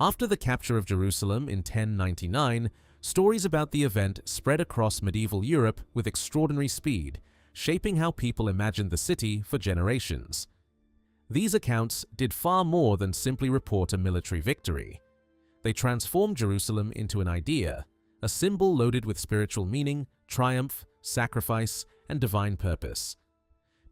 After the capture of Jerusalem in 1099, stories about the event spread across medieval Europe with extraordinary speed, shaping how people imagined the city for generations. These accounts did far more than simply report a military victory. They transformed Jerusalem into an idea, a symbol loaded with spiritual meaning, triumph, sacrifice, and divine purpose.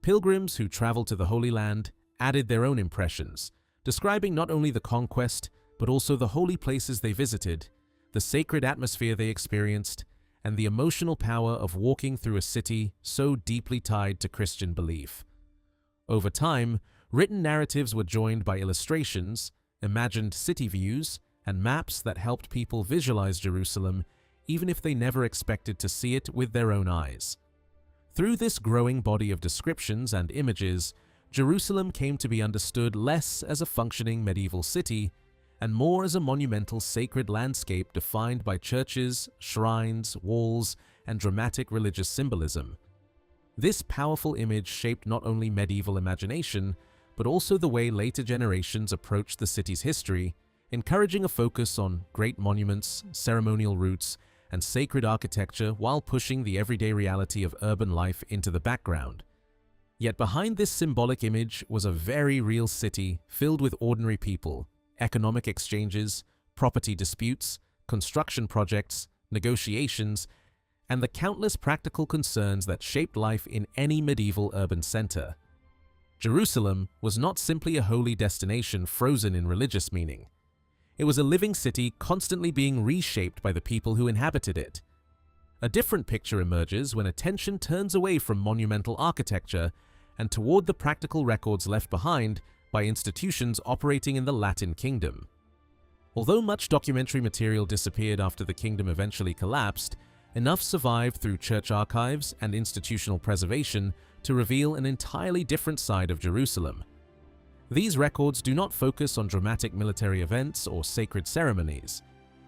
Pilgrims who traveled to the Holy Land added their own impressions, describing not only the conquest, but also the holy places they visited, the sacred atmosphere they experienced, and the emotional power of walking through a city so deeply tied to Christian belief. Over time, written narratives were joined by illustrations, imagined city views, and maps that helped people visualize Jerusalem even if they never expected to see it with their own eyes. Through this growing body of descriptions and images, Jerusalem came to be understood less as a functioning medieval city and more as a monumental sacred landscape defined by churches, shrines, walls, and dramatic religious symbolism. This powerful image shaped not only medieval imagination, but also the way later generations approached the city's history, encouraging a focus on great monuments, ceremonial routes, and sacred architecture while pushing the everyday reality of urban life into the background. Yet behind this symbolic image was a very real city filled with ordinary people, economic exchanges, property disputes, construction projects, negotiations, and the countless practical concerns that shaped life in any medieval urban center. Jerusalem was not simply a holy destination frozen in religious meaning. It was a living city constantly being reshaped by the people who inhabited it. A different picture emerges when attention turns away from monumental architecture and toward the practical records left behind by institutions operating in the Latin Kingdom. Although much documentary material disappeared after the kingdom eventually collapsed, enough survived through church archives and institutional preservation to reveal an entirely different side of Jerusalem. These records do not focus on dramatic military events or sacred ceremonies.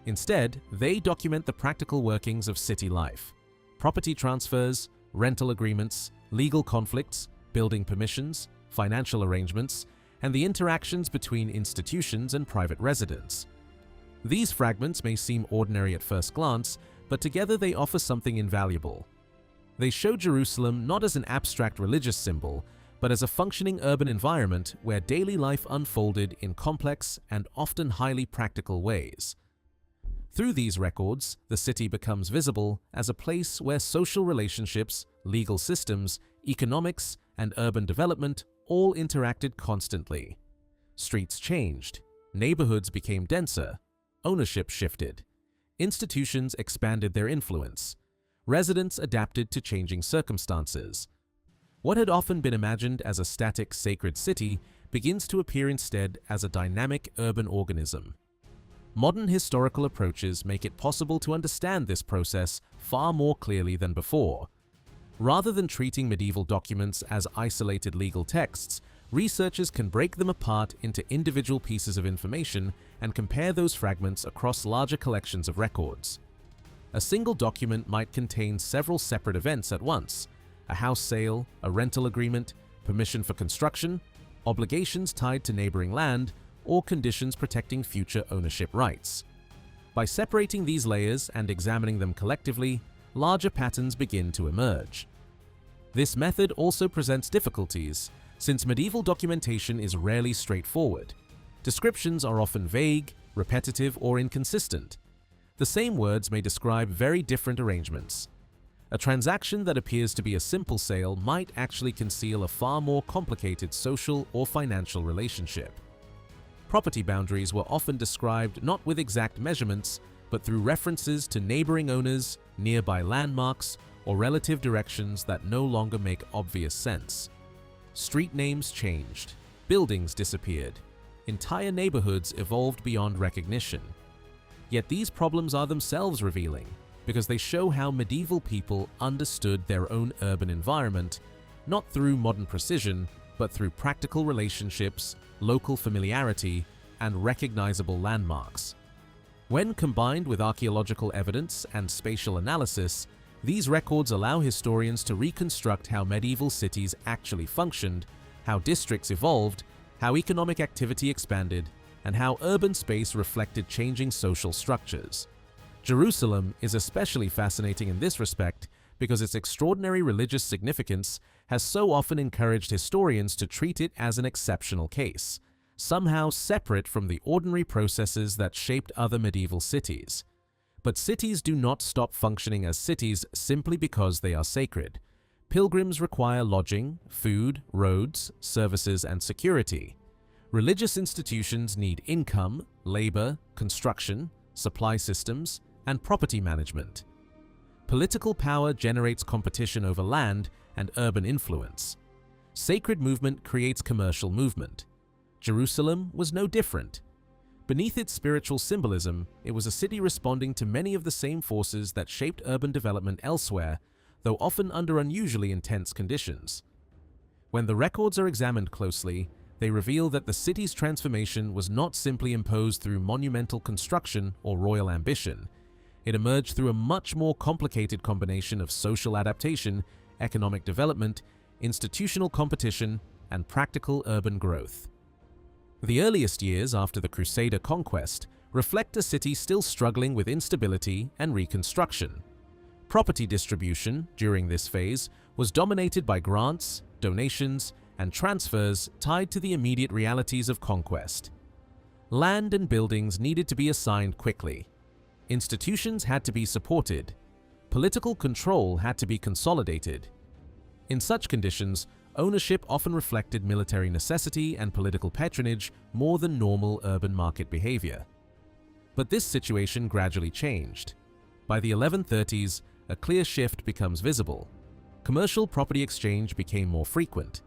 Instead, they document the practical workings of city life: property transfers, rental agreements, legal conflicts, building permissions, financial arrangements, and the interactions between institutions and private residents. These fragments may seem ordinary at first glance, but together they offer something invaluable. They show Jerusalem not as an abstract religious symbol, but as a functioning urban environment where daily life unfolded in complex and often highly practical ways. Through these records, the city becomes visible as a place where social relationships, legal systems, economics, and urban development all interacted constantly. Streets changed, neighborhoods became denser, ownership shifted, institutions expanded their influence, residents adapted to changing circumstances. What had often been imagined as a static sacred city begins to appear instead as a dynamic urban organism. Modern historical approaches make it possible to understand this process far more clearly than before. Rather than treating medieval documents as isolated legal texts, researchers can break them apart into individual pieces of information and compare those fragments across larger collections of records. A single document might contain several separate events at once: a house sale, a rental agreement, permission for construction, obligations tied to neighboring land, or conditions protecting future ownership rights. By separating these layers and examining them collectively, larger patterns begin to emerge. This method also presents difficulties, since medieval documentation is rarely straightforward. Descriptions are often vague, repetitive, or inconsistent. The same words may describe very different arrangements. A transaction that appears to be a simple sale might actually conceal a far more complicated social or financial relationship. Property boundaries were often described not with exact measurements, but through references to neighboring owners, nearby landmarks, or relative directions that no longer make obvious sense. Street names changed, buildings disappeared, entire neighborhoods evolved beyond recognition. Yet these problems are themselves revealing, because they show how medieval people understood their own urban environment, not through modern precision, but through practical relationships, local familiarity, and recognizable landmarks. When combined with archaeological evidence and spatial analysis, these records allow historians to reconstruct how medieval cities actually functioned, how districts evolved, how economic activity expanded, and how urban space reflected changing social structures. Jerusalem is especially fascinating in this respect because its extraordinary religious significance has so often encouraged historians to treat it as an exceptional case, somehow separate from the ordinary processes that shaped other medieval cities. But cities do not stop functioning as cities simply because they are sacred. Pilgrims require lodging, food, roads, services, and security. Religious institutions need income, labor, construction, supply systems, and property management. Political power generates competition over land and urban influence. Sacred movement creates commercial movement. Jerusalem was no different. Beneath its spiritual symbolism, it was a city responding to many of the same forces that shaped urban development elsewhere, though often under unusually intense conditions. When the records are examined closely, they reveal that the city's transformation was not simply imposed through monumental construction or royal ambition. It emerged through a much more complicated combination of social adaptation, economic development, institutional competition, and practical urban growth. The earliest years after the Crusader conquest reflect a city still struggling with instability and reconstruction. Property distribution during this phase was dominated by grants, donations, and transfers tied to the immediate realities of conquest. Land and buildings needed to be assigned quickly. Institutions had to be supported. Political control had to be consolidated. In such conditions, ownership often reflected military necessity and political patronage more than normal urban market behavior. But this situation gradually changed. By the 1130s, a clear shift becomes visible. Commercial property exchange became more frequent.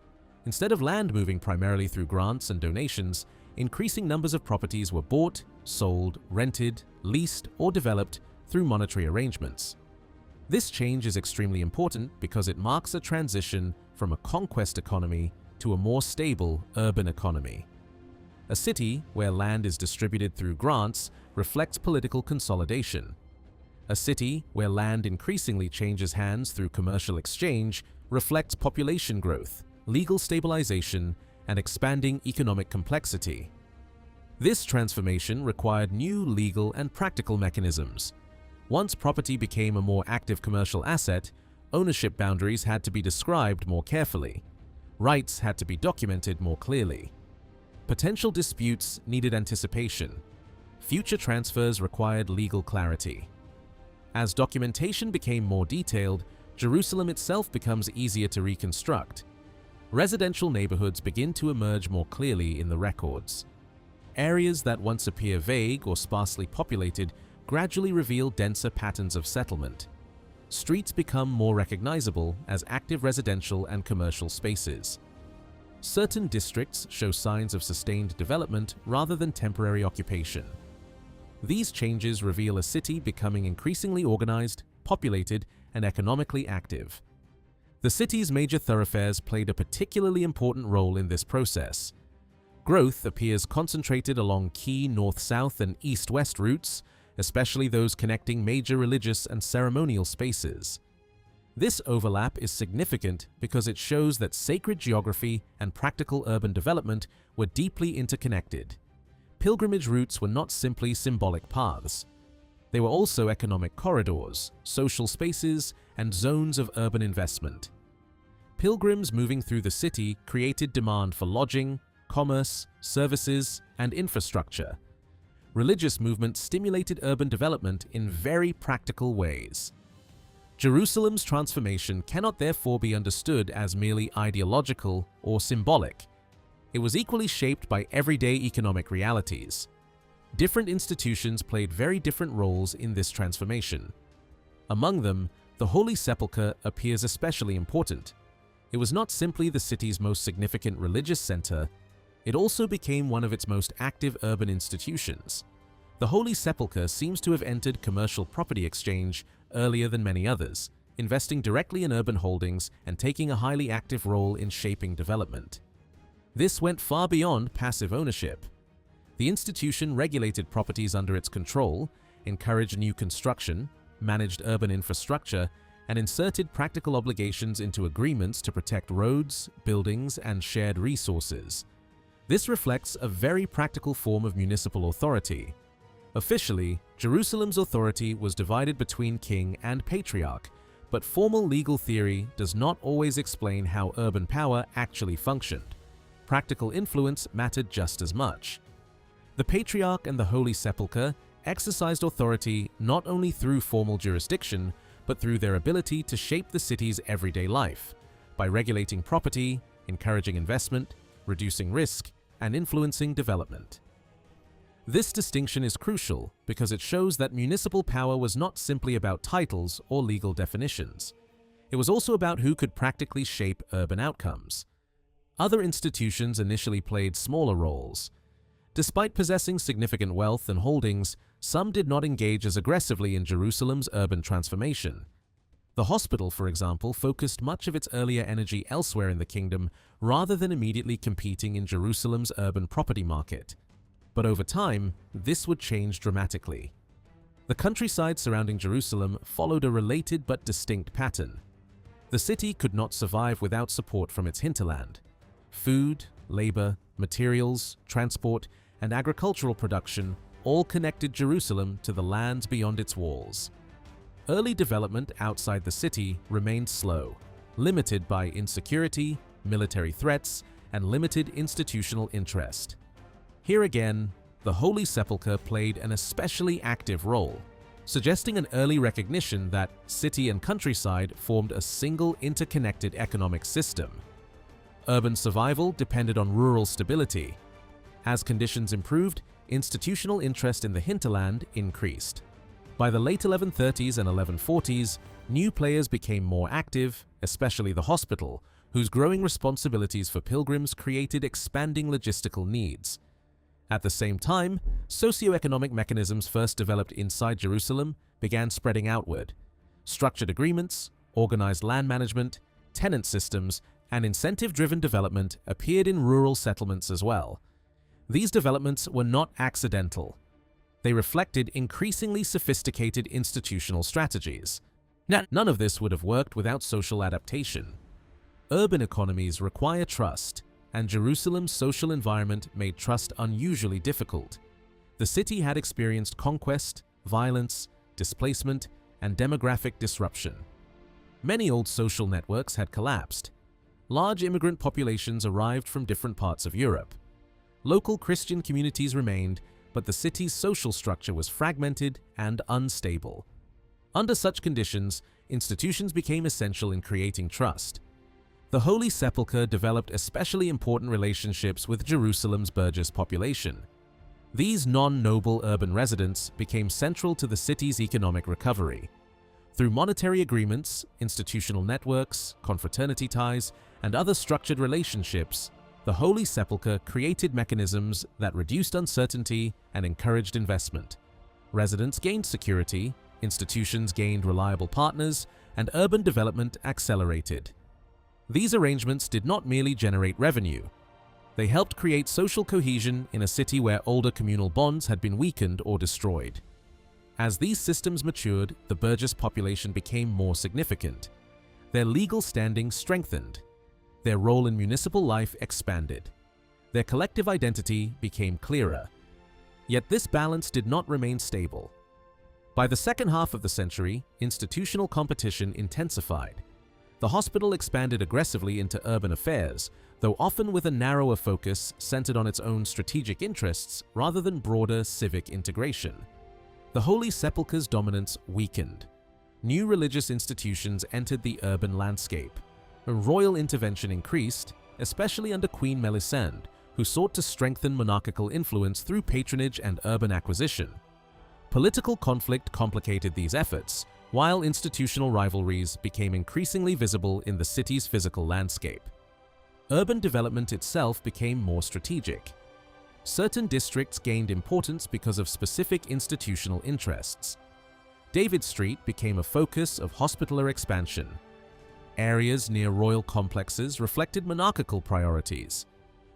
Instead of land moving primarily through grants and donations, increasing numbers of properties were bought, sold, rented, leased, or developed through monetary arrangements. This change is extremely important because it marks a transition from a conquest economy to a more stable urban economy. A city where land is distributed through grants reflects political consolidation. A city where land increasingly changes hands through commercial exchange reflects population growth, legal stabilization, and expanding economic complexity. This transformation required new legal and practical mechanisms. Once property became a more active commercial asset, ownership boundaries had to be described more carefully. Rights had to be documented more clearly. Potential disputes needed anticipation. Future transfers required legal clarity. As documentation became more detailed, Jerusalem itself becomes easier to reconstruct. Residential neighborhoods begin to emerge more clearly in the records. Areas that once appear vague or sparsely populated gradually reveal denser patterns of settlement. Streets become more recognizable as active residential and commercial spaces. Certain districts show signs of sustained development rather than temporary occupation. These changes reveal a city becoming increasingly organized, populated, and economically active. The city's major thoroughfares played a particularly important role in this process. Growth appears concentrated along key north-south and east-west routes, especially those connecting major religious and ceremonial spaces. This overlap is significant because it shows that sacred geography and practical urban development were deeply interconnected. Pilgrimage routes were not simply symbolic paths. They were also economic corridors, social spaces, and zones of urban investment. Pilgrims moving through the city created demand for lodging, commerce, services, and infrastructure. Religious movements stimulated urban development in very practical ways. Jerusalem's transformation cannot therefore be understood as merely ideological or symbolic. It was equally shaped by everyday economic realities. Different institutions played very different roles in this transformation. Among them, the Holy Sepulchre appears especially important. It was not simply the city's most significant religious center, it also became one of its most active urban institutions. The Holy Sepulchre seems to have entered commercial property exchange earlier than many others, investing directly in urban holdings and taking a highly active role in shaping development. This went far beyond passive ownership. The institution regulated properties under its control, encouraged new construction, managed urban infrastructure, and inserted practical obligations into agreements to protect roads, buildings, and shared resources. This reflects a very practical form of municipal authority. Officially, Jerusalem's authority was divided between king and patriarch, but formal legal theory does not always explain how urban power actually functioned. Practical influence mattered just as much. The Patriarch and the Holy Sepulchre exercised authority not only through formal jurisdiction, but through their ability to shape the city's everyday life, by regulating property, encouraging investment, reducing risk, and influencing development. This distinction is crucial because it shows that municipal power was not simply about titles or legal definitions. It was also about who could practically shape urban outcomes. Other institutions initially played smaller roles. Despite possessing significant wealth and holdings, some did not engage as aggressively in Jerusalem's urban transformation. The hospital, for example, focused much of its earlier energy elsewhere in the kingdom rather than immediately competing in Jerusalem's urban property market. But over time, this would change dramatically. The countryside surrounding Jerusalem followed a related but distinct pattern. The city could not survive without support from its hinterland. Food, labor, materials, transport, and agricultural production all connected Jerusalem to the lands beyond its walls. Early development outside the city remained slow, limited by insecurity, military threats, and limited institutional interest. Here again, the Holy Sepulchre played an especially active role, suggesting an early recognition that city and countryside formed a single interconnected economic system. Urban survival depended on rural stability. As conditions improved, institutional interest in the hinterland increased. By the late 1130s and 1140s, new players became more active, especially the hospital, whose growing responsibilities for pilgrims created expanding logistical needs. At the same time, socioeconomic mechanisms first developed inside Jerusalem began spreading outward. Structured agreements, organized land management, tenant systems, and incentive-driven development appeared in rural settlements as well. These developments were not accidental. They reflected increasingly sophisticated institutional strategies. None of this would have worked without social adaptation. Urban economies require trust, and Jerusalem's social environment made trust unusually difficult. The city had experienced conquest, violence, displacement, and demographic disruption. Many old social networks had collapsed. Large immigrant populations arrived from different parts of Europe. Local Christian communities remained, but the city's social structure was fragmented and unstable. Under such conditions, institutions became essential in creating trust. The Holy Sepulchre developed especially important relationships with Jerusalem's burgess population. These non-noble urban residents became central to the city's economic recovery. Through monetary agreements, institutional networks, confraternity ties, and other structured relationships, the Holy Sepulchre created mechanisms that reduced uncertainty and encouraged investment. Residents gained security, institutions gained reliable partners, and urban development accelerated. These arrangements did not merely generate revenue. They helped create social cohesion in a city where older communal bonds had been weakened or destroyed. As these systems matured, the burgess population became more significant. Their legal standing strengthened. Their role in municipal life expanded. Their collective identity became clearer. Yet this balance did not remain stable. By the second half of the century, institutional competition intensified. The hospital expanded aggressively into urban affairs, though often with a narrower focus centered on its own strategic interests rather than broader civic integration. The Holy Sepulchre's dominance weakened. New religious institutions entered the urban landscape. Royal intervention increased, especially under Queen Melisende, who sought to strengthen monarchical influence through patronage and urban acquisition. Political conflict complicated these efforts, while institutional rivalries became increasingly visible in the city's physical landscape. Urban development itself became more strategic. Certain districts gained importance because of specific institutional interests. David Street became a focus of hospitaller expansion. Areas near royal complexes reflected monarchical priorities.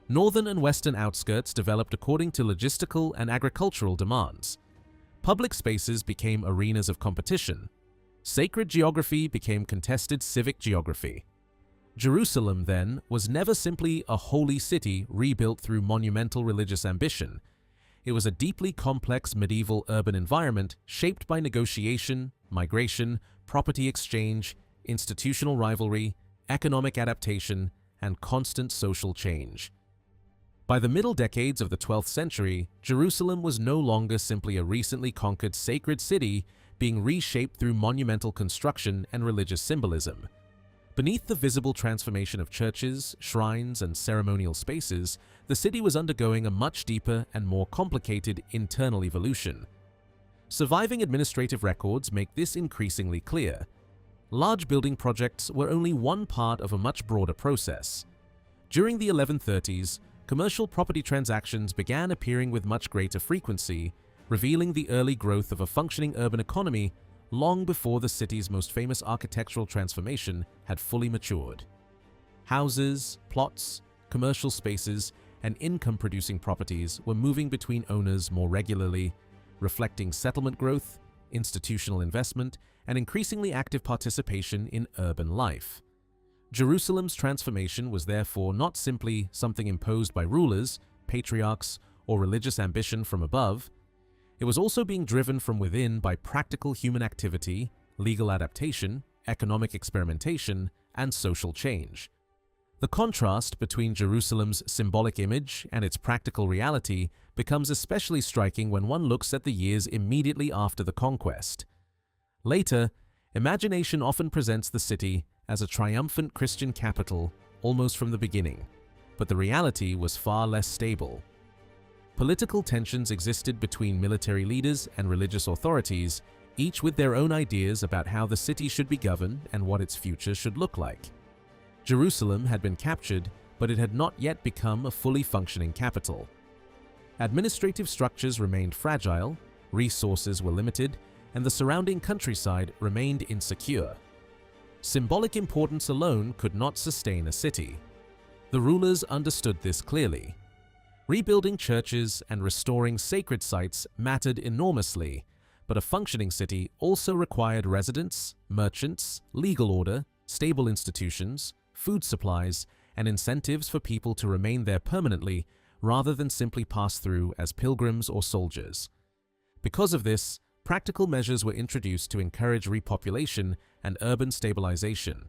Northern and western outskirts developed according to logistical and agricultural demands. Public spaces became arenas of competition. Sacred geography became contested civic geography. Jerusalem, then, was never simply a holy city rebuilt through monumental religious ambition. It was a deeply complex medieval urban environment shaped by negotiation, migration, property exchange, institutional rivalry, economic adaptation, and constant social change. By the middle decades of the 12th century, Jerusalem was no longer simply a recently conquered sacred city being reshaped through monumental construction and religious symbolism. Beneath the visible transformation of churches, shrines, and ceremonial spaces, the city was undergoing a much deeper and more complicated internal evolution. Surviving administrative records make this increasingly clear. Large building projects were only one part of a much broader process. During the 1130s, commercial property transactions began appearing with much greater frequency, revealing the early growth of a functioning urban economy long before the city's most famous architectural transformation had fully matured. Houses, plots, commercial spaces, and income-producing properties were moving between owners more regularly, reflecting settlement growth, institutional investment, and increasingly active participation in urban life. Jerusalem's transformation was therefore not simply something imposed by rulers, patriarchs, or religious ambition from above. It was also being driven from within by practical human activity, legal adaptation, economic experimentation, and social change. The contrast between Jerusalem's symbolic image and its practical reality becomes especially striking when one looks at the years immediately after the conquest. Later, imagination often presents the city as a triumphant Christian capital almost from the beginning, but the reality was far less stable. Political tensions existed between military leaders and religious authorities, each with their own ideas about how the city should be governed and what its future should look like. Jerusalem had been captured, but it had not yet become a fully functioning capital. Administrative structures remained fragile, resources were limited, and the surrounding countryside remained insecure. Symbolic importance alone could not sustain a city. The rulers understood this clearly. Rebuilding churches and restoring sacred sites mattered enormously, but a functioning city also required residents, merchants, legal order, stable institutions, food supplies, and incentives for people to remain there permanently rather than simply pass through as pilgrims or soldiers. Because of this, practical measures were introduced to encourage repopulation and urban stabilization.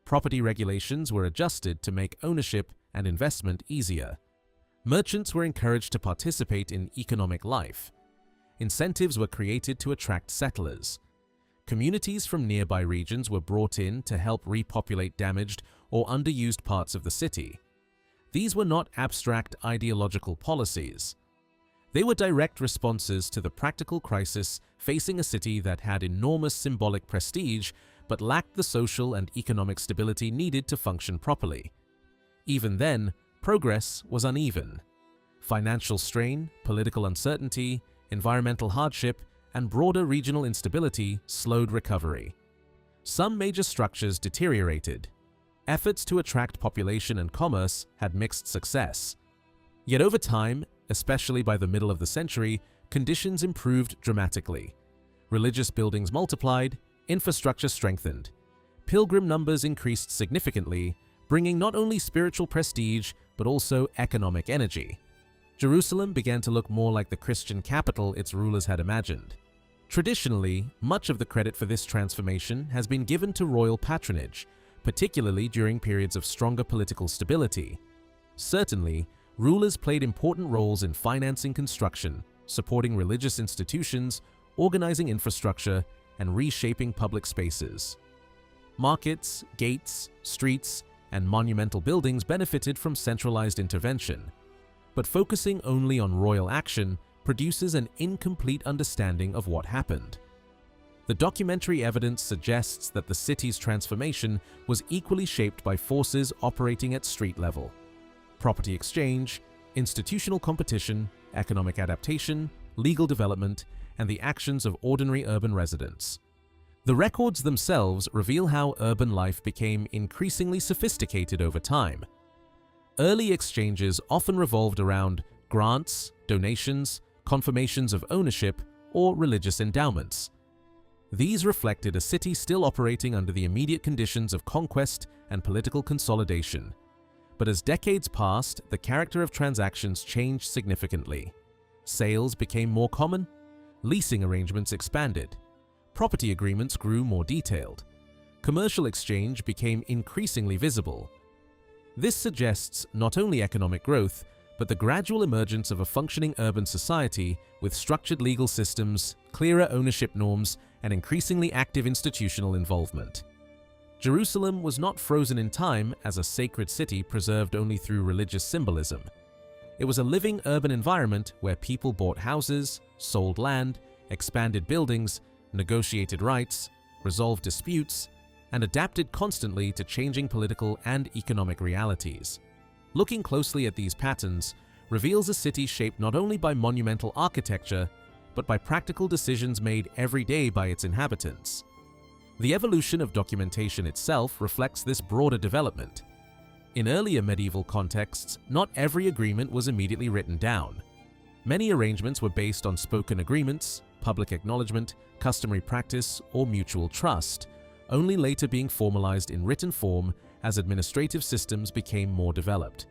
Property regulations were adjusted to make ownership and investment easier. Merchants were encouraged to participate in economic life. Incentives were created to attract settlers. Communities from nearby regions were brought in to help repopulate damaged or underused parts of the city. These were not abstract ideological policies. They were direct responses to the practical crisis facing a city that had enormous symbolic prestige but lacked the social and economic stability needed to function properly. Even then, progress was uneven. Financial strain, political uncertainty, environmental hardship, and broader regional instability slowed recovery. Some major structures deteriorated. Efforts to attract population and commerce had mixed success. Yet over time, especially by the middle of the century, conditions improved dramatically. Religious buildings multiplied, infrastructure strengthened. Pilgrim numbers increased significantly, bringing not only spiritual prestige but also economic energy. Jerusalem began to look more like the Christian capital its rulers had imagined. Traditionally, much of the credit for this transformation has been given to royal patronage, particularly during periods of stronger political stability. Certainly, rulers played important roles in financing construction, supporting religious institutions, organizing infrastructure, and reshaping public spaces. Markets, gates, streets, and monumental buildings benefited from centralized intervention. But focusing only on royal action produces an incomplete understanding of what happened. The documentary evidence suggests that the city's transformation was equally shaped by forces operating at street level: property exchange, institutional competition, economic adaptation, legal development, and the actions of ordinary urban residents. The records themselves reveal how urban life became increasingly sophisticated over time. Early exchanges often revolved around grants, donations, confirmations of ownership, or religious endowments. These reflected a city still operating under the immediate conditions of conquest and political consolidation. But as decades passed, the character of transactions changed significantly. Sales became more common, leasing arrangements expanded, property agreements grew more detailed, commercial exchange became increasingly visible. This suggests not only economic growth, but the gradual emergence of a functioning urban society with structured legal systems, clearer ownership norms, and increasingly active institutional involvement. Jerusalem was not frozen in time as a sacred city preserved only through religious symbolism. It was a living urban environment where people bought houses, sold land, expanded buildings, negotiated rights, resolved disputes, and adapted constantly to changing political and economic realities. Looking closely at these patterns reveals a city shaped not only by monumental architecture, but by practical decisions made every day by its inhabitants. The evolution of documentation itself reflects this broader development. In earlier medieval contexts, not every agreement was immediately written down. Many arrangements were based on spoken agreements, public acknowledgement, customary practice, or mutual trust, only later being formalized in written form as administrative systems became more developed.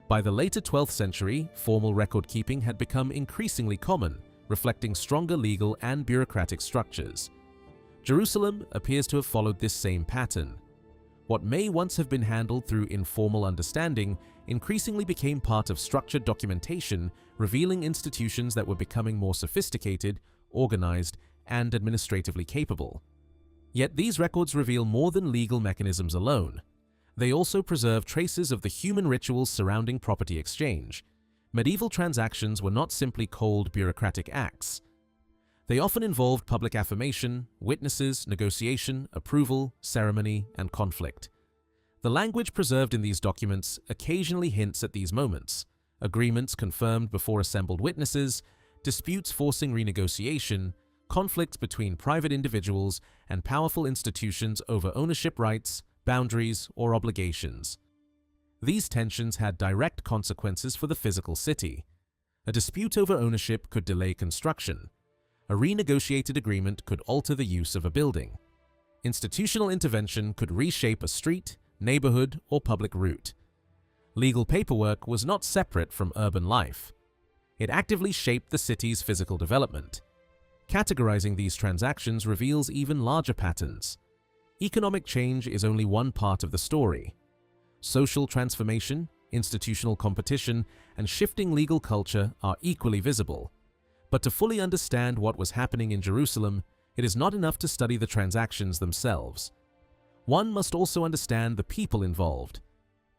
By the later 12th century, formal record-keeping had become increasingly common, reflecting stronger legal and bureaucratic structures. Jerusalem appears to have followed this same pattern. What may once have been handled through informal understanding increasingly became part of structured documentation, revealing institutions that were becoming more sophisticated, organized, and administratively capable. Yet these records reveal more than legal mechanisms alone. They also preserve traces of the human rituals surrounding property exchange. Medieval transactions were not simply cold bureaucratic acts. They often involved public affirmation, witnesses, negotiation, approval, ceremony, and conflict. The language preserved in these documents occasionally hints at these moments: agreements confirmed before assembled witnesses, disputes forcing renegotiation, conflicts between private individuals and powerful institutions over ownership rights, boundaries, or obligations. These tensions had direct consequences for the physical city. A dispute over ownership could delay construction. A renegotiated agreement could alter the use of a building. Institutional intervention could reshape a street, neighborhood, or public route. Legal paperwork was not separate from urban life. It actively shaped the city's physical development. Categorizing these transactions reveals even larger patterns. Economic change is only one part of the story. Social transformation, institutional competition, and shifting legal culture are equally visible. But to fully understand what was happening in Jerusalem, it is not enough to study the transactions themselves. One must also understand the people involved.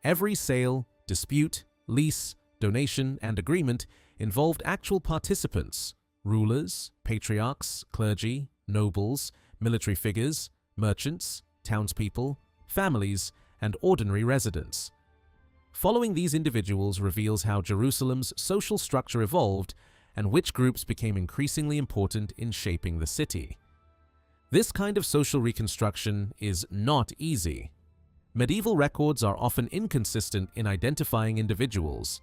Every sale, dispute, lease, donation, and agreement involved actual participants: rulers, patriarchs, clergy, nobles, military figures, merchants, townspeople, families, and ordinary residents. Following these individuals reveals how Jerusalem's social structure evolved and which groups became increasingly important in shaping the city. This kind of social reconstruction is not easy. Medieval records are often inconsistent in identifying individuals.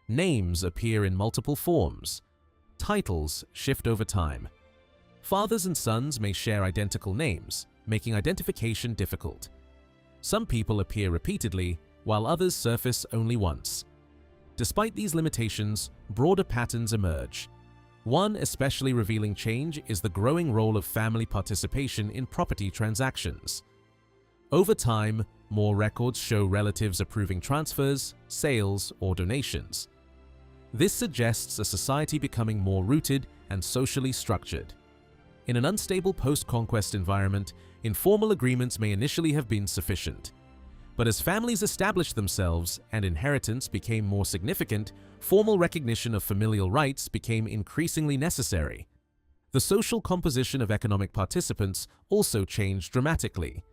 Names appear in multiple forms. Titles shift over time. Fathers and sons may share identical names, making identification difficult. Some people appear repeatedly, while others surface only once. Despite these limitations, broader patterns emerge. One especially revealing change is the growing role of family participation in property transactions. Over time, more records show relatives approving transfers, sales, or donations. This suggests a society becoming more rooted and socially structured. In an unstable post-conquest environment, informal agreements may initially have been sufficient. But as families established themselves and inheritance became more significant, formal recognition of familial rights became increasingly necessary. The social composition of economic participants also changed dramatically.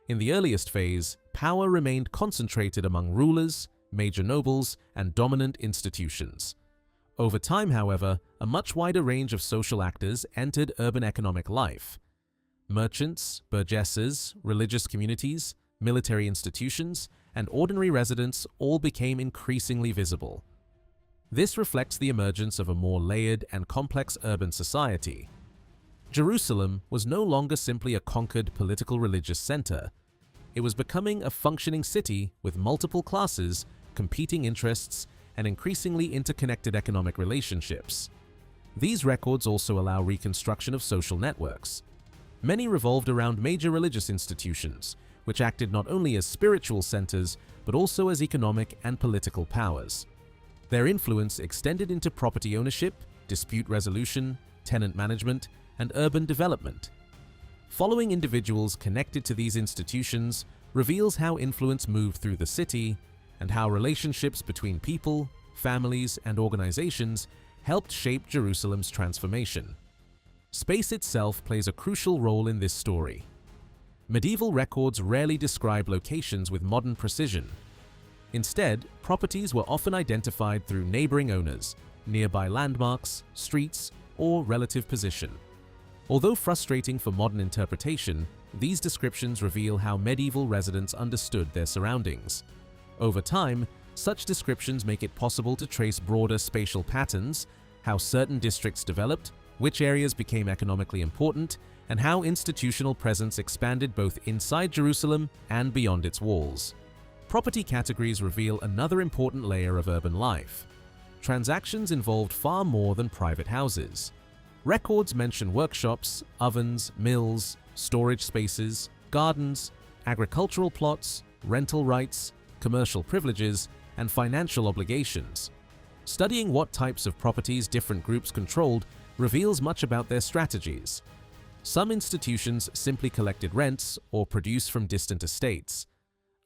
In the earliest phase, power remained concentrated among rulers, major nobles, and dominant institutions. Over time, however, a much wider range of social actors entered urban economic life. Merchants, burgesses, religious communities, military institutions, and ordinary residents all became increasingly visible. This reflects the emergence of a more layered and complex urban society. Jerusalem was no longer simply a conquered political religious center. It was becoming a functioning city with multiple classes, competing interests, and increasingly interconnected economic relationships. These records also allow reconstruction of social networks. Many revolved around major religious institutions, which acted not only as spiritual centers but also as economic and political powers. Their influence extended into property ownership, dispute resolution, tenant management, and urban development. Following individuals connected to these institutions reveals how influence moved through the city and how relationships between people, families, and organizations helped shape Jerusalem's transformation. Space itself plays a crucial role in this story. Medieval records rarely describe locations with modern precision. Instead, properties were often identified through neighboring owners, nearby landmarks, streets, or relative position. Although frustrating for modern interpretation, these descriptions reveal how medieval residents understood their surroundings. Over time, such descriptions make it possible to trace broader spatial patterns, how certain districts developed, which areas became economically important, and how institutional presence expanded both inside Jerusalem and beyond its walls. Property categories reveal another important layer of urban life. Transactions involved far more than private houses. Records mention workshops, ovens, mills, storage spaces, gardens, agricultural plots, rental rights, commercial privileges, and financial obligations. Studying what types of properties different groups controlled reveals much about their strategies. Some institutions simply collected rents or produced from distant estates.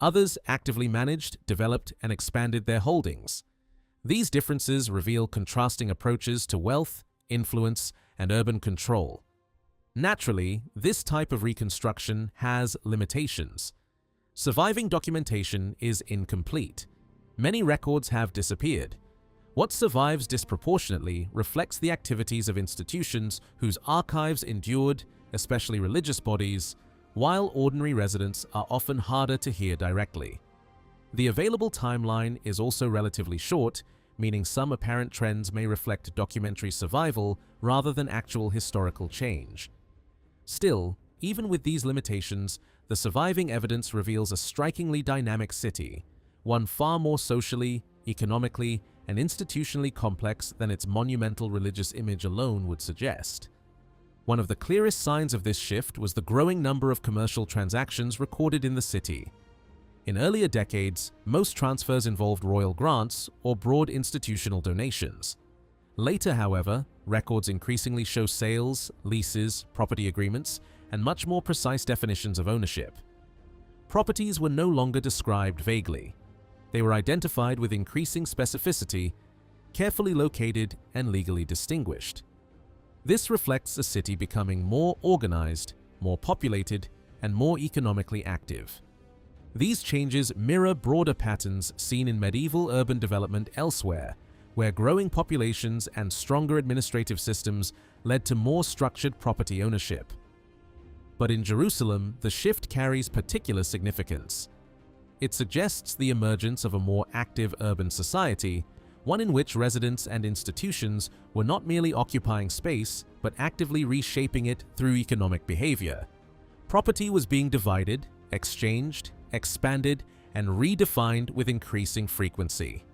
Others actively managed, developed, and expanded their holdings. These differences reveal contrasting approaches to wealth, influence, and urban control. Naturally, this type of reconstruction has limitations. Surviving documentation is incomplete. Many records have disappeared. What survives disproportionately reflects the activities of institutions whose archives endured, especially religious bodies, while ordinary residents are often harder to hear directly. The available timeline is also relatively short, meaning some apparent trends may reflect documentary survival rather than actual historical change. Still, even with these limitations, the surviving evidence reveals a strikingly dynamic city, one far more socially, economically, and institutionally complex than its monumental religious image alone would suggest. One of the clearest signs of this shift was the growing number of commercial transactions recorded in the city. In earlier decades, most transfers involved royal grants or broad institutional donations. Later, however, records increasingly show sales, leases, property agreements, and much more precise definitions of ownership. Properties were no longer described vaguely. They were identified with increasing specificity, carefully located, and legally distinguished. This reflects a city becoming more organized, more populated, and more economically active. These changes mirror broader patterns seen in medieval urban development elsewhere, where growing populations and stronger administrative systems led to more structured property ownership. But in Jerusalem, the shift carries particular significance. It suggests the emergence of a more active urban society, one in which residents and institutions were not merely occupying space, but actively reshaping it through economic behavior. Property was being divided, exchanged, expanded, and redefined with increasing frequency.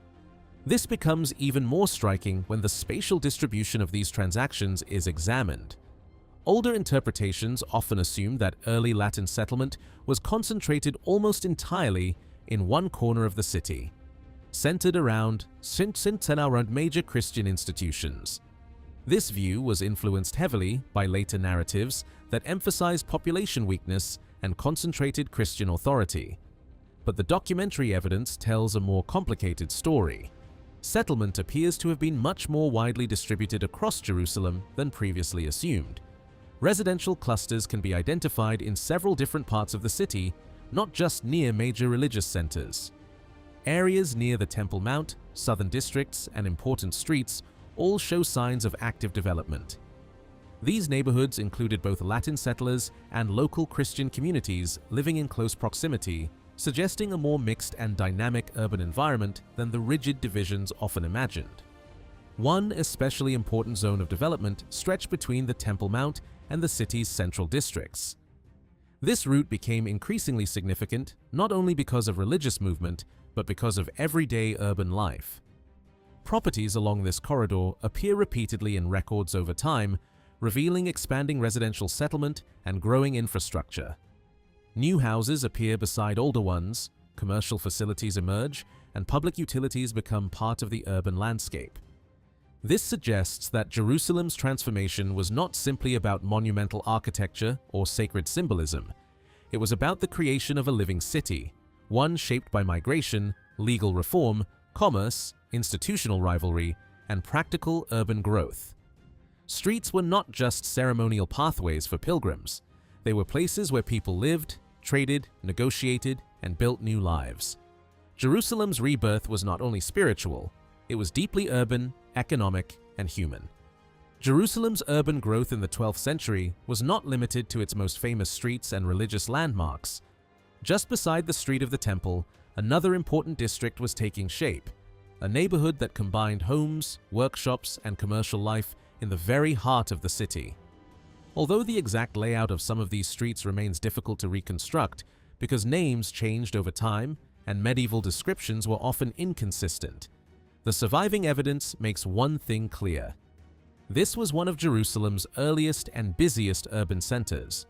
This becomes even more striking when the spatial distribution of these transactions is examined. Older interpretations often assume that early Latin settlement was concentrated almost entirely in one corner of the city, centered around major Christian institutions. This view was influenced heavily by later narratives that emphasized population weakness and concentrated Christian authority. But the documentary evidence tells a more complicated story. Settlement appears to have been much more widely distributed across Jerusalem than previously assumed. Residential clusters can be identified in several different parts of the city, not just near major religious centers. Areas near the Temple Mount, southern districts, and important streets all show signs of active development. These neighborhoods included both Latin settlers and local Christian communities living in close proximity, suggesting a more mixed and dynamic urban environment than the rigid divisions often imagined. One especially important zone of development stretched between the Temple Mount and the city's central districts. This route became increasingly significant not only because of religious movement, but because of everyday urban life. Properties along this corridor appear repeatedly in records over time, revealing expanding residential settlement and growing infrastructure. New houses appear beside older ones, commercial facilities emerge, and public utilities become part of the urban landscape. This suggests that Jerusalem's transformation was not simply about monumental architecture or sacred symbolism. It was about the creation of a living city, one shaped by migration, legal reform, commerce, institutional rivalry, and practical urban growth. Streets were not just ceremonial pathways for pilgrims. They were places where people lived, traded, negotiated, and built new lives. Jerusalem's rebirth was not only spiritual, it was deeply urban, economic, and human. Jerusalem's urban growth in the 12th century was not limited to its most famous streets and religious landmarks. Just beside the Street of the Temple, another important district was taking shape, a neighborhood that combined homes, workshops, and commercial life in the very heart of the city. Although the exact layout of some of these streets remains difficult to reconstruct because names changed over time and medieval descriptions were often inconsistent, the surviving evidence makes one thing clear. This was one of Jerusalem's earliest and busiest urban centers.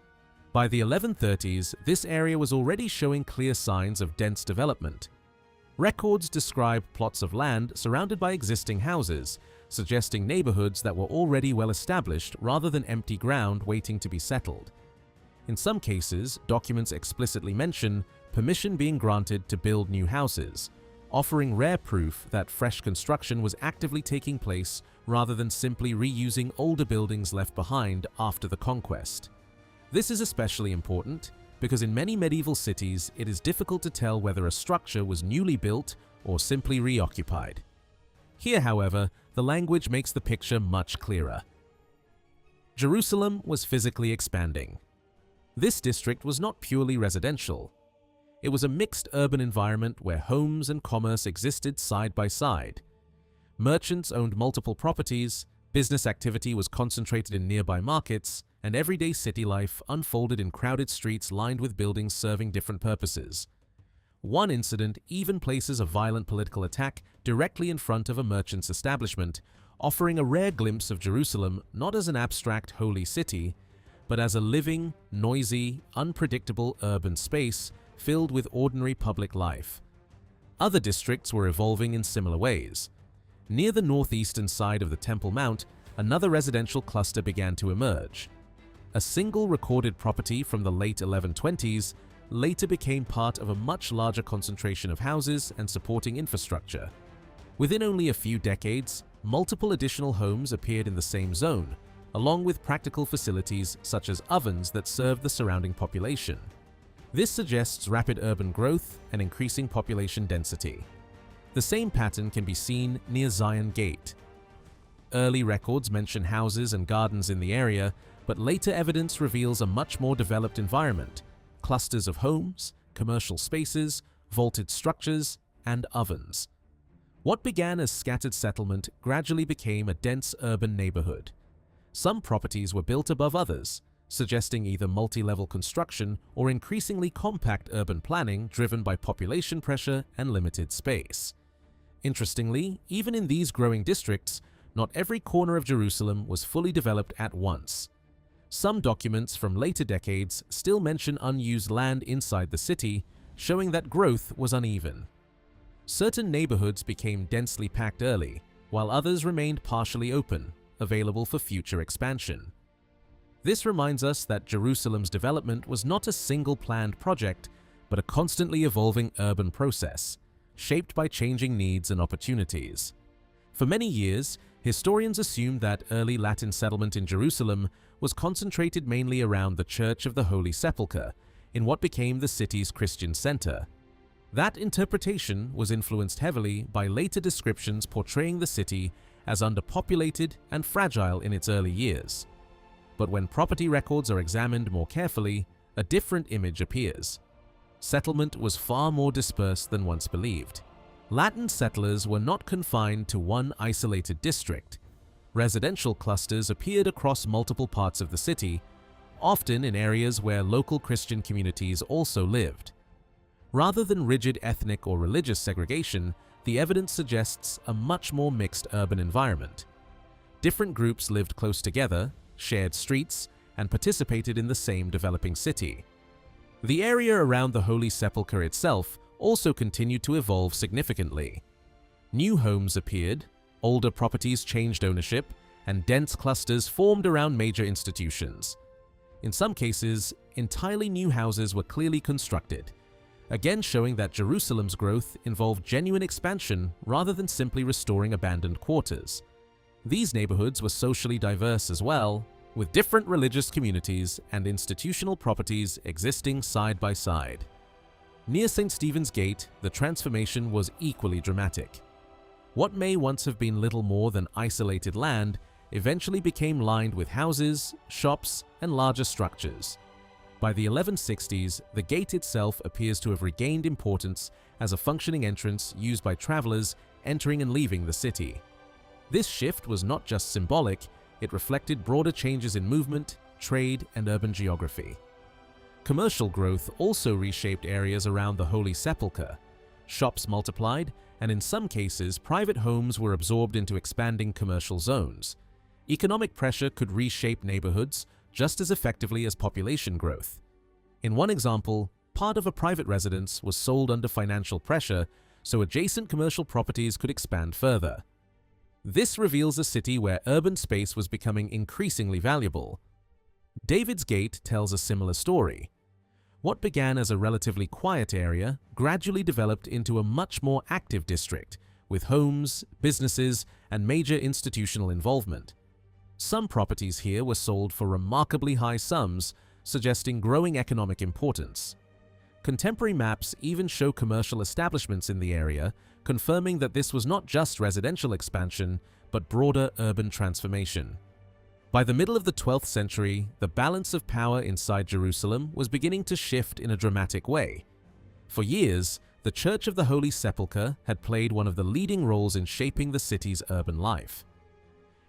By the 1130s, this area was already showing clear signs of dense development. Records describe plots of land surrounded by existing houses, suggesting neighborhoods that were already well established rather than empty ground waiting to be settled. In some cases, documents explicitly mention permission being granted to build new houses, offering rare proof that fresh construction was actively taking place rather than simply reusing older buildings left behind after the conquest. This is especially important because in many medieval cities it is difficult to tell whether a structure was newly built or simply reoccupied. Here, however, the language makes the picture much clearer. Jerusalem was physically expanding. This district was not purely residential. It was a mixed urban environment where homes and commerce existed side by side. Merchants owned multiple properties, business activity was concentrated in nearby markets, and everyday city life unfolded in crowded streets lined with buildings serving different purposes. One incident even places a violent political attack directly in front of a merchant's establishment, offering a rare glimpse of Jerusalem not as an abstract holy city, but as a living, noisy, unpredictable urban space filled with ordinary public life. Other districts were evolving in similar ways. Near the northeastern side of the Temple Mount, another residential cluster began to emerge. A single recorded property from the late 1120s later became part of a much larger concentration of houses and supporting infrastructure. Within only a few decades, multiple additional homes appeared in the same zone, along with practical facilities such as ovens that served the surrounding population. This suggests rapid urban growth and increasing population density. The same pattern can be seen near Zion Gate. Early records mention houses and gardens in the area, but later evidence reveals a much more developed environment: clusters of homes, commercial spaces, vaulted structures, and ovens. What began as scattered settlement gradually became a dense urban neighborhood. Some properties were built above others, suggesting either multi-level construction or increasingly compact urban planning driven by population pressure and limited space. Interestingly, even in these growing districts, not every corner of Jerusalem was fully developed at once. Some documents from later decades still mention unused land inside the city, showing that growth was uneven. Certain neighborhoods became densely packed early, while others remained partially open, available for future expansion. This reminds us that Jerusalem's development was not a single planned project, but a constantly evolving urban process, shaped by changing needs and opportunities. For many years, historians assumed that early Latin settlement in Jerusalem was concentrated mainly around the Church of the Holy Sepulchre, in what became the city's Christian center. That interpretation was influenced heavily by later descriptions portraying the city as underpopulated and fragile in its early years. But when property records are examined more carefully, a different image appears. Settlement was far more dispersed than once believed. Latin settlers were not confined to one isolated district. Residential clusters appeared across multiple parts of the city, often in areas where local Christian communities also lived. Rather than rigid ethnic or religious segregation, the evidence suggests a much more mixed urban environment. Different groups lived close together, shared streets, and participated in the same developing city. The area around the Holy Sepulchre itself also continued to evolve significantly. New homes appeared, older properties changed ownership, and dense clusters formed around major institutions. In some cases, entirely new houses were clearly constructed, again showing that Jerusalem's growth involved genuine expansion rather than simply restoring abandoned quarters. These neighborhoods were socially diverse as well, with different religious communities and institutional properties existing side by side. Near St. Stephen's Gate, the transformation was equally dramatic. What may once have been little more than isolated land eventually became lined with houses, shops, and larger structures. By the 1160s, the gate itself appears to have regained importance as a functioning entrance used by travelers entering and leaving the city. This shift was not just symbolic, it reflected broader changes in movement, trade, and urban geography. Commercial growth also reshaped areas around the Holy Sepulchre. Shops multiplied, and in some cases, private homes were absorbed into expanding commercial zones. Economic pressure could reshape neighborhoods just as effectively as population growth. In one example, part of a private residence was sold under financial pressure, so adjacent commercial properties could expand further. This reveals a city where urban space was becoming increasingly valuable. David's Gate tells a similar story. What began as a relatively quiet area gradually developed into a much more active district, with homes, businesses, and major institutional involvement. Some properties here were sold for remarkably high sums, suggesting growing economic importance. Contemporary maps even show commercial establishments in the area, confirming that this was not just residential expansion, but broader urban transformation. By the middle of the 12th century, the balance of power inside Jerusalem was beginning to shift in a dramatic way. For years, the Church of the Holy Sepulchre had played one of the leading roles in shaping the city's urban life.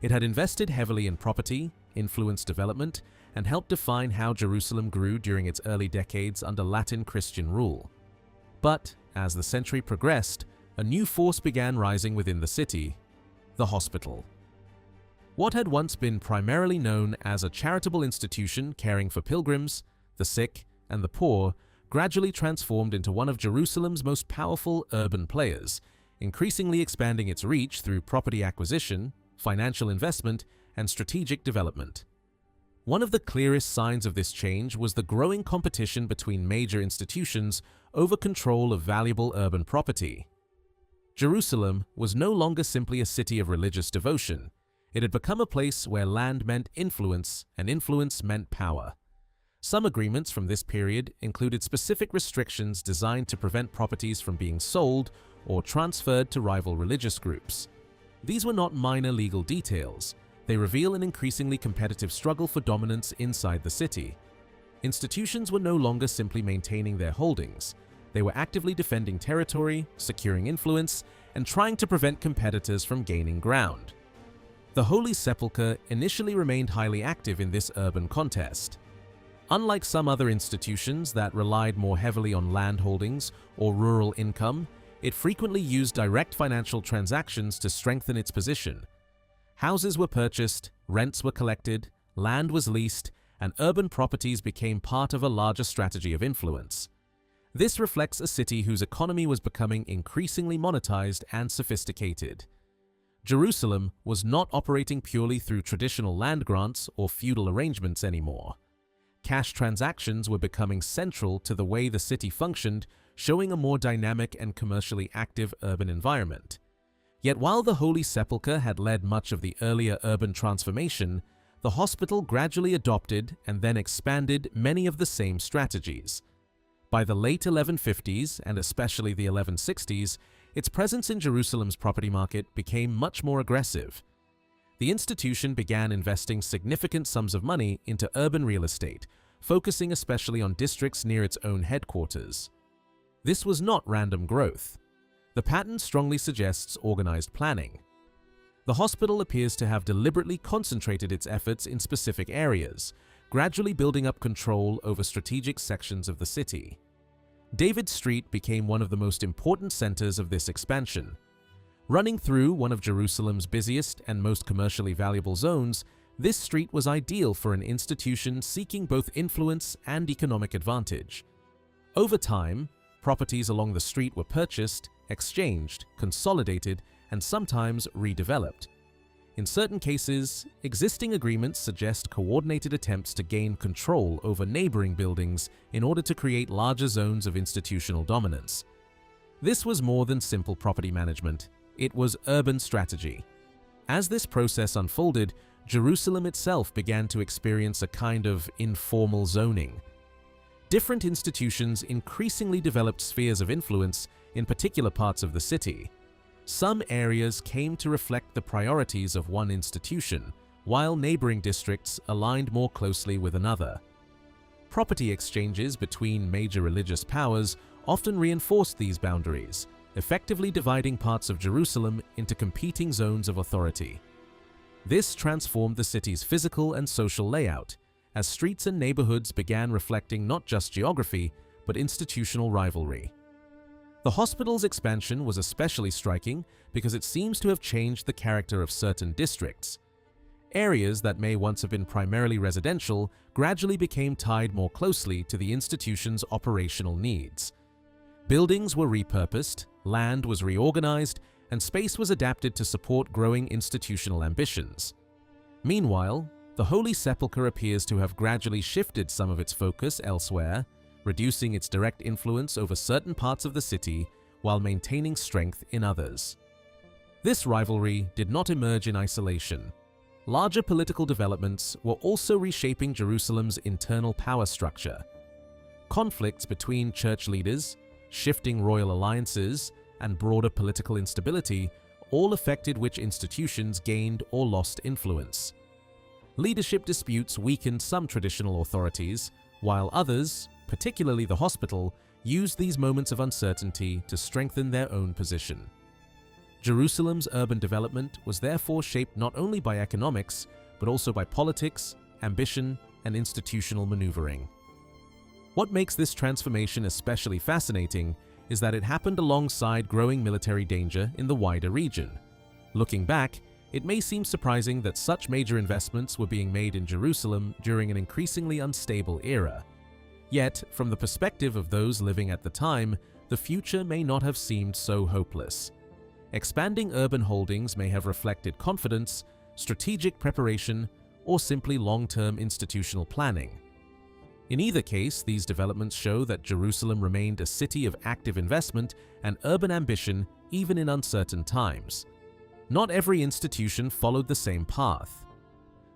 It had invested heavily in property, influenced development, and helped define how Jerusalem grew during its early decades under Latin Christian rule. But, as the century progressed, a new force began rising within the city: the hospital. What had once been primarily known as a charitable institution caring for pilgrims, the sick, and the poor gradually transformed into one of Jerusalem's most powerful urban players, increasingly expanding its reach through property acquisition, financial investment, and strategic development. One of the clearest signs of this change was the growing competition between major institutions over control of valuable urban property. Jerusalem was no longer simply a city of religious devotion. It had become a place where land meant influence and influence meant power. Some agreements from this period included specific restrictions designed to prevent properties from being sold or transferred to rival religious groups. These were not minor legal details. They reveal an increasingly competitive struggle for dominance inside the city. Institutions were no longer simply maintaining their holdings. They were actively defending territory, securing influence, and trying to prevent competitors from gaining ground. The Holy Sepulchre initially remained highly active in this urban contest. Unlike some other institutions that relied more heavily on land holdings or rural income, it frequently used direct financial transactions to strengthen its position. Houses were purchased, rents were collected, land was leased, and urban properties became part of a larger strategy of influence. This reflects a city whose economy was becoming increasingly monetized and sophisticated. Jerusalem was not operating purely through traditional land grants or feudal arrangements anymore. Cash transactions were becoming central to the way the city functioned, showing a more dynamic and commercially active urban environment. Yet while the Holy Sepulchre had led much of the earlier urban transformation, the hospital gradually adopted and then expanded many of the same strategies. By the late 1150s and especially the 1160s, its presence in Jerusalem's property market became much more aggressive. The institution began investing significant sums of money into urban real estate, focusing especially on districts near its own headquarters. This was not random growth. The pattern strongly suggests organized planning. The hospital appears to have deliberately concentrated its efforts in specific areas, gradually building up control over strategic sections of the city. David Street became one of the most important centers of this expansion. Running through one of Jerusalem's busiest and most commercially valuable zones, this street was ideal for an institution seeking both influence and economic advantage. Over time, properties along the street were purchased, exchanged, consolidated, and sometimes redeveloped. In certain cases, existing agreements suggest coordinated attempts to gain control over neighboring buildings in order to create larger zones of institutional dominance. This was more than simple property management. It was urban strategy. As this process unfolded, Jerusalem itself began to experience a kind of informal zoning. Different institutions increasingly developed spheres of influence in particular parts of the city. Some areas came to reflect the priorities of one institution, while neighboring districts aligned more closely with another. Property exchanges between major religious powers often reinforced these boundaries, effectively dividing parts of Jerusalem into competing zones of authority. This transformed the city's physical and social layout, as streets and neighborhoods began reflecting not just geography, but institutional rivalry. The hospital's expansion was especially striking because it seems to have changed the character of certain districts. Areas that may once have been primarily residential gradually became tied more closely to the institution's operational needs. Buildings were repurposed, land was reorganized, and space was adapted to support growing institutional ambitions. Meanwhile, the Holy Sepulchre appears to have gradually shifted some of its focus elsewhere, reducing its direct influence over certain parts of the city while maintaining strength in others. This rivalry did not emerge in isolation. Larger political developments were also reshaping Jerusalem's internal power structure. Conflicts between church leaders, shifting royal alliances, and broader political instability all affected which institutions gained or lost influence. Leadership disputes weakened some traditional authorities, while others, particularly the hospital, used these moments of uncertainty to strengthen their own position. Jerusalem's urban development was therefore shaped not only by economics, but also by politics, ambition, and institutional maneuvering. What makes this transformation especially fascinating is that it happened alongside growing military danger in the wider region. Looking back, it may seem surprising that such major investments were being made in Jerusalem during an increasingly unstable era. Yet, from the perspective of those living at the time, the future may not have seemed so hopeless. Expanding urban holdings may have reflected confidence, strategic preparation, or simply long-term institutional planning. In either case, these developments show that Jerusalem remained a city of active investment and urban ambition even in uncertain times. Not every institution followed the same path.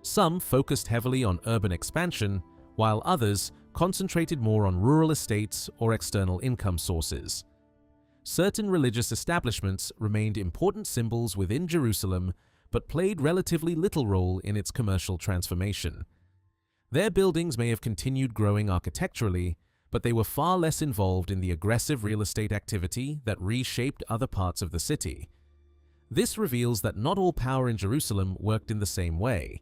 Some focused heavily on urban expansion, while others concentrated more on rural estates or external income sources. Certain religious establishments remained important symbols within Jerusalem, but played relatively little role in its commercial transformation. Their buildings may have continued growing architecturally, but they were far less involved in the aggressive real estate activity that reshaped other parts of the city. This reveals that not all power in Jerusalem worked in the same way.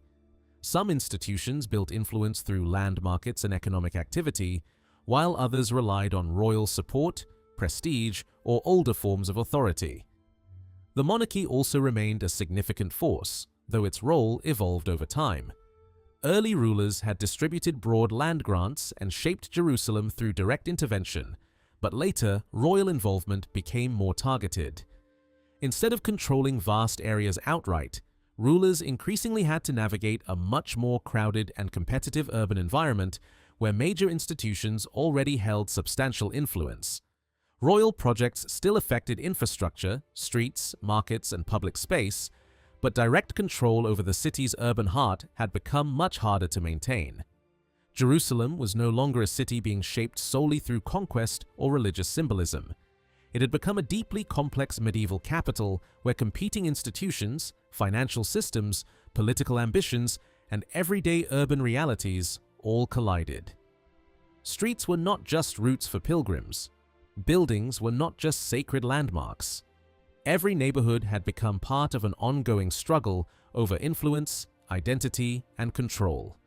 Some institutions built influence through land markets and economic activity, while others relied on royal support, prestige, or older forms of authority. The monarchy also remained a significant force, though its role evolved over time. Early rulers had distributed broad land grants and shaped Jerusalem through direct intervention, but later royal involvement became more targeted. Instead of controlling vast areas outright, rulers increasingly had to navigate a much more crowded and competitive urban environment where major institutions already held substantial influence. Royal projects still affected infrastructure, streets, markets, and public space, but direct control over the city's urban heart had become much harder to maintain. Jerusalem was no longer a city being shaped solely through conquest or religious symbolism. It had become a deeply complex medieval capital where competing institutions, financial systems, political ambitions, and everyday urban realities all collided. Streets were not just routes for pilgrims. Buildings were not just sacred landmarks. Every neighborhood had become part of an ongoing struggle over influence, identity, and control.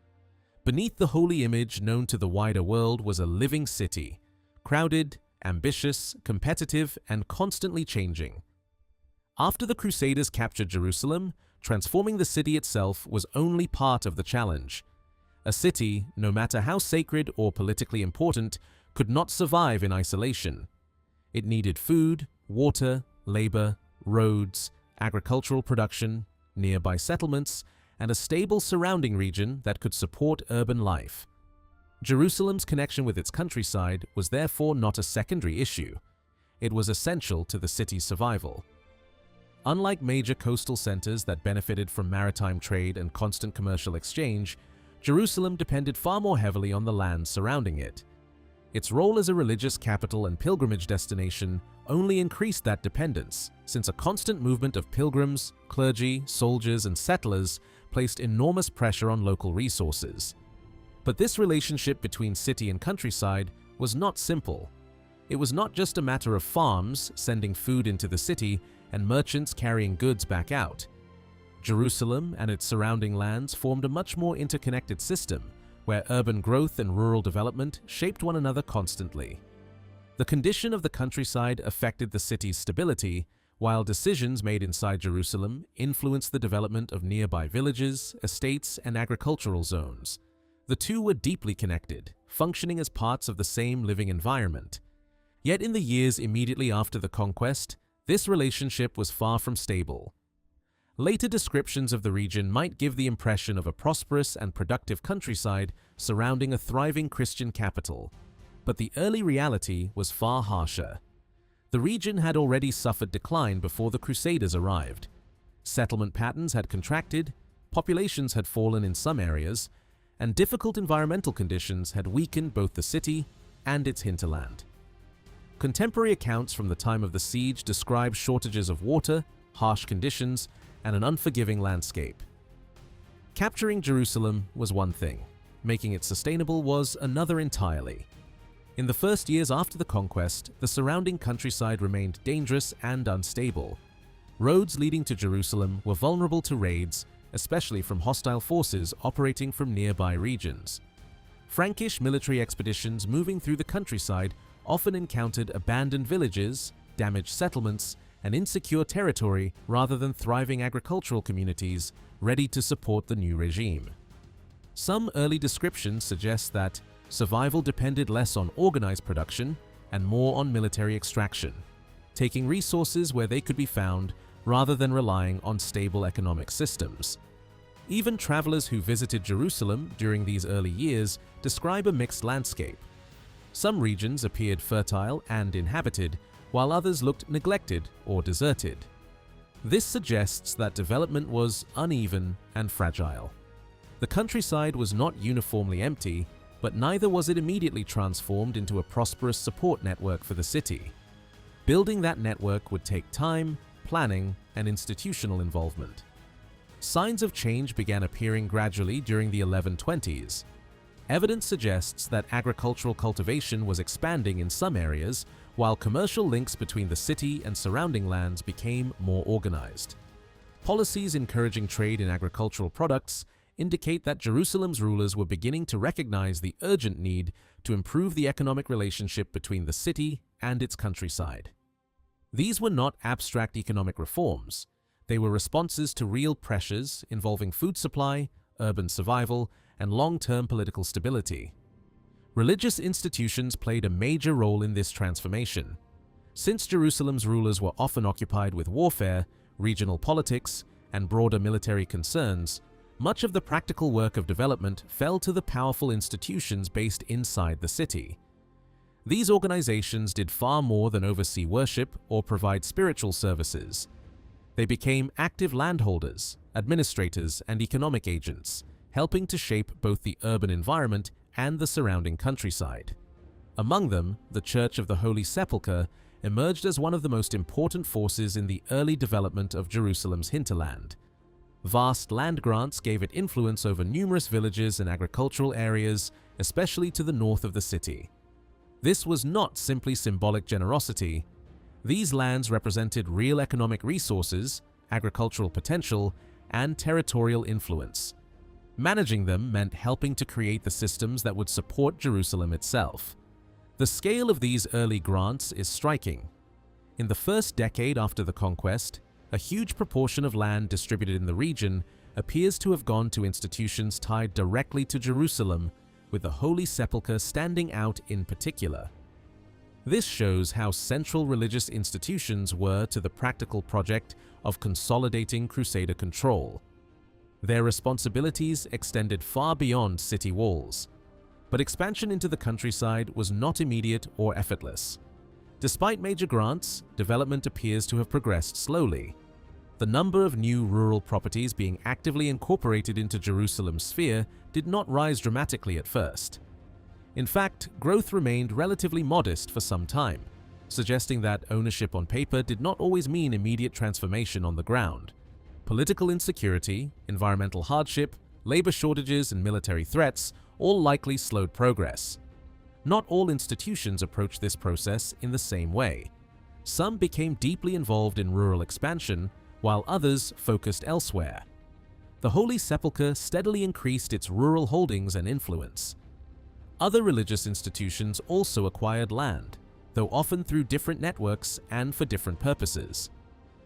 Beneath the holy image known to the wider world was a living city, crowded, ambitious, competitive, and constantly changing. After the Crusaders captured Jerusalem, transforming the city itself was only part of the challenge. A city, no matter how sacred or politically important, could not survive in isolation. It needed food, water, labor, roads, agricultural production, nearby settlements, and a stable surrounding region that could support urban life. Jerusalem's connection with its countryside was therefore not a secondary issue. It was essential to the city's survival. Unlike major coastal centers that benefited from maritime trade and constant commercial exchange, Jerusalem depended far more heavily on the land surrounding it. Its role as a religious capital and pilgrimage destination only increased that dependence, since a constant movement of pilgrims, clergy, soldiers, and settlers placed enormous pressure on local resources. But this relationship between city and countryside was not simple. It was not just a matter of farms sending food into the city and merchants carrying goods back out. Jerusalem and its surrounding lands formed a much more interconnected system, where urban growth and rural development shaped one another constantly. The condition of the countryside affected the city's stability, while decisions made inside Jerusalem influenced the development of nearby villages, estates, and agricultural zones. The two were deeply connected, functioning as parts of the same living environment. Yet in the years immediately after the conquest, this relationship was far from stable. Later descriptions of the region might give the impression of a prosperous and productive countryside surrounding a thriving Christian capital, but the early reality was far harsher. The region had already suffered decline before the Crusaders arrived. Settlement patterns had contracted, populations had fallen in some areas, and difficult environmental conditions had weakened both the city and its hinterland. Contemporary accounts from the time of the siege describe shortages of water, harsh conditions, and an unforgiving landscape. Capturing Jerusalem was one thing. Making it sustainable was another entirely. In the first years after the conquest, the surrounding countryside remained dangerous and unstable. Roads leading to Jerusalem were vulnerable to raids, especially from hostile forces operating from nearby regions. Frankish military expeditions moving through the countryside often encountered abandoned villages, damaged settlements, and insecure territory rather than thriving agricultural communities ready to support the new regime. Some early descriptions suggest that survival depended less on organized production and more on military extraction, taking resources where they could be found rather than relying on stable economic systems. Even travelers who visited Jerusalem during these early years describe a mixed landscape. Some regions appeared fertile and inhabited, while others looked neglected or deserted. This suggests that development was uneven and fragile. The countryside was not uniformly empty, but neither was it immediately transformed into a prosperous support network for the city. Building that network would take time, planning, and institutional involvement. Signs of change began appearing gradually during the 1120s. Evidence suggests that agricultural cultivation was expanding in some areas, while commercial links between the city and surrounding lands became more organized. Policies encouraging trade in agricultural products indicate that Jerusalem's rulers were beginning to recognize the urgent need to improve the economic relationship between the city and its countryside. These were not abstract economic reforms. They were responses to real pressures involving food supply, urban survival, and long-term political stability. Religious institutions played a major role in this transformation. Since Jerusalem's rulers were often occupied with warfare, regional politics, and broader military concerns, much of the practical work of development fell to the powerful institutions based inside the city. These organizations did far more than oversee worship or provide spiritual services. They became active landholders, administrators, and economic agents, helping to shape both the urban environment and the surrounding countryside. Among them, the Church of the Holy Sepulchre emerged as one of the most important forces in the early development of Jerusalem's hinterland. Vast land grants gave it influence over numerous villages and agricultural areas, especially to the north of the city. This was not simply symbolic generosity. These lands represented real economic resources, agricultural potential, and territorial influence. Managing them meant helping to create the systems that would support Jerusalem itself. The scale of these early grants is striking. In the first decade after the conquest, a huge proportion of land distributed in the region appears to have gone to institutions tied directly to Jerusalem, with the Holy Sepulchre standing out in particular. This shows how central religious institutions were to the practical project of consolidating Crusader control. Their responsibilities extended far beyond city walls, but expansion into the countryside was not immediate or effortless. Despite major grants, development appears to have progressed slowly. The number of new rural properties being actively incorporated into Jerusalem's sphere did not rise dramatically at first. In fact, growth remained relatively modest for some time, suggesting that ownership on paper did not always mean immediate transformation on the ground. Political insecurity, environmental hardship, labor shortages, and military threats all likely slowed progress. Not all institutions approached this process in the same way. Some became deeply involved in rural expansion, while others focused elsewhere. The Holy Sepulchre steadily increased its rural holdings and influence. Other religious institutions also acquired land, though often through different networks and for different purposes.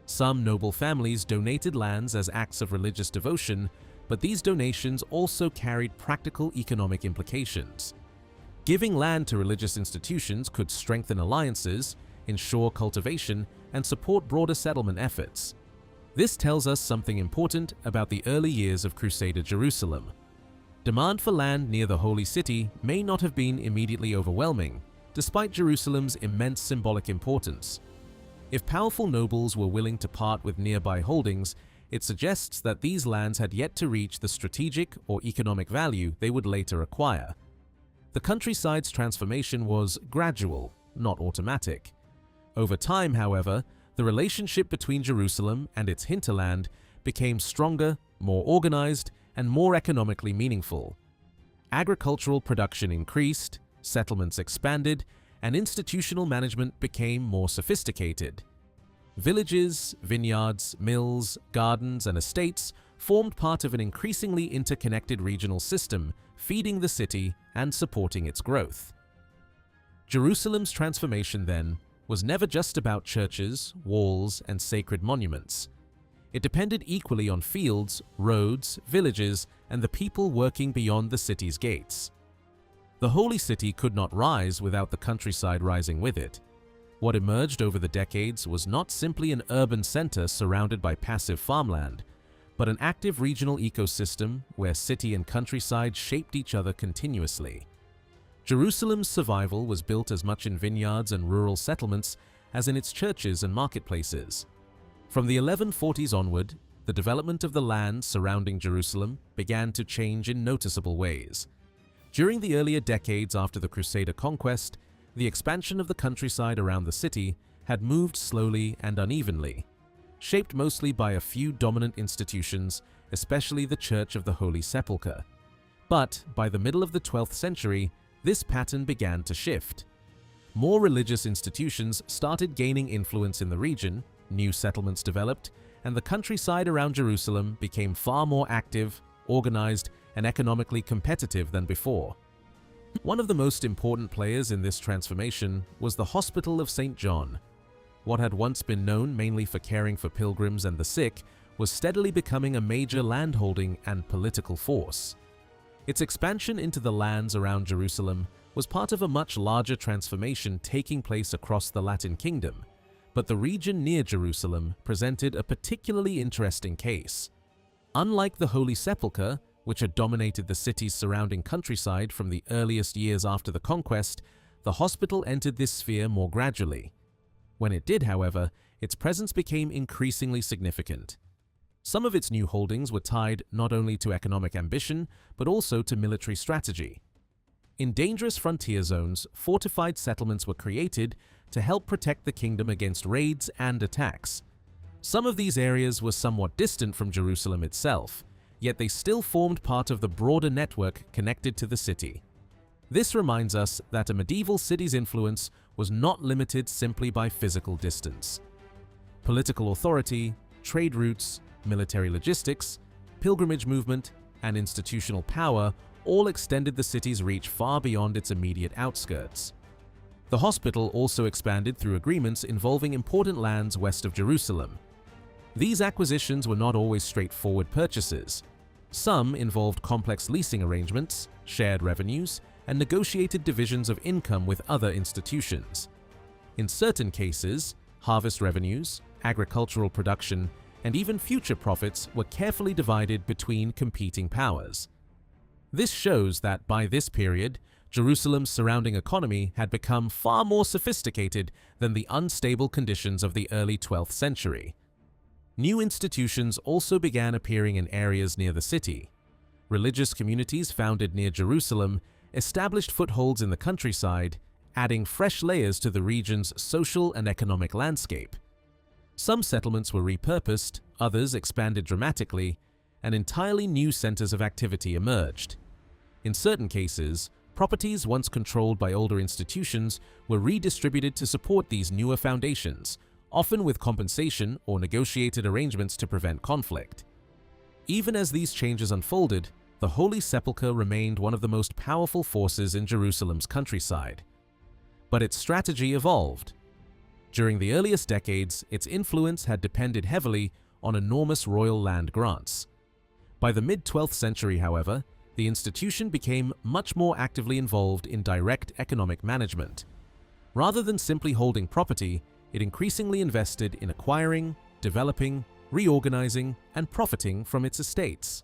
Some noble families donated lands as acts of religious devotion, but these donations also carried practical economic implications. Giving land to religious institutions could strengthen alliances, ensure cultivation, and support broader settlement efforts. This tells us something important about the early years of Crusader Jerusalem. Demand for land near the Holy City may not have been immediately overwhelming, despite Jerusalem's immense symbolic importance. If powerful nobles were willing to part with nearby holdings, it suggests that these lands had yet to reach the strategic or economic value they would later acquire. The countryside's transformation was gradual, not automatic. Over time, however, the relationship between Jerusalem and its hinterland became stronger, more organized, and more economically meaningful. Agricultural production increased, settlements expanded, and institutional management became more sophisticated. Villages, vineyards, mills, gardens, and estates formed part of an increasingly interconnected regional system, feeding the city and supporting its growth. Jerusalem's transformation, then, was never just about churches, walls, and sacred monuments. It depended equally on fields, roads, villages, and the people working beyond the city's gates. The Holy City could not rise without the countryside rising with it. What emerged over the decades was not simply an urban center surrounded by passive farmland, but an active regional ecosystem where city and countryside shaped each other continuously. Jerusalem's survival was built as much in vineyards and rural settlements as in its churches and marketplaces. From the 1140s onward, the development of the land surrounding Jerusalem began to change in noticeable ways. During the earlier decades after the Crusader conquest, the expansion of the countryside around the city had moved slowly and unevenly, shaped mostly by a few dominant institutions, especially the Church of the Holy Sepulchre. But by the middle of the 12th century, this pattern began to shift. More religious institutions started gaining influence in the region, new settlements developed, and the countryside around Jerusalem became far more active, organized, and economically competitive than before. One of the most important players in this transformation was the Hospital of St. John. What had once been known mainly for caring for pilgrims and the sick was steadily becoming a major landholding and political force. Its expansion into the lands around Jerusalem was part of a much larger transformation taking place across the Latin Kingdom, but the region near Jerusalem presented a particularly interesting case. Unlike the Holy Sepulchre, which had dominated the city's surrounding countryside from the earliest years after the conquest, the hospital entered this sphere more gradually. When it did, however, its presence became increasingly significant. Some of its new holdings were tied not only to economic ambition, but also to military strategy. In dangerous frontier zones, fortified settlements were created to help protect the kingdom against raids and attacks. Some of these areas were somewhat distant from Jerusalem itself, yet they still formed part of the broader network connected to the city. This reminds us that a medieval city's influence was not limited simply by physical distance. Political authority, trade routes, military logistics, pilgrimage movement, and institutional power all extended the city's reach far beyond its immediate outskirts. The hospital also expanded through agreements involving important lands west of Jerusalem. These acquisitions were not always straightforward purchases. Some involved complex leasing arrangements, shared revenues, and negotiated divisions of income with other institutions. In certain cases, harvest revenues, agricultural production, and even future profits were carefully divided between competing powers. This shows that by this period, Jerusalem's surrounding economy had become far more sophisticated than the unstable conditions of the early 12th century. New institutions also began appearing in areas near the city. Religious communities founded near Jerusalem established footholds in the countryside, adding fresh layers to the region's social and economic landscape. Some settlements were repurposed, others expanded dramatically, and entirely new centers of activity emerged. In certain cases, properties once controlled by older institutions were redistributed to support these newer foundations, often with compensation or negotiated arrangements to prevent conflict. Even as these changes unfolded, the Holy Sepulchre remained one of the most powerful forces in Jerusalem's countryside. But its strategy evolved. During the earliest decades, its influence had depended heavily on enormous royal land grants. By the mid-12th century, however, the institution became much more actively involved in direct economic management. Rather than simply holding property, it increasingly invested in acquiring, developing, reorganizing, and profiting from its estates.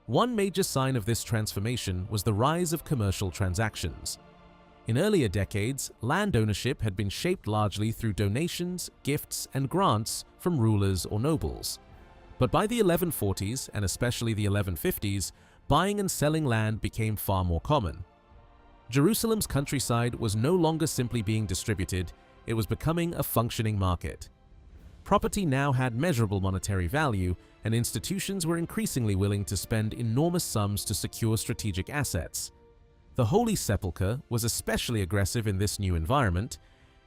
One major sign of this transformation was the rise of commercial transactions. In earlier decades, land ownership had been shaped largely through donations, gifts, and grants from rulers or nobles. But by the 1140s, and especially the 1150s, buying and selling land became far more common. Jerusalem's countryside was no longer simply being distributed, it was becoming a functioning market. Property now had measurable monetary value, and institutions were increasingly willing to spend enormous sums to secure strategic assets. The Holy Sepulchre was especially aggressive in this new environment.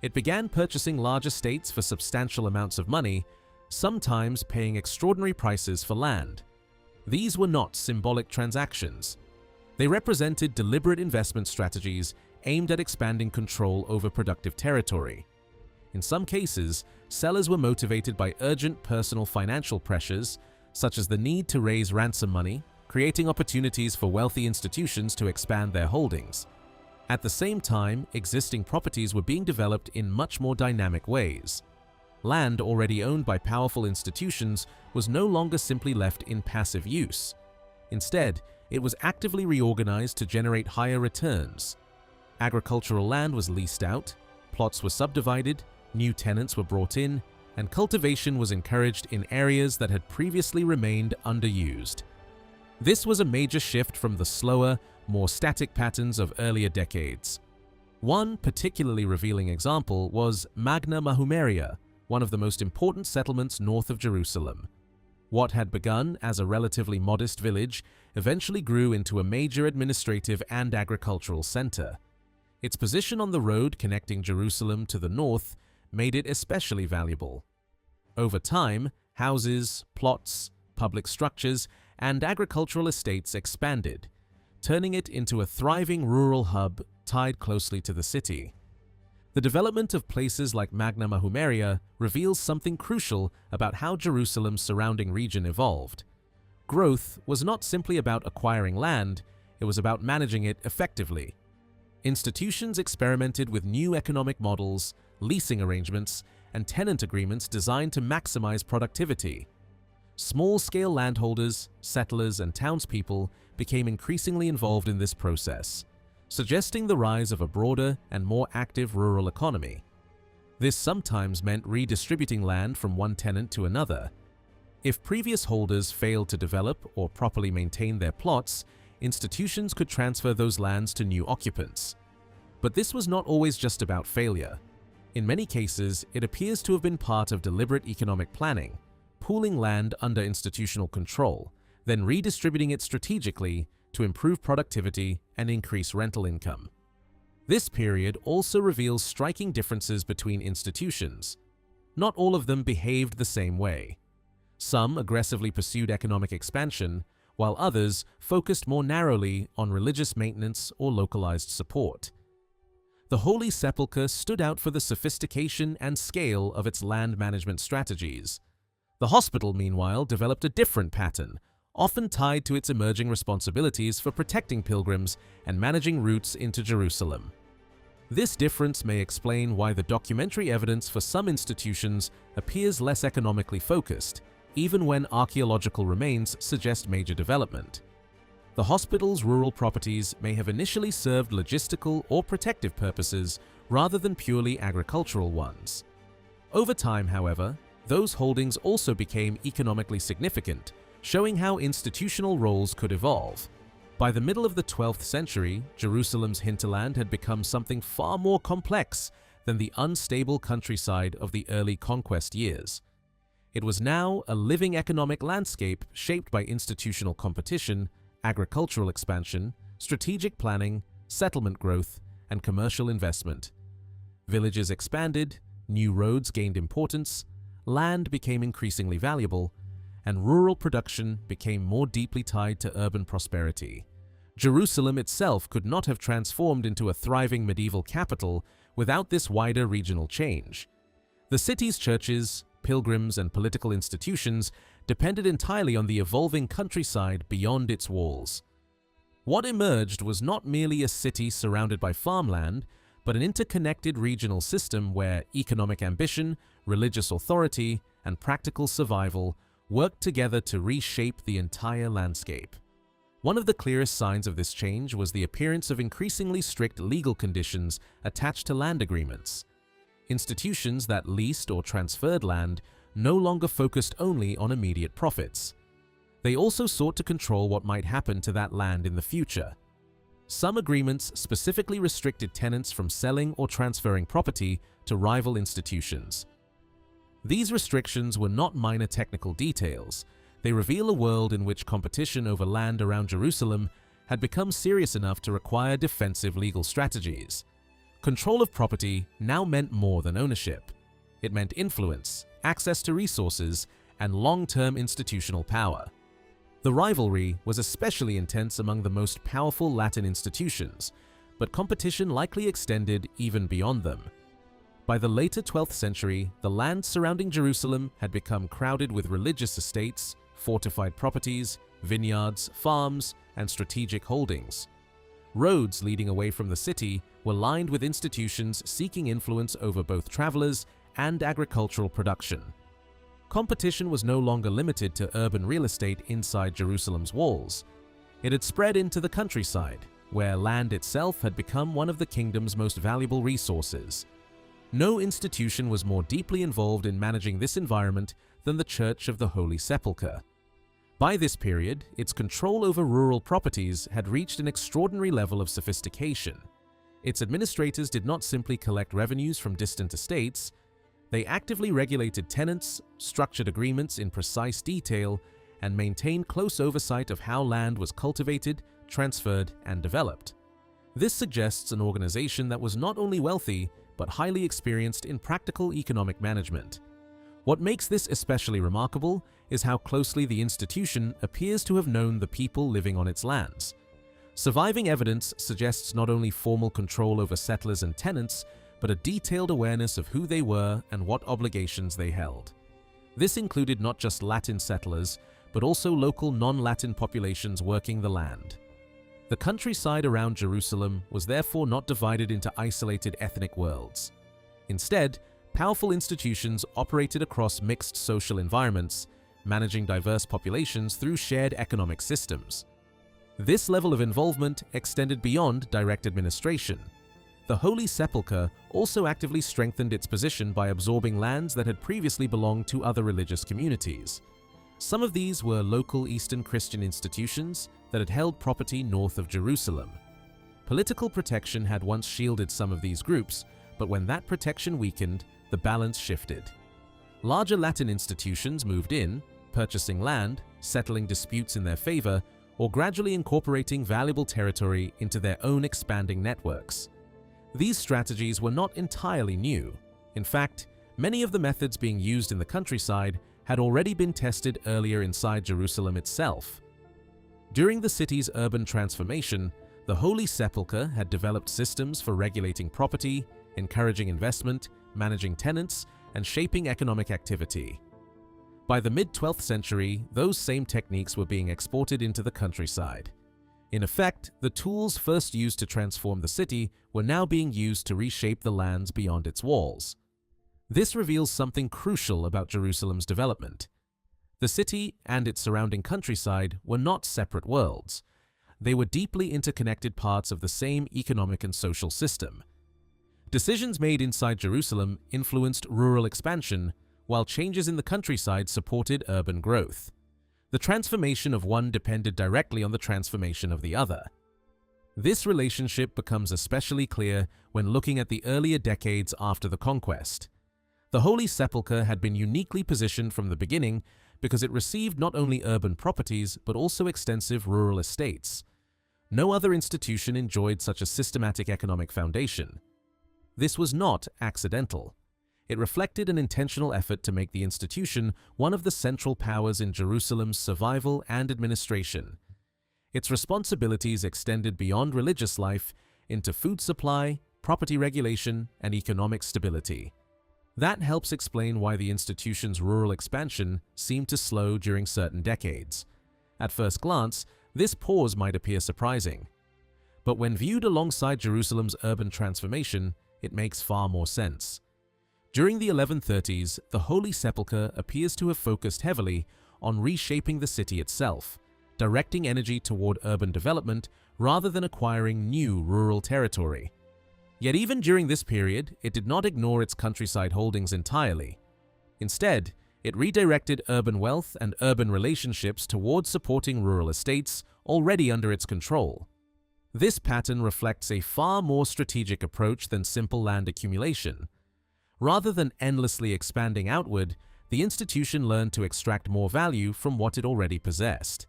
It began purchasing large estates for substantial amounts of money, sometimes paying extraordinary prices for land. These were not symbolic transactions. They represented deliberate investment strategies aimed at expanding control over productive territory. In some cases, sellers were motivated by urgent personal financial pressures, such as the need to raise ransom money, creating opportunities for wealthy institutions to expand their holdings. At the same time, existing properties were being developed in much more dynamic ways. Land already owned by powerful institutions was no longer simply left in passive use. Instead, it was actively reorganized to generate higher returns. Agricultural land was leased out, plots were subdivided, new tenants were brought in, and cultivation was encouraged in areas that had previously remained underused. This was a major shift from the slower, more static patterns of earlier decades. One particularly revealing example was Magna Mahumeria, one of the most important settlements north of Jerusalem. What had begun as a relatively modest village eventually grew into a major administrative and agricultural center. Its position on the road connecting Jerusalem to the north made it especially valuable. Over time, houses, plots, public structures, and agricultural estates expanded, turning it into a thriving rural hub tied closely to the city. The development of places like Magna Mahumeria reveals something crucial about how Jerusalem's surrounding region evolved. Growth was not simply about acquiring land, it was about managing it effectively. Institutions experimented with new economic models, leasing arrangements, and tenant agreements designed to maximize productivity. Small-scale landholders, settlers, and townspeople became increasingly involved in this process, suggesting the rise of a broader and more active rural economy. This sometimes meant redistributing land from one tenant to another. If previous holders failed to develop or properly maintain their plots, institutions could transfer those lands to new occupants. But this was not always just about failure. In many cases, it appears to have been part of deliberate economic planning, pooling land under institutional control, then redistributing it strategically to improve productivity and increase rental income. This period also reveals striking differences between institutions. Not all of them behaved the same way. Some aggressively pursued economic expansion, while others focused more narrowly on religious maintenance or localized support. The Holy Sepulchre stood out for the sophistication and scale of its land management strategies. The hospital, meanwhile, developed a different pattern, often tied to its emerging responsibilities for protecting pilgrims and managing routes into Jerusalem. This difference may explain why the documentary evidence for some institutions appears less economically focused, even when archaeological remains suggest major development. The hospital's rural properties may have initially served logistical or protective purposes rather than purely agricultural ones. Over time, however, those holdings also became economically significant, showing how institutional roles could evolve. By the middle of the 12th century, Jerusalem's hinterland had become something far more complex than the unstable countryside of the early conquest years. It was now a living economic landscape shaped by institutional competition, agricultural expansion, strategic planning, settlement growth, and commercial investment. Villages expanded, new roads gained importance, land became increasingly valuable, and rural production became more deeply tied to urban prosperity. Jerusalem itself could not have transformed into a thriving medieval capital without this wider regional change. The city's churches, pilgrims, and political institutions depended entirely on the evolving countryside beyond its walls. What emerged was not merely a city surrounded by farmland, but an interconnected regional system where economic ambition, religious authority, and practical survival worked together to reshape the entire landscape. One of the clearest signs of this change was the appearance of increasingly strict legal conditions attached to land agreements. Institutions that leased or transferred land no longer focused only on immediate profits. They also sought to control what might happen to that land in the future. Some agreements specifically restricted tenants from selling or transferring property to rival institutions. These restrictions were not minor technical details. They reveal a world in which competition over land around Jerusalem had become serious enough to require defensive legal strategies. Control of property now meant more than ownership. It meant influence, access to resources, and long-term institutional power. The rivalry was especially intense among the most powerful Latin institutions, but competition likely extended even beyond them. By the later 12th century, the land surrounding Jerusalem had become crowded with religious estates, fortified properties, vineyards, farms, and strategic holdings. Roads leading away from the city were lined with institutions seeking influence over both travelers and agricultural production. Competition was no longer limited to urban real estate inside Jerusalem's walls. It had spread into the countryside, where land itself had become one of the kingdom's most valuable resources. No institution was more deeply involved in managing this environment than the Church of the Holy Sepulchre. By this period, its control over rural properties had reached an extraordinary level of sophistication. Its administrators did not simply collect revenues from distant estates. They actively regulated tenants, structured agreements in precise detail, and maintained close oversight of how land was cultivated, transferred, and developed. This suggests an organization that was not only wealthy, but highly experienced in practical economic management. What makes this especially remarkable is how closely the institution appears to have known the people living on its lands. Surviving evidence suggests not only formal control over settlers and tenants, but a detailed awareness of who they were and what obligations they held. This included not just Latin settlers, but also local non-Latin populations working the land. The countryside around Jerusalem was therefore not divided into isolated ethnic worlds. Instead, powerful institutions operated across mixed social environments, managing diverse populations through shared economic systems. This level of involvement extended beyond direct administration. The Holy Sepulchre also actively strengthened its position by absorbing lands that had previously belonged to other religious communities. Some of these were local Eastern Christian institutions that had held property north of Jerusalem. Political protection had once shielded some of these groups, but when that protection weakened, the balance shifted. Larger Latin institutions moved in, purchasing land, settling disputes in their favor, or gradually incorporating valuable territory into their own expanding networks. These strategies were not entirely new. In fact, many of the methods being used in the countryside had already been tested earlier inside Jerusalem itself. During the city's urban transformation, the Holy Sepulchre had developed systems for regulating property, encouraging investment, managing tenants, and shaping economic activity. By the mid-12th century, those same techniques were being exported into the countryside. In effect, the tools first used to transform the city were now being used to reshape the lands beyond its walls. This reveals something crucial about Jerusalem's development. The city and its surrounding countryside were not separate worlds. They were deeply interconnected parts of the same economic and social system. Decisions made inside Jerusalem influenced rural expansion, while changes in the countryside supported urban growth. The transformation of one depended directly on the transformation of the other. This relationship becomes especially clear when looking at the earlier decades after the conquest. The Holy Sepulchre had been uniquely positioned from the beginning because it received not only urban properties but also extensive rural estates. No other institution enjoyed such a systematic economic foundation. This was not accidental. It reflected an intentional effort to make the institution one of the central powers in Jerusalem's survival and administration. Its responsibilities extended beyond religious life into food supply, property regulation, and economic stability. That helps explain why the institution's rural expansion seemed to slow during certain decades. At first glance, this pause might appear surprising. But when viewed alongside Jerusalem's urban transformation, it makes far more sense. During the 1130s, the Holy Sepulchre appears to have focused heavily on reshaping the city itself, directing energy toward urban development rather than acquiring new rural territory. Yet even during this period, it did not ignore its countryside holdings entirely. Instead, it redirected urban wealth and urban relationships towards supporting rural estates already under its control. This pattern reflects a far more strategic approach than simple land accumulation. Rather than endlessly expanding outward, the institution learned to extract more value from what it already possessed.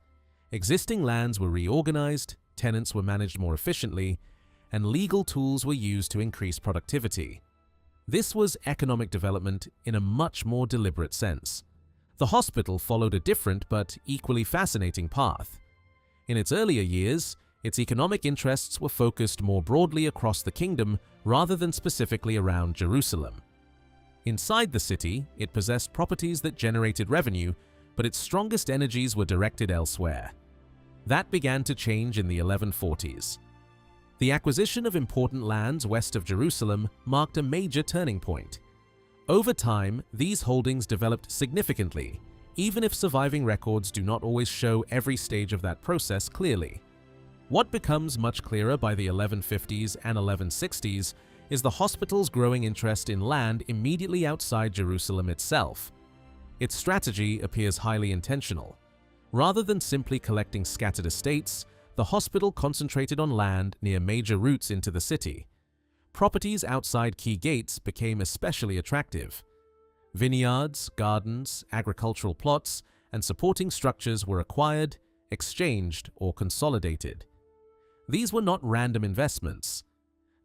Existing lands were reorganized, tenants were managed more efficiently, and legal tools were used to increase productivity. This was economic development in a much more deliberate sense. The hospital followed a different but equally fascinating path. In its earlier years, its economic interests were focused more broadly across the kingdom rather than specifically around Jerusalem. Inside the city, it possessed properties that generated revenue, but its strongest energies were directed elsewhere. That began to change in the 1140s. The acquisition of important lands west of Jerusalem marked a major turning point. Over time, these holdings developed significantly, even if surviving records do not always show every stage of that process clearly. What becomes much clearer by the 1150s and 1160s is the hospital's growing interest in land immediately outside Jerusalem itself. Its strategy appears highly intentional. Rather than simply collecting scattered estates, the hospital concentrated on land near major routes into the city. Properties outside key gates became especially attractive. Vineyards, gardens, agricultural plots, and supporting structures were acquired, exchanged, or consolidated. These were not random investments.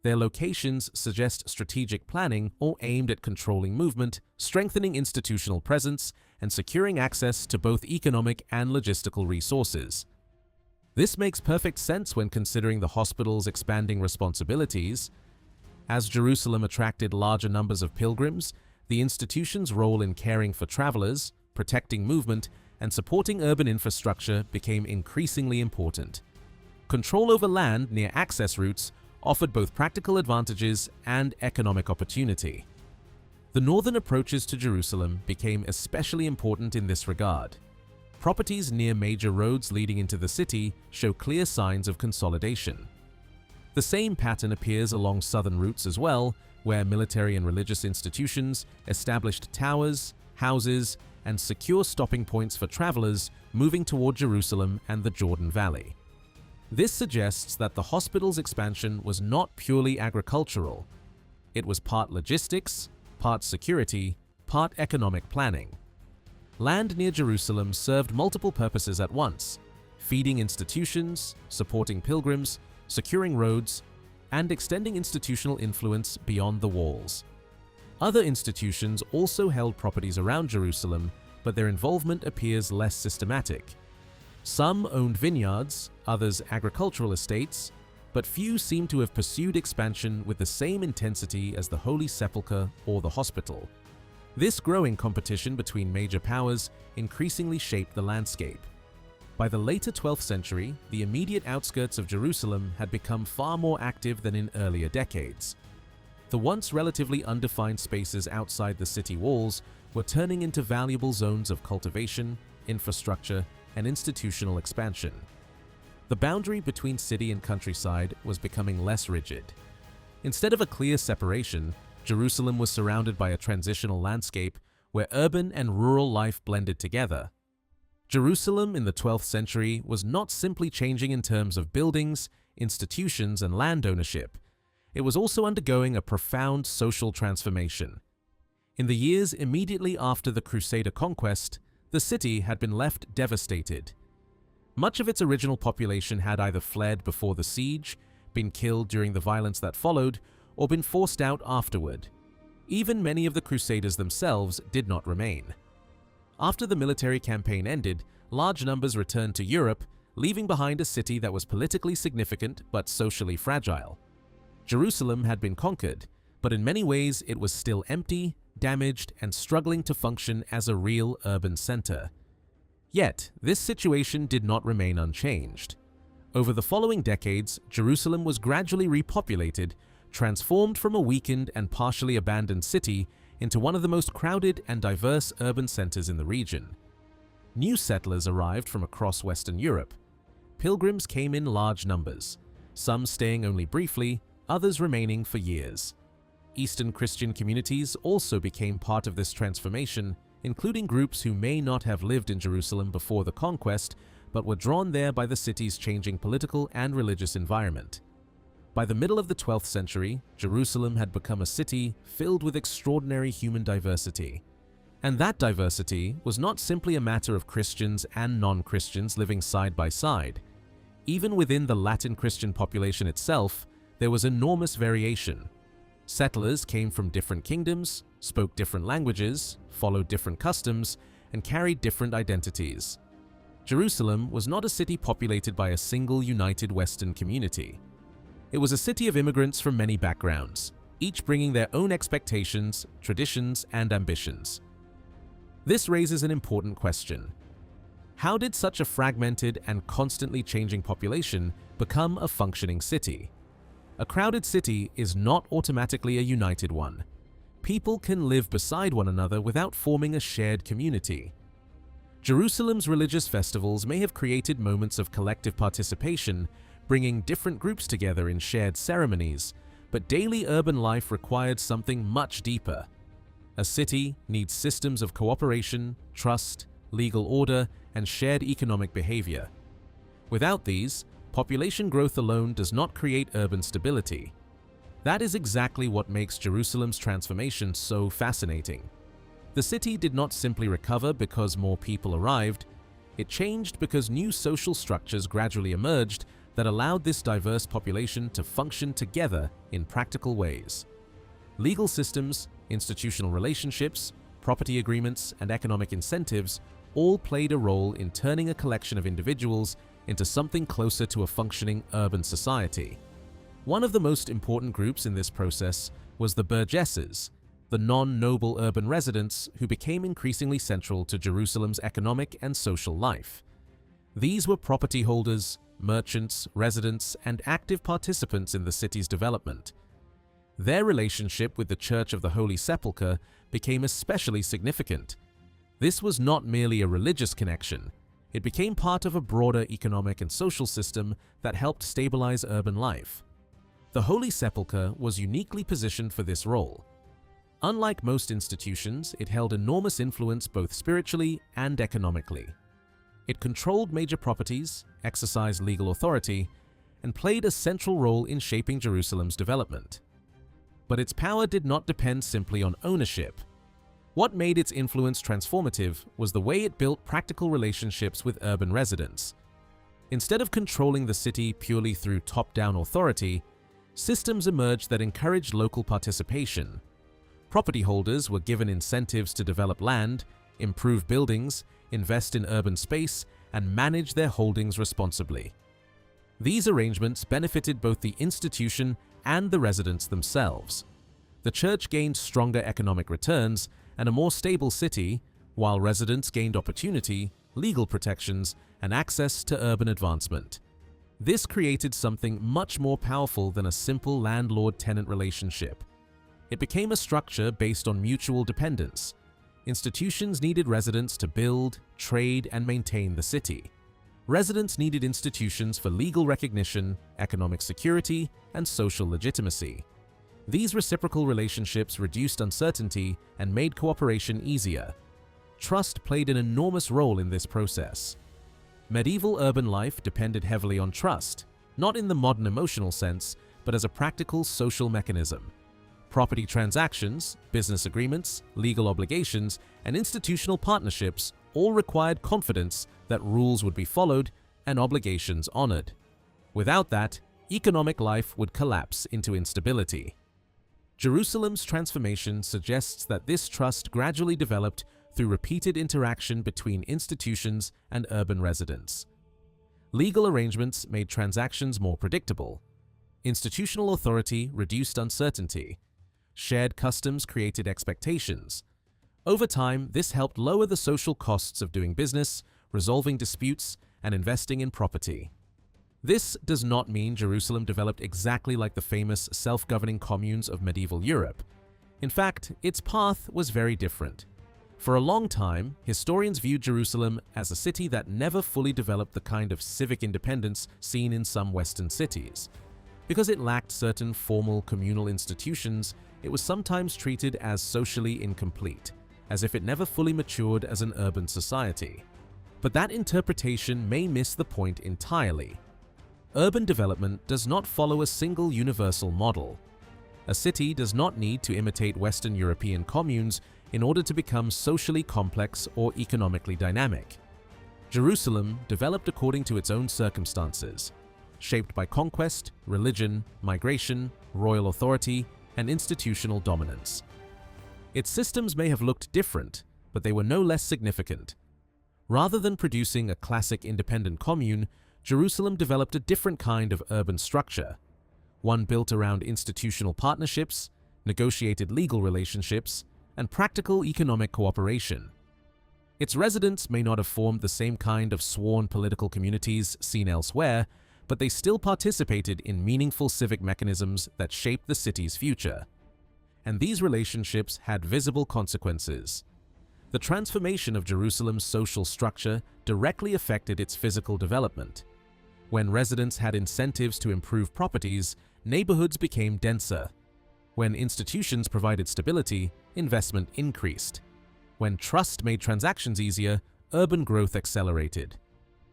Their locations suggest strategic planning or aimed at controlling movement, strengthening institutional presence, and securing access to both economic and logistical resources. This makes perfect sense when considering the hospital's expanding responsibilities. As Jerusalem attracted larger numbers of pilgrims, the institution's role in caring for travelers, protecting movement, and supporting urban infrastructure became increasingly important. Control over land near access routes offered both practical advantages and economic opportunity. The northern approaches to Jerusalem became especially important in this regard. Properties near major roads leading into the city show clear signs of consolidation. The same pattern appears along southern routes as well, where military and religious institutions established towers, houses, and secure stopping points for travelers moving toward Jerusalem and the Jordan Valley. This suggests that the hospital's expansion was not purely agricultural. It was part logistics, part security, part economic planning. Land near Jerusalem served multiple purposes at once: feeding institutions, supporting pilgrims, securing roads, and extending institutional influence beyond the walls. Other institutions also held properties around Jerusalem, but their involvement appears less systematic. Some owned vineyards, others agricultural estates, but few seem to have pursued expansion with the same intensity as the Holy Sepulchre or the hospital. This growing competition between major powers increasingly shaped the landscape. By the later 12th century, the immediate outskirts of Jerusalem had become far more active than in earlier decades. The once relatively undefined spaces outside the city walls were turning into valuable zones of cultivation, infrastructure, and institutional expansion. The boundary between city and countryside was becoming less rigid. Instead of a clear separation, Jerusalem was surrounded by a transitional landscape where urban and rural life blended together. Jerusalem in the 12th century was not simply changing in terms of buildings, institutions, and land ownership. It was also undergoing a profound social transformation. In the years immediately after the Crusader conquest, the city had been left devastated. Much of its original population had either fled before the siege, been killed during the violence that followed, or been forced out afterward. Even many of the Crusaders themselves did not remain. After the military campaign ended, large numbers returned to Europe, leaving behind a city that was politically significant but socially fragile. Jerusalem had been conquered, but in many ways it was still empty, damaged, and struggling to function as a real urban center. Yet, this situation did not remain unchanged. Over the following decades, Jerusalem was gradually repopulated, transformed from a weakened and partially abandoned city into one of the most crowded and diverse urban centers in the region. New settlers arrived from across Western Europe. Pilgrims came in large numbers, some staying only briefly, others remaining for years. Eastern Christian communities also became part of this transformation, including groups who may not have lived in Jerusalem before the conquest, but were drawn there by the city's changing political and religious environment. By the middle of the 12th century, Jerusalem had become a city filled with extraordinary human diversity. And that diversity was not simply a matter of Christians and non-Christians living side by side. Even within the Latin Christian population itself, there was enormous variation. Settlers came from different kingdoms, spoke different languages, followed different customs, and carried different identities. Jerusalem was not a city populated by a single united Western community. It was a city of immigrants from many backgrounds, each bringing their own expectations, traditions, and ambitions. This raises an important question. How did such a fragmented and constantly changing population become a functioning city? A crowded city is not automatically a united one. People can live beside one another without forming a shared community. Jerusalem's religious festivals may have created moments of collective participation, bringing different groups together in shared ceremonies, but daily urban life required something much deeper. A city needs systems of cooperation, trust, legal order, and shared economic behavior. Without these, population growth alone does not create urban stability. That is exactly what makes Jerusalem's transformation so fascinating. The city did not simply recover because more people arrived. It changed because new social structures gradually emerged that allowed this diverse population to function together in practical ways. Legal systems, institutional relationships, property agreements, and economic incentives all played a role in turning a collection of individuals into something closer to a functioning urban society. One of the most important groups in this process was the burgesses, the non-noble urban residents who became increasingly central to Jerusalem's economic and social life. These were property holders, merchants, residents, and active participants in the city's development. Their relationship with the Church of the Holy Sepulchre became especially significant. This was not merely a religious connection. It became part of a broader economic and social system that helped stabilize urban life. The Holy Sepulchre was uniquely positioned for this role. Unlike most institutions, it held enormous influence both spiritually and economically. It controlled major properties, exercised legal authority, and played a central role in shaping Jerusalem's development. But its power did not depend simply on ownership. What made its influence transformative was the way it built practical relationships with urban residents. Instead of controlling the city purely through top-down authority, systems emerged that encouraged local participation. Property holders were given incentives to develop land, improve buildings, invest in urban space, and manage their holdings responsibly. These arrangements benefited both the institution and the residents themselves. The church gained stronger economic returns and a more stable city, while residents gained opportunity, legal protections, and access to urban advancement. This created something much more powerful than a simple landlord-tenant relationship. It became a structure based on mutual dependence. Institutions needed residents to build, trade, and maintain the city. Residents needed institutions for legal recognition, economic security, and social legitimacy. These reciprocal relationships reduced uncertainty and made cooperation easier. Trust played an enormous role in this process. Medieval urban life depended heavily on trust, not in the modern emotional sense, but as a practical social mechanism. Property transactions, business agreements, legal obligations, and institutional partnerships all required confidence that rules would be followed and obligations honored. Without that, economic life would collapse into instability. Jerusalem's transformation suggests that this trust gradually developed through repeated interaction between institutions and urban residents. Legal arrangements made transactions more predictable. Institutional authority reduced uncertainty. Shared customs created expectations. Over time, this helped lower the social costs of doing business, resolving disputes, and investing in property. This does not mean Jerusalem developed exactly like the famous self-governing communes of medieval Europe. In fact, its path was very different. For a long time, historians viewed Jerusalem as a city that never fully developed the kind of civic independence seen in some Western cities. Because it lacked certain formal communal institutions, it was sometimes treated as socially incomplete, as if it never fully matured as an urban society. But that interpretation may miss the point entirely. Urban development does not follow a single universal model. A city does not need to imitate Western European communes in order to become socially complex or economically dynamic. Jerusalem developed according to its own circumstances, shaped by conquest, religion, migration, royal authority, and institutional dominance. Its systems may have looked different, but they were no less significant. Rather than producing a classic independent commune, Jerusalem developed a different kind of urban structure, one built around institutional partnerships, negotiated legal relationships, and practical economic cooperation. Its residents may not have formed the same kind of sworn political communities seen elsewhere, but they still participated in meaningful civic mechanisms that shaped the city's future. And these relationships had visible consequences. The transformation of Jerusalem's social structure directly affected its physical development. When residents had incentives to improve properties, neighborhoods became denser. When institutions provided stability, investment increased. When trust made transactions easier, urban growth accelerated.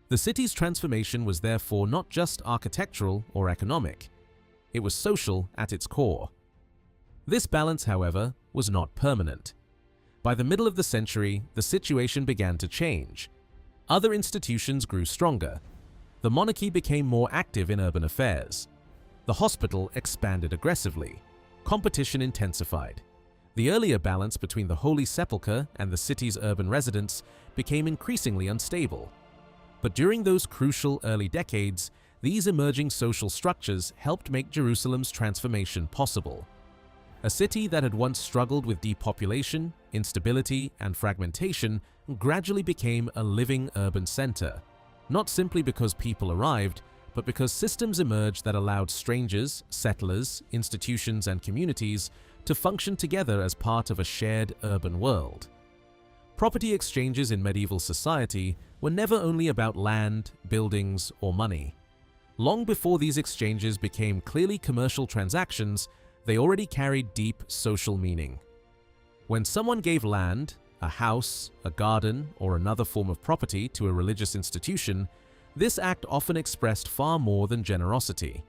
The city's transformation was therefore not just architectural or economic. It was social at its core. This balance, however, was not permanent. By the middle of the century, the situation began to change. Other institutions grew stronger. The monarchy became more active in urban affairs. The hospital expanded aggressively. Competition intensified. The earlier balance between the Holy Sepulchre and the city's urban residents became increasingly unstable. But during those crucial early decades, these emerging social structures helped make Jerusalem's transformation possible. A city that had once struggled with depopulation, instability, and fragmentation gradually became a living urban center, not simply because people arrived, but because systems emerged that allowed strangers, settlers, institutions, and communities to function together as part of a shared urban world. Property exchanges in medieval society were never only about land, buildings, or money. Long before these exchanges became clearly commercial transactions, they already carried deep social meaning. When someone gave land, a house, a garden, or another form of property to a religious institution, this act often expressed far more than generosity.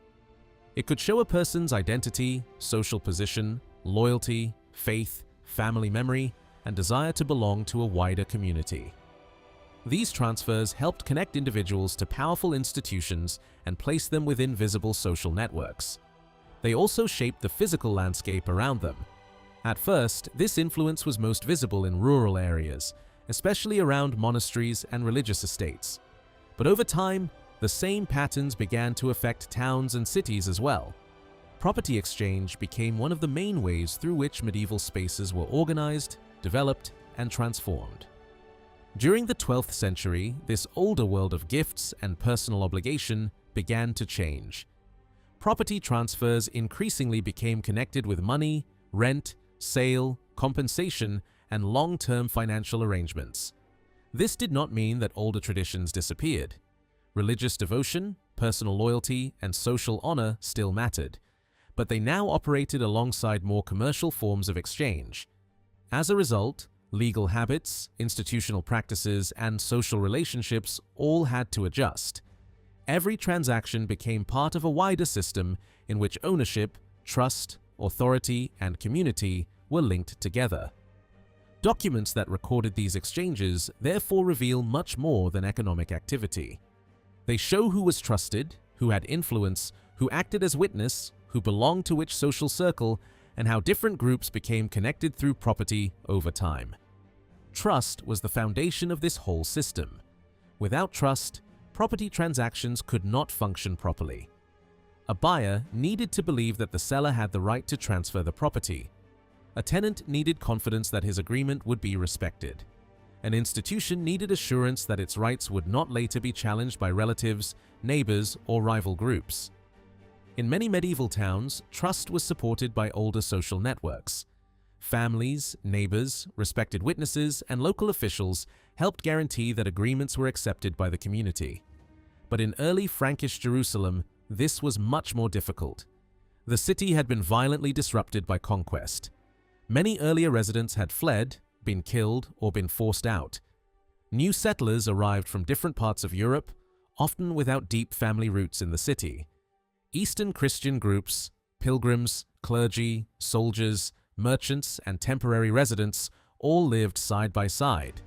It could show a person's identity, social position, loyalty, faith, family memory, and desire to belong to a wider community. These transfers helped connect individuals to powerful institutions and place them within visible social networks. They also shaped the physical landscape around them. At first, this influence was most visible in rural areas, especially around monasteries and religious estates. But over time, the same patterns began to affect towns and cities as well. Property exchange became one of the main ways through which medieval spaces were organized, developed, and transformed. During the 12th century, this older world of gifts and personal obligation began to change. Property transfers increasingly became connected with money, rent, sale, compensation, and long-term financial arrangements. This did not mean that older traditions disappeared. Religious devotion, personal loyalty, and social honor still mattered, but they now operated alongside more commercial forms of exchange. As a result, legal habits, institutional practices, and social relationships all had to adjust. Every transaction became part of a wider system in which ownership, trust, authority, and community were linked together. Documents that recorded these exchanges therefore reveal much more than economic activity. They show who was trusted, who had influence, who acted as witness, who belonged to which social circle, and how different groups became connected through property over time. Trust was the foundation of this whole system. Without trust, property transactions could not function properly. A buyer needed to believe that the seller had the right to transfer the property. A tenant needed confidence that his agreement would be respected. An institution needed assurance that its rights would not later be challenged by relatives, neighbors, or rival groups. In many medieval towns, trust was supported by older social networks. Families, neighbors, respected witnesses, and local officials helped guarantee that agreements were accepted by the community. But in early Frankish Jerusalem, this was much more difficult. The city had been violently disrupted by conquest. Many earlier residents had fled, been killed, or been forced out. New settlers arrived from different parts of Europe, often without deep family roots in the city. Eastern Christian groups, pilgrims, clergy, soldiers, merchants, and temporary residents all lived side by side.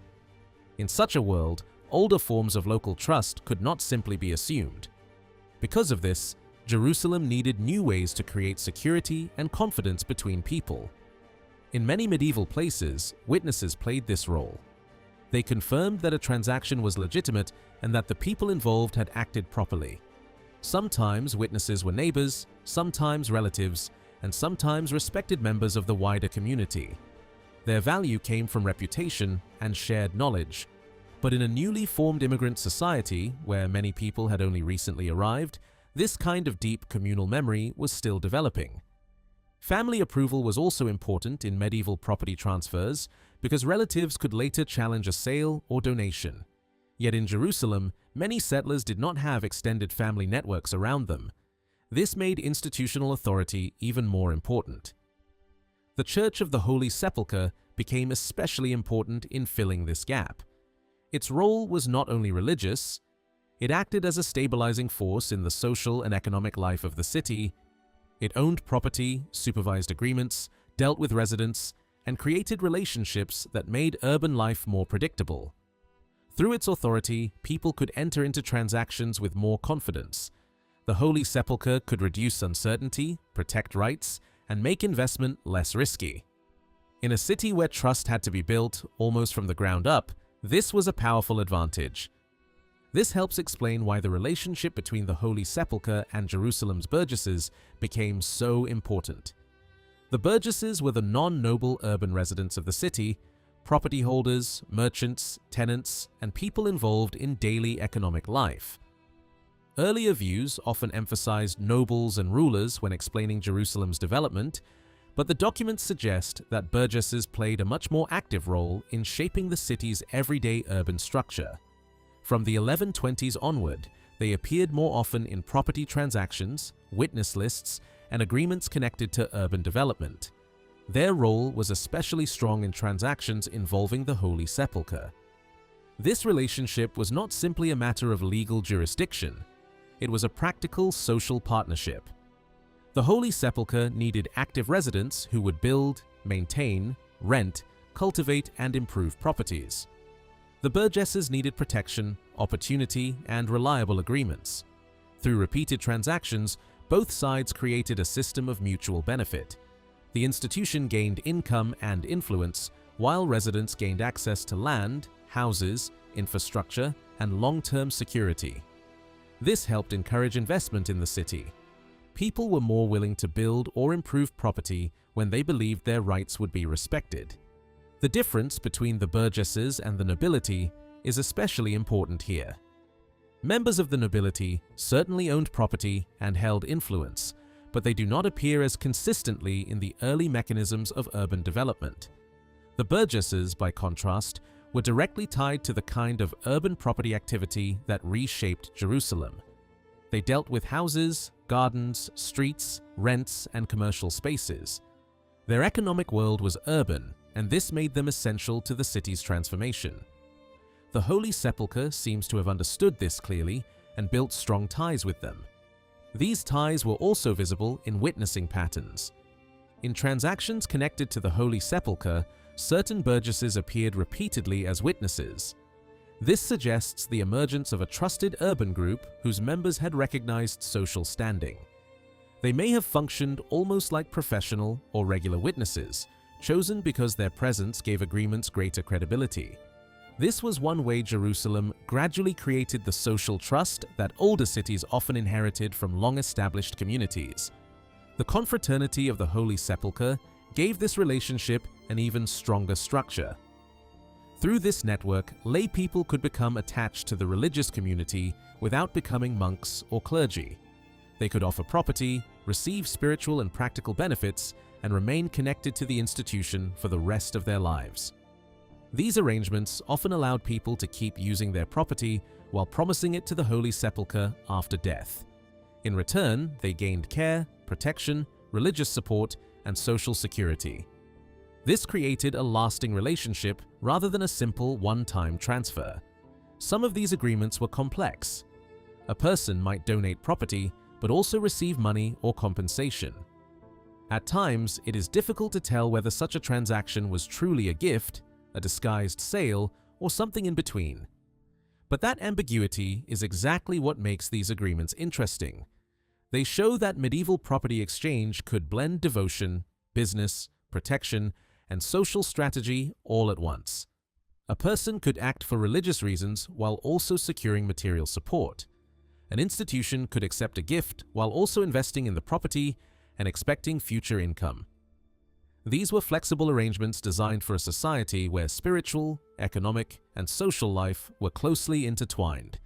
In such a world, older forms of local trust could not simply be assumed. Because of this, Jerusalem needed new ways to create security and confidence between people. In many medieval places, witnesses played this role. They confirmed that a transaction was legitimate and that the people involved had acted properly. Sometimes witnesses were neighbors, sometimes relatives, and sometimes respected members of the wider community. Their value came from reputation and shared knowledge. But in a newly formed immigrant society, where many people had only recently arrived, this kind of deep communal memory was still developing. Family approval was also important in medieval property transfers because relatives could later challenge a sale or donation. Yet in Jerusalem, many settlers did not have extended family networks around them. This made institutional authority even more important. The Church of the Holy Sepulchre became especially important in filling this gap. Its role was not only religious, it acted as a stabilizing force in the social and economic life of the city. It owned property, supervised agreements, dealt with residents, and created relationships that made urban life more predictable. Through its authority, people could enter into transactions with more confidence. The Holy Sepulchre could reduce uncertainty, protect rights, and make investment less risky. In a city where trust had to be built almost from the ground up, this was a powerful advantage. This helps explain why the relationship between the Holy Sepulchre and Jerusalem's burgesses became so important. The burgesses were the non-noble urban residents of the city, property holders, merchants, tenants, and people involved in daily economic life. Earlier views often emphasized nobles and rulers when explaining Jerusalem's development, but the documents suggest that burgesses played a much more active role in shaping the city's everyday urban structure. From the 1120s onward, they appeared more often in property transactions, witness lists, and agreements connected to urban development. Their role was especially strong in transactions involving the Holy Sepulchre. This relationship was not simply a matter of legal jurisdiction. It was a practical social partnership. The Holy Sepulchre needed active residents who would build, maintain, rent, cultivate, and improve properties. The burgesses needed protection, opportunity, and reliable agreements. Through repeated transactions, both sides created a system of mutual benefit. The institution gained income and influence, while residents gained access to land, houses, infrastructure, and long-term security. This helped encourage investment in the city. People were more willing to build or improve property when they believed their rights would be respected. The difference between the burgesses and the nobility is especially important here. Members of the nobility certainly owned property and held influence, but they do not appear as consistently in the early mechanisms of urban development. The burgesses, by contrast, were directly tied to the kind of urban property activity that reshaped Jerusalem. They dealt with houses, gardens, streets, rents, and commercial spaces. Their economic world was urban, and this made them essential to the city's transformation. The Holy Sepulchre seems to have understood this clearly and built strong ties with them. These ties were also visible in witnessing patterns. In transactions connected to the Holy Sepulchre, certain burgesses appeared repeatedly as witnesses. This suggests the emergence of a trusted urban group whose members had recognized social standing. They may have functioned almost like professional or regular witnesses, chosen because their presence gave agreements greater credibility. This was one way Jerusalem gradually created the social trust that older cities often inherited from long-established communities. The confraternity of the Holy Sepulchre gave this relationship an even stronger structure. Through this network, lay people could become attached to the religious community without becoming monks or clergy. They could offer property, receive spiritual and practical benefits, and remain connected to the institution for the rest of their lives. These arrangements often allowed people to keep using their property while promising it to the Holy Sepulchre after death. In return, they gained care, protection, religious support, and social security. This created a lasting relationship rather than a simple one-time transfer. Some of these agreements were complex. A person might donate property, but also receive money or compensation. At times, it is difficult to tell whether such a transaction was truly a gift, a disguised sale, or something in between. But that ambiguity is exactly what makes these agreements interesting. They show that medieval property exchange could blend devotion, business, protection, and social strategy all at once. A person could act for religious reasons while also securing material support. An institution could accept a gift while also investing in the property and expecting future income. These were flexible arrangements designed for a society where spiritual, economic, and social life were closely intertwined.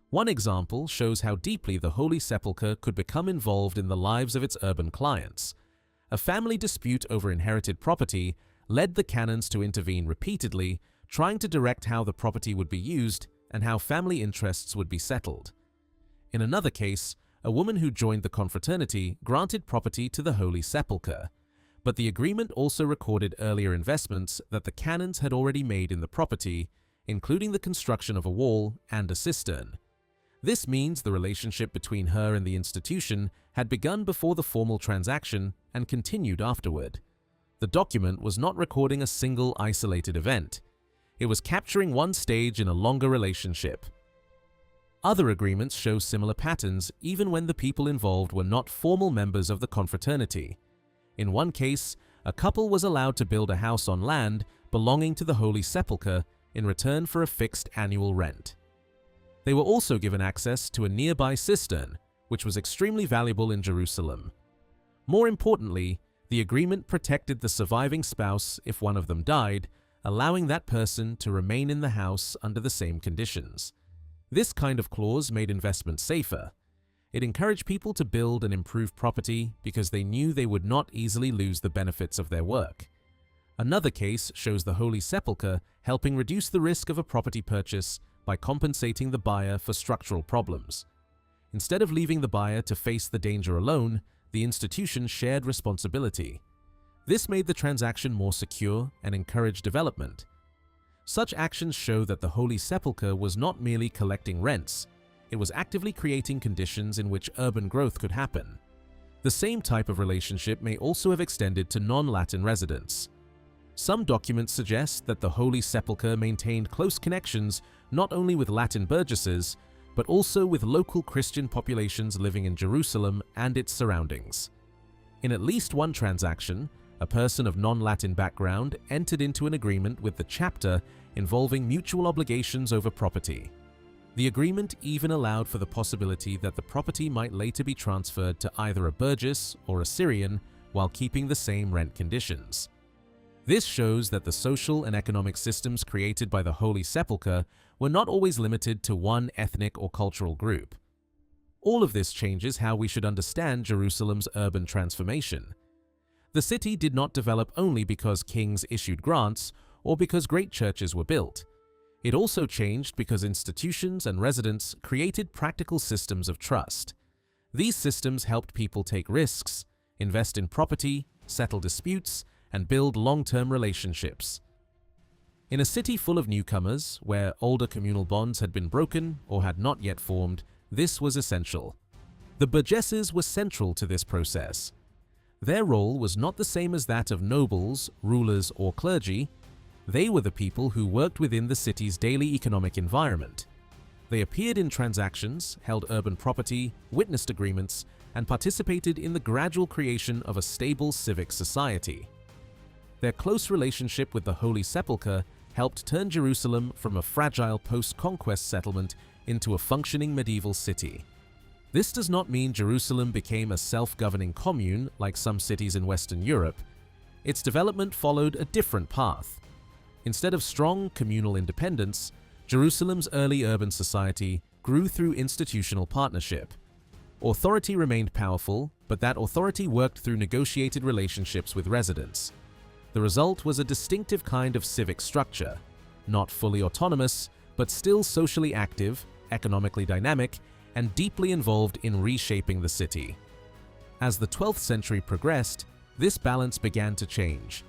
One example shows how deeply the Holy Sepulchre could become involved in the lives of its urban clients. A family dispute over inherited property led the canons to intervene repeatedly, trying to direct how the property would be used and how family interests would be settled. In another case, a woman who joined the confraternity granted property to the Holy Sepulchre, but the agreement also recorded earlier investments that the canons had already made in the property, including the construction of a wall and a cistern. This means the relationship between her and the institution had begun before the formal transaction and continued afterward. The document was not recording a single isolated event. It was capturing one stage in a longer relationship. Other agreements show similar patterns even when the people involved were not formal members of the confraternity. In one case, a couple was allowed to build a house on land belonging to the Holy Sepulchre in return for a fixed annual rent. They were also given access to a nearby cistern, which was extremely valuable in Jerusalem. More importantly, the agreement protected the surviving spouse if one of them died, allowing that person to remain in the house under the same conditions. This kind of clause made investment safer. It encouraged people to build and improve property because they knew they would not easily lose the benefits of their work. Another case shows the Holy Sepulchre helping reduce the risk of a property purchase by compensating the buyer for structural problems. Instead of leaving the buyer to face the danger alone, the institution shared responsibility. This made the transaction more secure and encouraged development. Such actions show that the Holy Sepulchre was not merely collecting rents, it was actively creating conditions in which urban growth could happen. The same type of relationship may also have extended to non-Latin residents. Some documents suggest that the Holy Sepulchre maintained close connections not only with Latin burgesses, but also with local Christian populations living in Jerusalem and its surroundings. In at least one transaction, a person of non-Latin background entered into an agreement with the chapter involving mutual obligations over property. The agreement even allowed for the possibility that the property might later be transferred to either a burgess or a Syrian while keeping the same rent conditions. This shows that the social and economic systems created by the Holy Sepulchre were not always limited to one ethnic or cultural group. All of this changes how we should understand Jerusalem's urban transformation. The city did not develop only because kings issued grants or because great churches were built. It also changed because institutions and residents created practical systems of trust. These systems helped people take risks, invest in property, settle disputes, and build long-term relationships. In a city full of newcomers, where older communal bonds had been broken or had not yet formed, this was essential. The burgesses were central to this process. Their role was not the same as that of nobles, rulers, or clergy. They were the people who worked within the city's daily economic environment. They appeared in transactions, held urban property, witnessed agreements, and participated in the gradual creation of a stable civic society. Their close relationship with the Holy Sepulchre helped turn Jerusalem from a fragile post-conquest settlement into a functioning medieval city. This does not mean Jerusalem became a self-governing commune like some cities in Western Europe. Its development followed a different path. Instead of strong communal independence, Jerusalem's early urban society grew through institutional partnership. Authority remained powerful, but that authority worked through negotiated relationships with residents. The result was a distinctive kind of civic structure, not fully autonomous, but still socially active, economically dynamic, and deeply involved in reshaping the city. As the 12th century progressed, this balance began to change.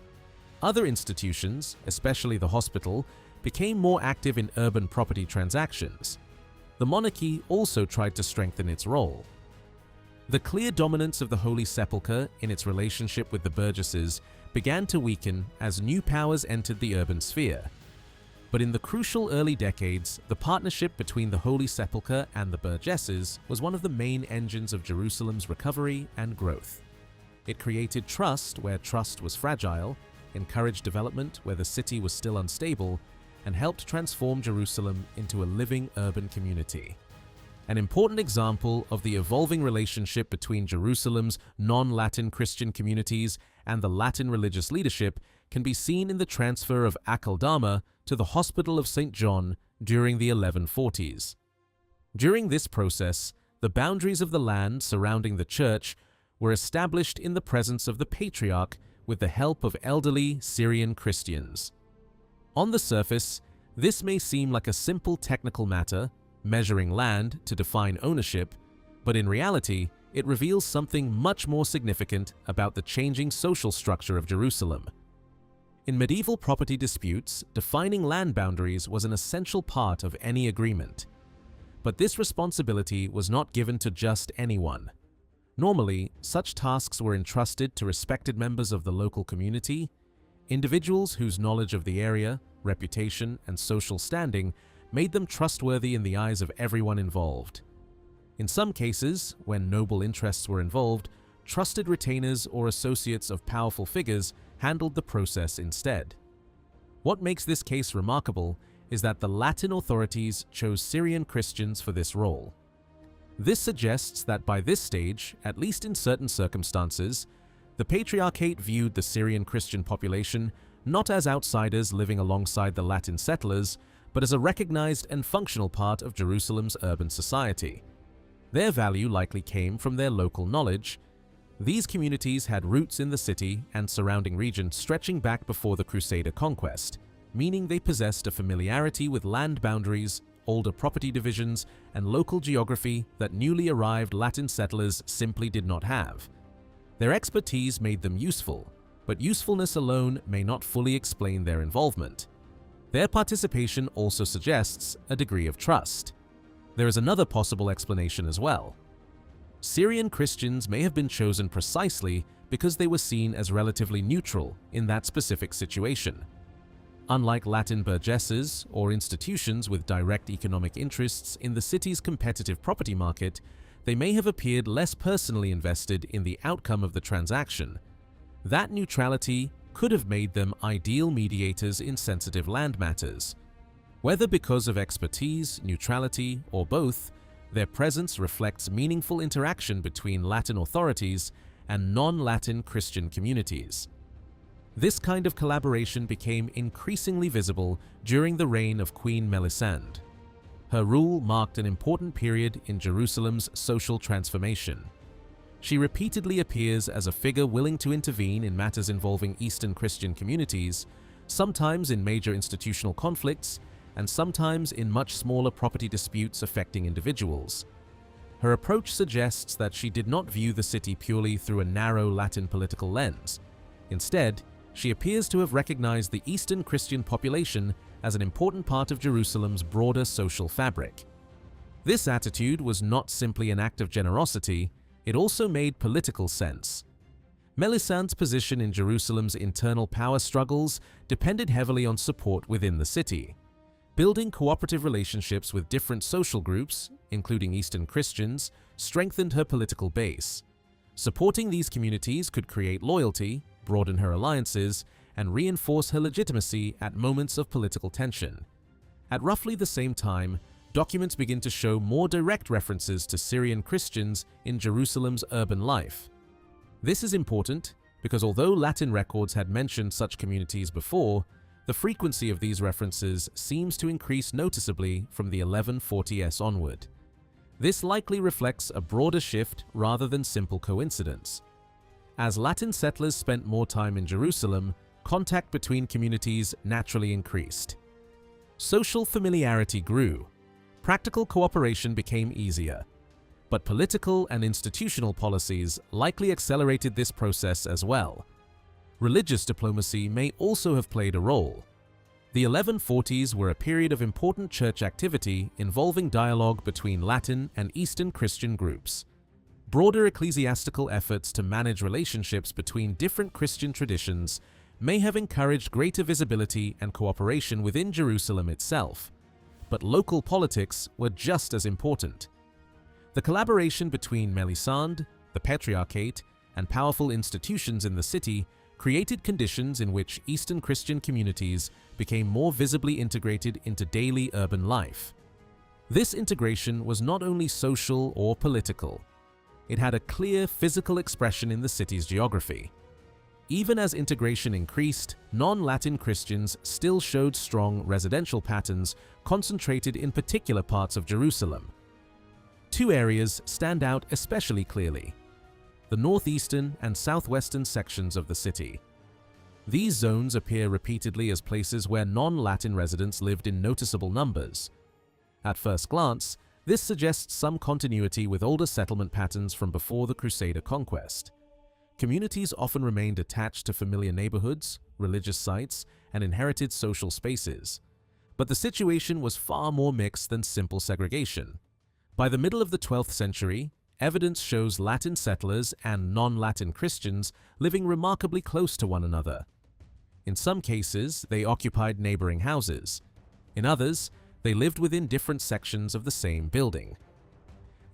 Other institutions, especially the hospital, became more active in urban property transactions. The monarchy also tried to strengthen its role. The clear dominance of the Holy Sepulchre in its relationship with the burgesses began to weaken as new powers entered the urban sphere. But in the crucial early decades, the partnership between the Holy Sepulchre and the burgesses was one of the main engines of Jerusalem's recovery and growth. It created trust where trust was fragile, encouraged development where the city was still unstable, and helped transform Jerusalem into a living urban community. An important example of the evolving relationship between Jerusalem's non-Latin Christian communities and the Latin religious leadership can be seen in the transfer of Akeldama to the Hospital of St. John during the 1140s. During this process, the boundaries of the land surrounding the church were established in the presence of the Patriarch with the help of elderly Syrian Christians. On the surface, this may seem like a simple technical matter, measuring land to define ownership, but in reality, it reveals something much more significant about the changing social structure of Jerusalem. In medieval property disputes, defining land boundaries was an essential part of any agreement. But this responsibility was not given to just anyone. Normally, such tasks were entrusted to respected members of the local community, individuals whose knowledge of the area, reputation, and social standing made them trustworthy in the eyes of everyone involved. In some cases, when noble interests were involved, trusted retainers or associates of powerful figures handled the process instead. What makes this case remarkable is that the Latin authorities chose Syrian Christians for this role. This suggests that by this stage, at least in certain circumstances, the Patriarchate viewed the Syrian Christian population not as outsiders living alongside the Latin settlers, but as a recognized and functional part of Jerusalem's urban society. Their value likely came from their local knowledge. These communities had roots in the city and surrounding region stretching back before the Crusader conquest, meaning they possessed a familiarity with land boundaries, older property divisions, and local geography that newly arrived Latin settlers simply did not have. Their expertise made them useful, but usefulness alone may not fully explain their involvement. Their participation also suggests a degree of trust. There is another possible explanation as well. Syrian Christians may have been chosen precisely because they were seen as relatively neutral in that specific situation. Unlike Latin burgesses or institutions with direct economic interests in the city's competitive property market, they may have appeared less personally invested in the outcome of the transaction. That neutrality could have made them ideal mediators in sensitive land matters. Whether because of expertise, neutrality, or both, their presence reflects meaningful interaction between Latin authorities and non-Latin Christian communities. This kind of collaboration became increasingly visible during the reign of Queen Melisande. Her rule marked an important period in Jerusalem's social transformation. She repeatedly appears as a figure willing to intervene in matters involving Eastern Christian communities, sometimes in major institutional conflicts, and sometimes in much smaller property disputes affecting individuals. Her approach suggests that she did not view the city purely through a narrow Latin political lens. Instead, she appears to have recognized the Eastern Christian population as an important part of Jerusalem's broader social fabric. This attitude was not simply an act of generosity, it also made political sense. Melisande's position in Jerusalem's internal power struggles depended heavily on support within the city. Building cooperative relationships with different social groups, including Eastern Christians, strengthened her political base. Supporting these communities could create loyalty, broaden her alliances, and reinforce her legitimacy at moments of political tension. At roughly the same time, documents begin to show more direct references to Syrian Christians in Jerusalem's urban life. This is important because although Latin records had mentioned such communities before, the frequency of these references seems to increase noticeably from the 1140s onward. This likely reflects a broader shift rather than simple coincidence. As Latin settlers spent more time in Jerusalem, contact between communities naturally increased. Social familiarity grew. Practical cooperation became easier. But political and institutional policies likely accelerated this process as well. Religious diplomacy may also have played a role. The 1140s were a period of important church activity involving dialogue between Latin and Eastern Christian groups. Broader ecclesiastical efforts to manage relationships between different Christian traditions may have encouraged greater visibility and cooperation within Jerusalem itself. But local politics were just as important. The collaboration between Melisande, the Patriarchate, and powerful institutions in the city created conditions in which Eastern Christian communities became more visibly integrated into daily urban life. This integration was not only social or political. It had a clear physical expression in the city's geography. Even as integration increased, non-Latin Christians still showed strong residential patterns concentrated in particular parts of Jerusalem. Two areas stand out especially clearly: the northeastern and southwestern sections of the city. These zones appear repeatedly as places where non-Latin residents lived in noticeable numbers. At first glance, this suggests some continuity with older settlement patterns from before the Crusader conquest. Communities often remained attached to familiar neighborhoods, religious sites, and inherited social spaces. But the situation was far more mixed than simple segregation. By the middle of the 12th century, evidence shows Latin settlers and non-Latin Christians living remarkably close to one another. In some cases, they occupied neighboring houses. In others, they lived within different sections of the same building.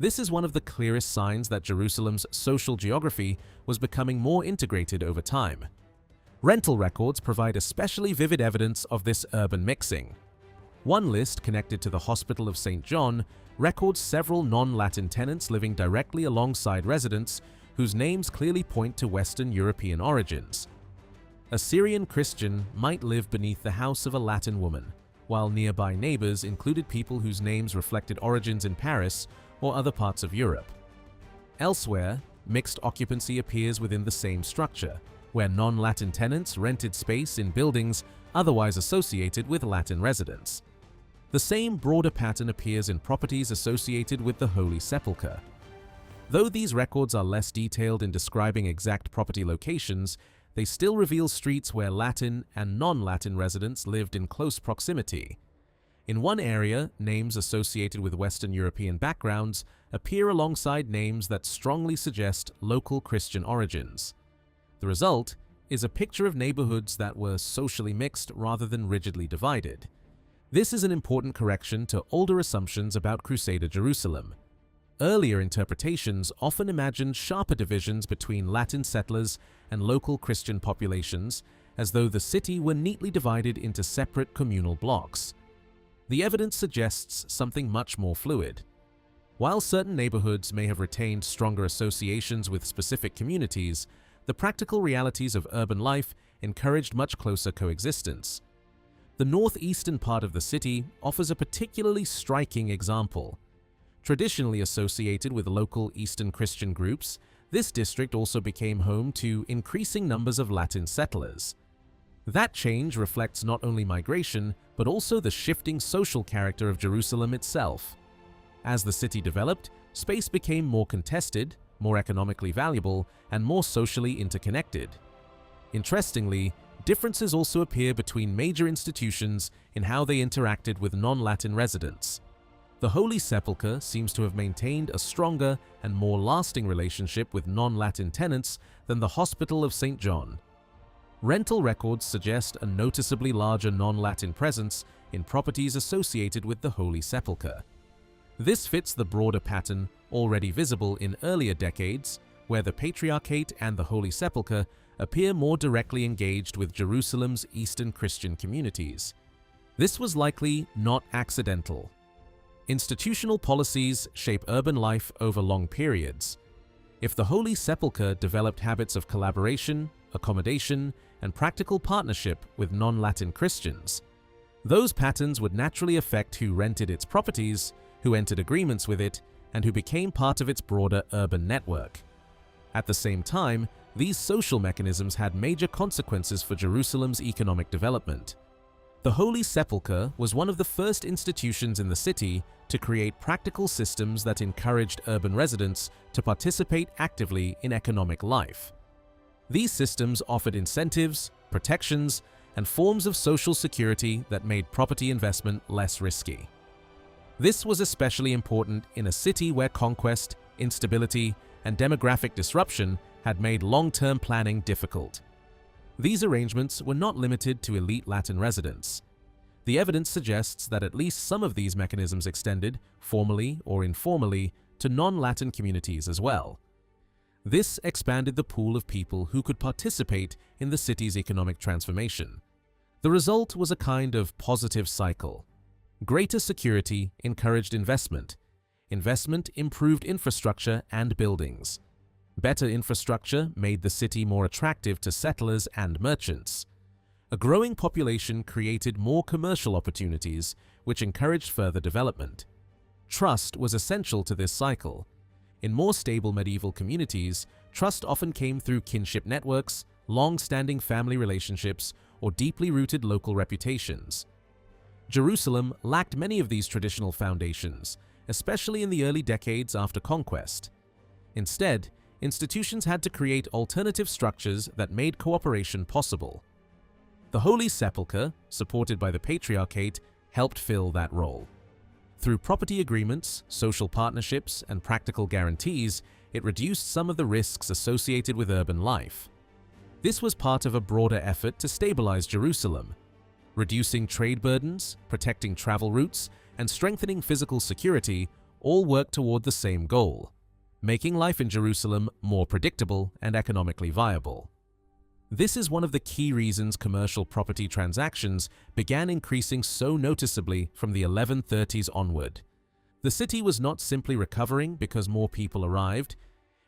This is one of the clearest signs that Jerusalem's social geography was becoming more integrated over time. Rental records provide especially vivid evidence of this urban mixing. One list connected to the Hospital of St. John records several non-Latin tenants living directly alongside residents whose names clearly point to Western European origins. A Syrian Christian might live beneath the house of a Latin woman, while nearby neighbors included people whose names reflected origins in Paris or other parts of Europe. Elsewhere, mixed occupancy appears within the same structure, where non-Latin tenants rented space in buildings otherwise associated with Latin residents. The same broader pattern appears in properties associated with the Holy Sepulchre. Though these records are less detailed in describing exact property locations, they still reveal streets where Latin and non-Latin residents lived in close proximity. In one area, names associated with Western European backgrounds appear alongside names that strongly suggest local Christian origins. The result is a picture of neighborhoods that were socially mixed rather than rigidly divided. This is an important correction to older assumptions about Crusader Jerusalem. Earlier interpretations often imagined sharper divisions between Latin settlers and local Christian populations, as though the city were neatly divided into separate communal blocks. The evidence suggests something much more fluid. While certain neighborhoods may have retained stronger associations with specific communities, the practical realities of urban life encouraged much closer coexistence. The northeastern part of the city offers a particularly striking example. Traditionally associated with local Eastern Christian groups, this district also became home to increasing numbers of Latin settlers. That change reflects not only migration, but also the shifting social character of Jerusalem itself. As the city developed, space became more contested, more economically valuable, and more socially interconnected. Interestingly, differences also appear between major institutions in how they interacted with non-Latin residents. The Holy Sepulchre seems to have maintained a stronger and more lasting relationship with non-Latin tenants than the Hospital of St. John. Rental records suggest a noticeably larger non-Latin presence in properties associated with the Holy Sepulchre. This fits the broader pattern already visible in earlier decades, where the Patriarchate and the Holy Sepulchre appear more directly engaged with Jerusalem's Eastern Christian communities. This was likely not accidental. Institutional policies shape urban life over long periods. If the Holy Sepulchre developed habits of collaboration, accommodation, and practical partnership with non-Latin Christians, those patterns would naturally affect who rented its properties, who entered agreements with it, and who became part of its broader urban network. At the same time, these social mechanisms had major consequences for Jerusalem's economic development. The Holy Sepulchre was one of the first institutions in the city to create practical systems that encouraged urban residents to participate actively in economic life. These systems offered incentives, protections, and forms of social security that made property investment less risky. This was especially important in a city where conquest, instability, and demographic disruption had made long-term planning difficult. These arrangements were not limited to elite Latin residents. The evidence suggests that at least some of these mechanisms extended, formally or informally, to non-Latin communities as well. This expanded the pool of people who could participate in the city's economic transformation. The result was a kind of positive cycle. Greater security encouraged investment. Investment improved infrastructure and buildings. Better infrastructure made the city more attractive to settlers and merchants. A growing population created more commercial opportunities, which encouraged further development. Trust was essential to this cycle. In more stable medieval communities, trust often came through kinship networks, long-standing family relationships, or deeply rooted local reputations. Jerusalem lacked many of these traditional foundations, especially in the early decades after conquest. Instead, institutions had to create alternative structures that made cooperation possible. The Holy Sepulchre, supported by the Patriarchate, helped fill that role. Through property agreements, social partnerships, and practical guarantees, it reduced some of the risks associated with urban life. This was part of a broader effort to stabilize Jerusalem. Reducing trade burdens, protecting travel routes, and strengthening physical security all worked toward the same goal: making life in Jerusalem more predictable and economically viable. This is one of the key reasons commercial property transactions began increasing so noticeably from the 1130s onward. The city was not simply recovering because more people arrived,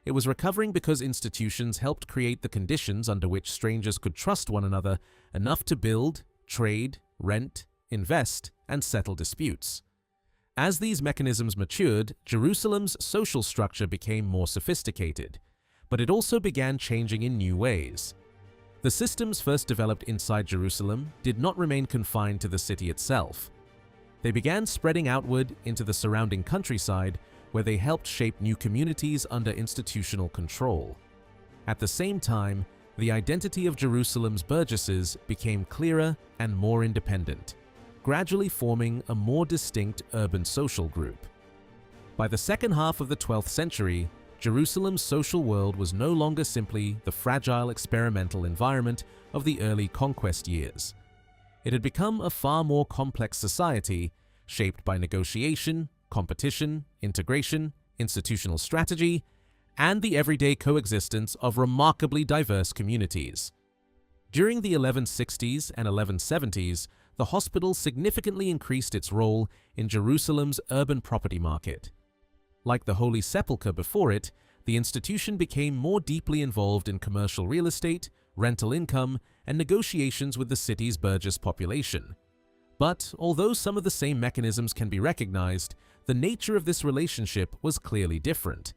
it was recovering because institutions helped create the conditions under which strangers could trust one another enough to build, trade, rent, invest, and settle disputes. As these mechanisms matured, Jerusalem's social structure became more sophisticated, but it also began changing in new ways. The systems first developed inside Jerusalem did not remain confined to the city itself. They began spreading outward into the surrounding countryside, where they helped shape new communities under institutional control. At the same time, the identity of Jerusalem's burgesses became clearer and more independent. gradually forming a more distinct urban social group. By the second half of the 12th century, Jerusalem's social world was no longer simply the fragile experimental environment of the early conquest years. It had become a far more complex society, shaped by negotiation, competition, integration, institutional strategy, and the everyday coexistence of remarkably diverse communities. During the 1160s and 1170s, the hospital significantly increased its role in Jerusalem's urban property market. Like the Holy Sepulchre before it, the institution became more deeply involved in commercial real estate, rental income, and negotiations with the city's burgess population. But although some of the same mechanisms can be recognized, the nature of this relationship was clearly different.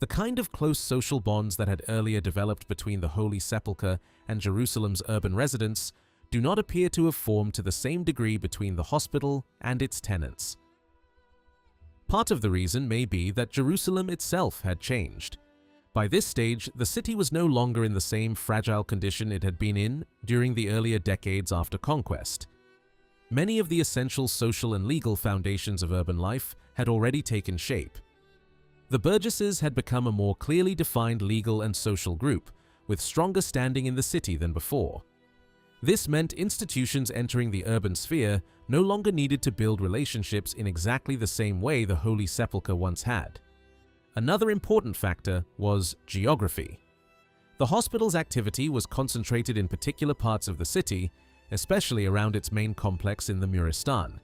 The kind of close social bonds that had earlier developed between the Holy Sepulchre and Jerusalem's urban residents do not appear to have formed to the same degree between the hospital and its tenants. Part of the reason may be that Jerusalem itself had changed. By this stage, the city was no longer in the same fragile condition it had been in during the earlier decades after conquest. Many of the essential social and legal foundations of urban life had already taken shape. The burgesses had become a more clearly defined legal and social group, with stronger standing in the city than before. This meant institutions entering the urban sphere no longer needed to build relationships in exactly the same way the Holy Sepulchre once had. Another important factor was geography. The hospital's activity was concentrated in particular parts of the city, especially around its main complex in the Muristan.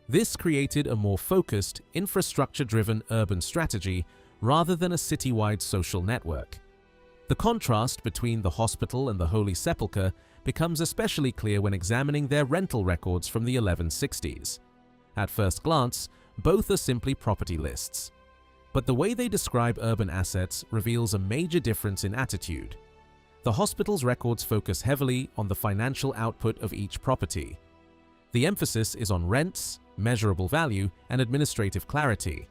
This created a more focused, infrastructure-driven urban strategy rather than a citywide social network. The contrast between the hospital and the Holy Sepulchre becomes especially clear when examining their rental records from the 1160s. At first glance, both are simply property lists. But the way they describe urban assets reveals a major difference in attitude. The hospital's records focus heavily on the financial output of each property. The emphasis is on rents, measurable value, and administrative clarity.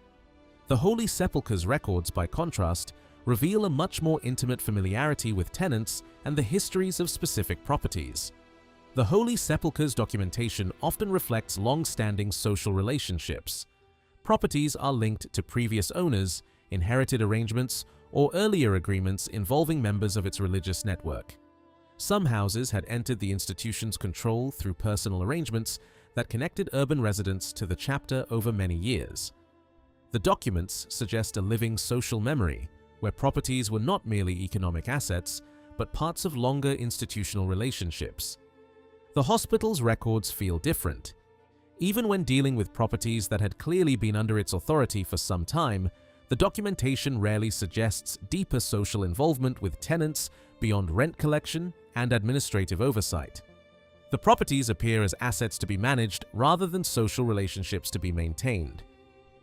The Holy Sepulchre's records, by contrast, reveal a much more intimate familiarity with tenants and the histories of specific properties. The Holy Sepulchre's documentation often reflects long-standing social relationships. Properties are linked to previous owners, inherited arrangements, or earlier agreements involving members of its religious network. Some houses had entered the institution's control through personal arrangements that connected urban residents to the chapter over many years. The documents suggest a living social memory, where properties were not merely economic assets, but parts of longer institutional relationships. The hospital's records feel different. Even when dealing with properties that had clearly been under its authority for some time, the documentation rarely suggests deeper social involvement with tenants beyond rent collection and administrative oversight. The properties appear as assets to be managed rather than social relationships to be maintained.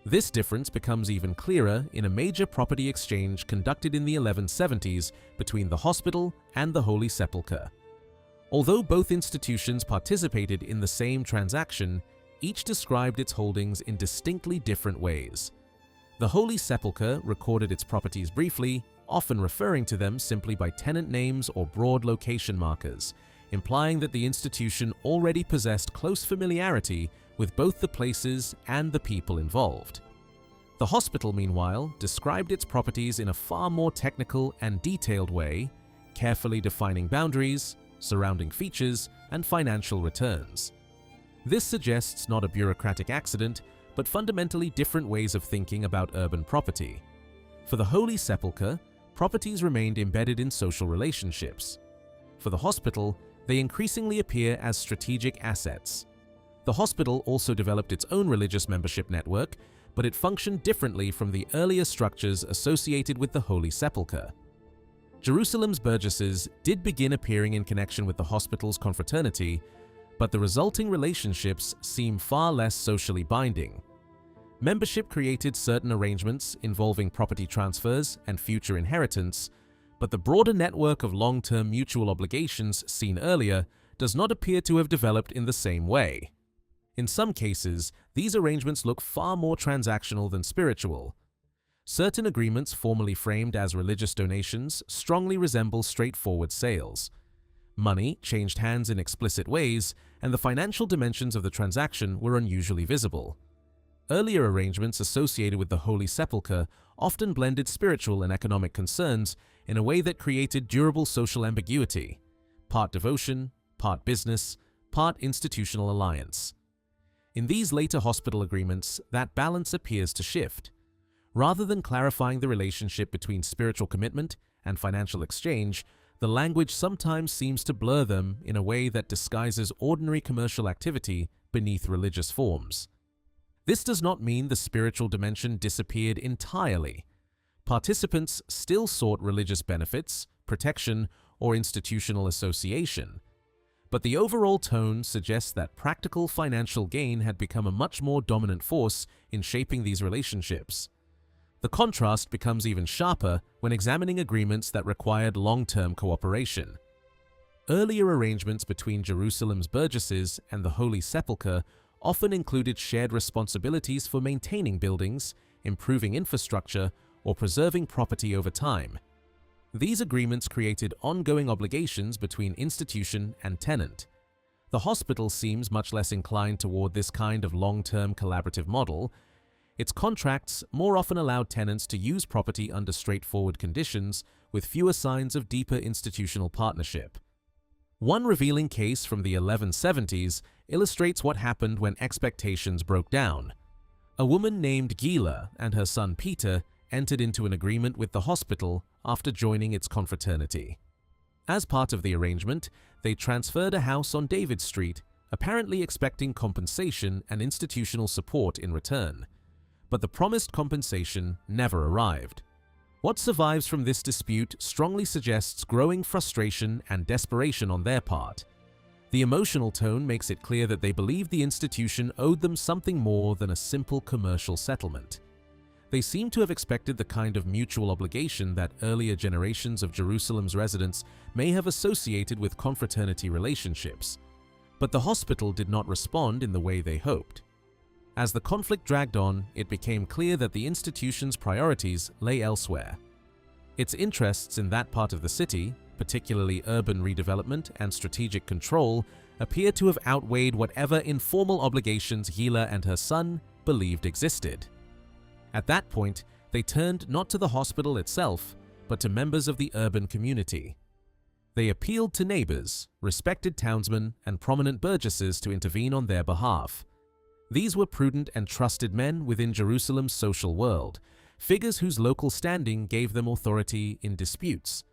This difference becomes even clearer in a major property exchange conducted in the 1170s between the hospital and the Holy Sepulchre. Although both institutions participated in the same transaction, each described its holdings in distinctly different ways. The Holy Sepulchre recorded its properties briefly, often referring to them simply by tenant names or broad location markers, implying that the institution already possessed close familiarity with both the places and the people involved. The hospital, meanwhile, described its properties in a far more technical and detailed way, carefully defining boundaries, surrounding features, and financial returns. This suggests not a bureaucratic accident, but fundamentally different ways of thinking about urban property. For the Holy Sepulchre, properties remained embedded in social relationships. For the hospital, they increasingly appear as strategic assets. The hospital also developed its own religious membership network, but it functioned differently from the earlier structures associated with the Holy Sepulchre. Jerusalem's burgesses did begin appearing in connection with the hospital's confraternity, but the resulting relationships seem far less socially binding. Membership created certain arrangements involving property transfers and future inheritance, but the broader network of long-term mutual obligations seen earlier does not appear to have developed in the same way. In some cases, these arrangements look far more transactional than spiritual. Certain agreements formerly framed as religious donations strongly resemble straightforward sales. Money changed hands in explicit ways, and the financial dimensions of the transaction were unusually visible. Earlier arrangements associated with the Holy Sepulchre often blended spiritual and economic concerns in a way that created durable social ambiguity, part devotion, part business, part institutional alliance. In these later hospital agreements, that balance appears to shift. Rather than clarifying the relationship between spiritual commitment and financial exchange, the language sometimes seems to blur them in a way that disguises ordinary commercial activity beneath religious forms. This does not mean the spiritual dimension disappeared entirely. Participants still sought religious benefits, protection, or institutional association. But the overall tone suggests that practical financial gain had become a much more dominant force in shaping these relationships. The contrast becomes even sharper when examining agreements that required long-term cooperation. Earlier arrangements between Jerusalem's burgesses and the Holy Sepulchre often included shared responsibilities for maintaining buildings, improving infrastructure, or preserving property over time. These agreements created ongoing obligations between institution and tenant. The hospital seems much less inclined toward this kind of long-term collaborative model. Its contracts more often allowed tenants to use property under straightforward conditions, with fewer signs of deeper institutional partnership. One revealing case from the 1170s illustrates what happened when expectations broke down. A woman named Gila and her son Peter entered into an agreement with the hospital after joining its confraternity. As part of the arrangement, they transferred a house on David Street, apparently expecting compensation and institutional support in return. But the promised compensation never arrived. What survives from this dispute strongly suggests growing frustration and desperation on their part. The emotional tone makes it clear that they believed the institution owed them something more than a simple commercial settlement. They seem to have expected the kind of mutual obligation that earlier generations of Jerusalem's residents may have associated with confraternity relationships. But the hospital did not respond in the way they hoped. As the conflict dragged on, it became clear that the institution's priorities lay elsewhere. Its interests in that part of the city, particularly urban redevelopment and strategic control, appear to have outweighed whatever informal obligations Gila and her son believed existed. At that point, they turned not to the hospital itself, but to members of the urban community. They appealed to neighbors, respected townsmen, and prominent burgesses to intervene on their behalf. These were prudent and trusted men within Jerusalem's social world, figures whose local standing gave them authority in disputes.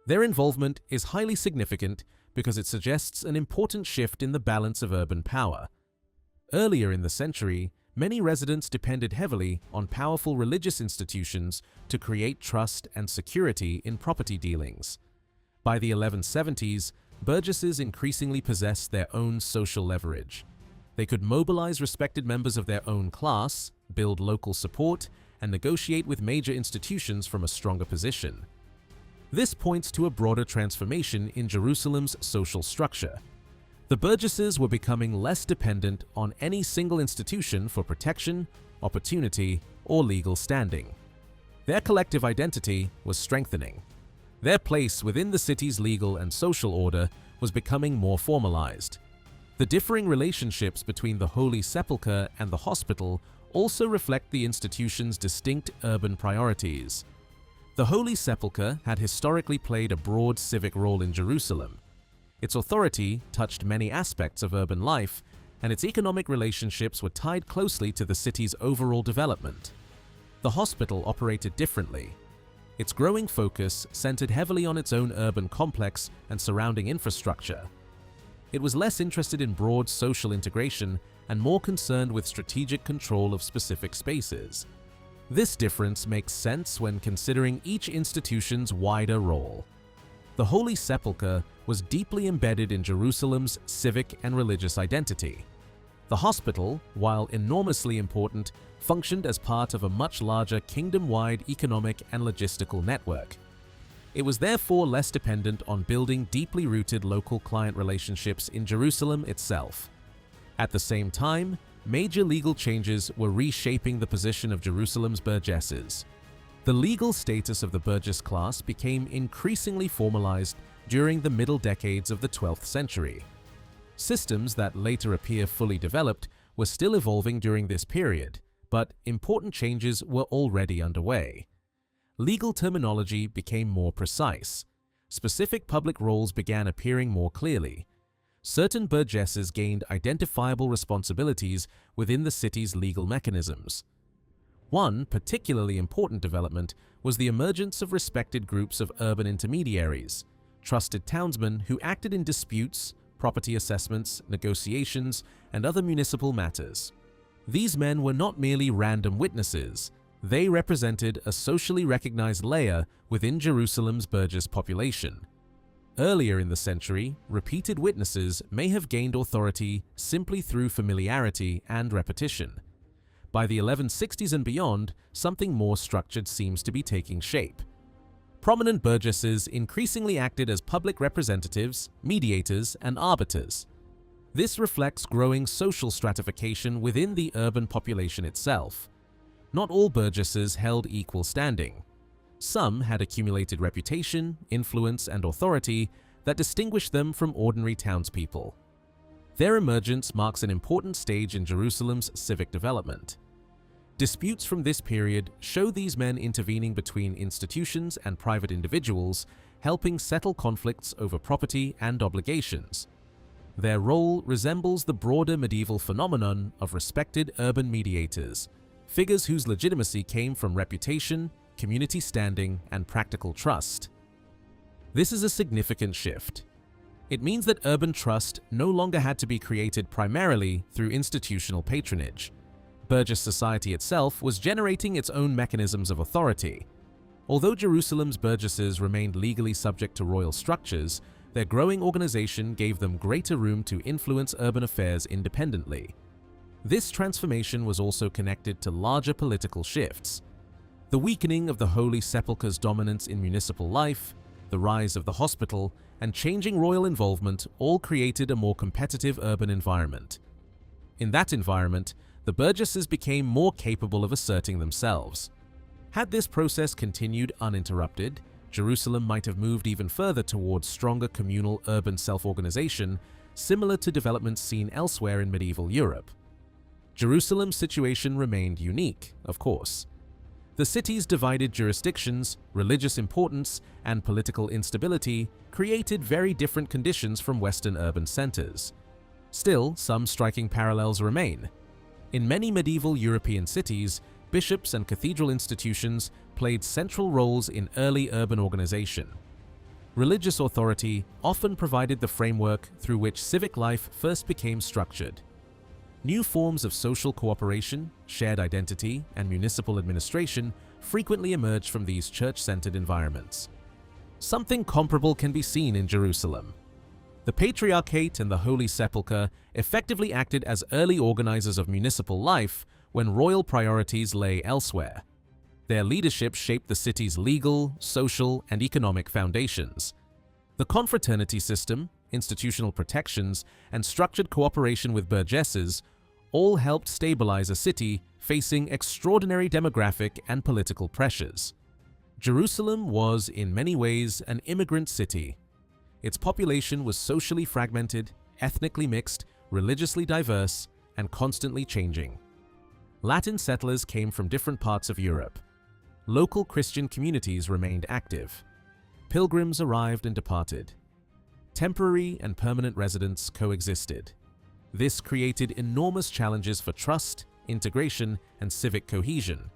Their involvement is highly significant because it suggests an important shift in the balance of urban power. Earlier in the century, many residents depended heavily on powerful religious institutions to create trust and security in property dealings. By the 1170s, burgesses increasingly possessed their own social leverage. They could mobilize respected members of their own class, build local support, and negotiate with major institutions from a stronger position. This points to a broader transformation in Jerusalem's social structure. The burgesses were becoming less dependent on any single institution for protection, opportunity, or legal standing. Their collective identity was strengthening. Their place within the city's legal and social order was becoming more formalized. The differing relationships between the Holy Sepulchre and the hospital also reflect the institution's distinct urban priorities. The Holy Sepulchre had historically played a broad civic role in Jerusalem. Its authority touched many aspects of urban life, and its economic relationships were tied closely to the city's overall development. The hospital operated differently. Its growing focus centered heavily on its own urban complex and surrounding infrastructure. It was less interested in broad social integration and more concerned with strategic control of specific spaces. This difference makes sense when considering each institution's wider role. The Holy Sepulchre was deeply embedded in Jerusalem's civic and religious identity. The hospital, while enormously important, functioned as part of a much larger kingdom-wide economic and logistical network. It was therefore less dependent on building deeply rooted local client relationships in Jerusalem itself. At the same time, major legal changes were reshaping the position of Jerusalem's burgesses. The legal status of the burgess class became increasingly formalized during the middle decades of the 12th century. Systems that later appear fully developed were still evolving during this period, but important changes were already underway. Legal terminology became more precise. Specific public roles began appearing more clearly. Certain burgesses gained identifiable responsibilities within the city's legal mechanisms. One particularly important development was the emergence of respected groups of urban intermediaries, trusted townsmen who acted in disputes, property assessments, negotiations, and other municipal matters. These men were not merely random witnesses. They represented a socially recognized layer within Jerusalem's burgess population. Earlier in the century, repeated witnesses may have gained authority simply through familiarity and repetition. By the 1160s and beyond, something more structured seems to be taking shape. Prominent burgesses increasingly acted as public representatives, mediators, and arbiters. This reflects growing social stratification within the urban population itself. Not all burgesses held equal standing. Some had accumulated reputation, influence, and authority that distinguished them from ordinary townspeople. Their emergence marks an important stage in Jerusalem's civic development. Disputes from this period show these men intervening between institutions and private individuals, helping settle conflicts over property and obligations. Their role resembles the broader medieval phenomenon of respected urban mediators, figures whose legitimacy came from reputation, community standing, and practical trust. This is a significant shift. It means that urban trust no longer had to be created primarily through institutional patronage. Burgess society itself was generating its own mechanisms of authority. Although Jerusalem's burgesses remained legally subject to royal structures, their growing organization gave them greater room to influence urban affairs independently. This transformation was also connected to larger political shifts. The weakening of the Holy Sepulchre's dominance in municipal life, the rise of the hospital, and changing royal involvement all created a more competitive urban environment. In that environment, the burgesses became more capable of asserting themselves. Had this process continued uninterrupted, Jerusalem might have moved even further towards stronger communal urban self-organization, similar to developments seen elsewhere in medieval Europe. Jerusalem's situation remained unique, of course. The city's divided jurisdictions, religious importance, and political instability created very different conditions from Western urban centers. Still, some striking parallels remain. In many medieval European cities, bishops and cathedral institutions played central roles in early urban organization. Religious authority often provided the framework through which civic life first became structured. New forms of social cooperation, shared identity, and municipal administration frequently emerged from these church-centered environments. Something comparable can be seen in Jerusalem. The Patriarchate and the Holy Sepulchre effectively acted as early organizers of municipal life when royal priorities lay elsewhere. Their leadership shaped the city's legal, social, and economic foundations. The confraternity system, institutional protections, and structured cooperation with burgesses all helped stabilize a city facing extraordinary demographic and political pressures. Jerusalem was, in many ways, an immigrant city. Its population was socially fragmented, ethnically mixed, religiously diverse, and constantly changing. Latin settlers came from different parts of Europe. Local Christian communities remained active. Pilgrims arrived and departed. Temporary and permanent residents coexisted. This created enormous challenges for trust, integration, and civic cohesion.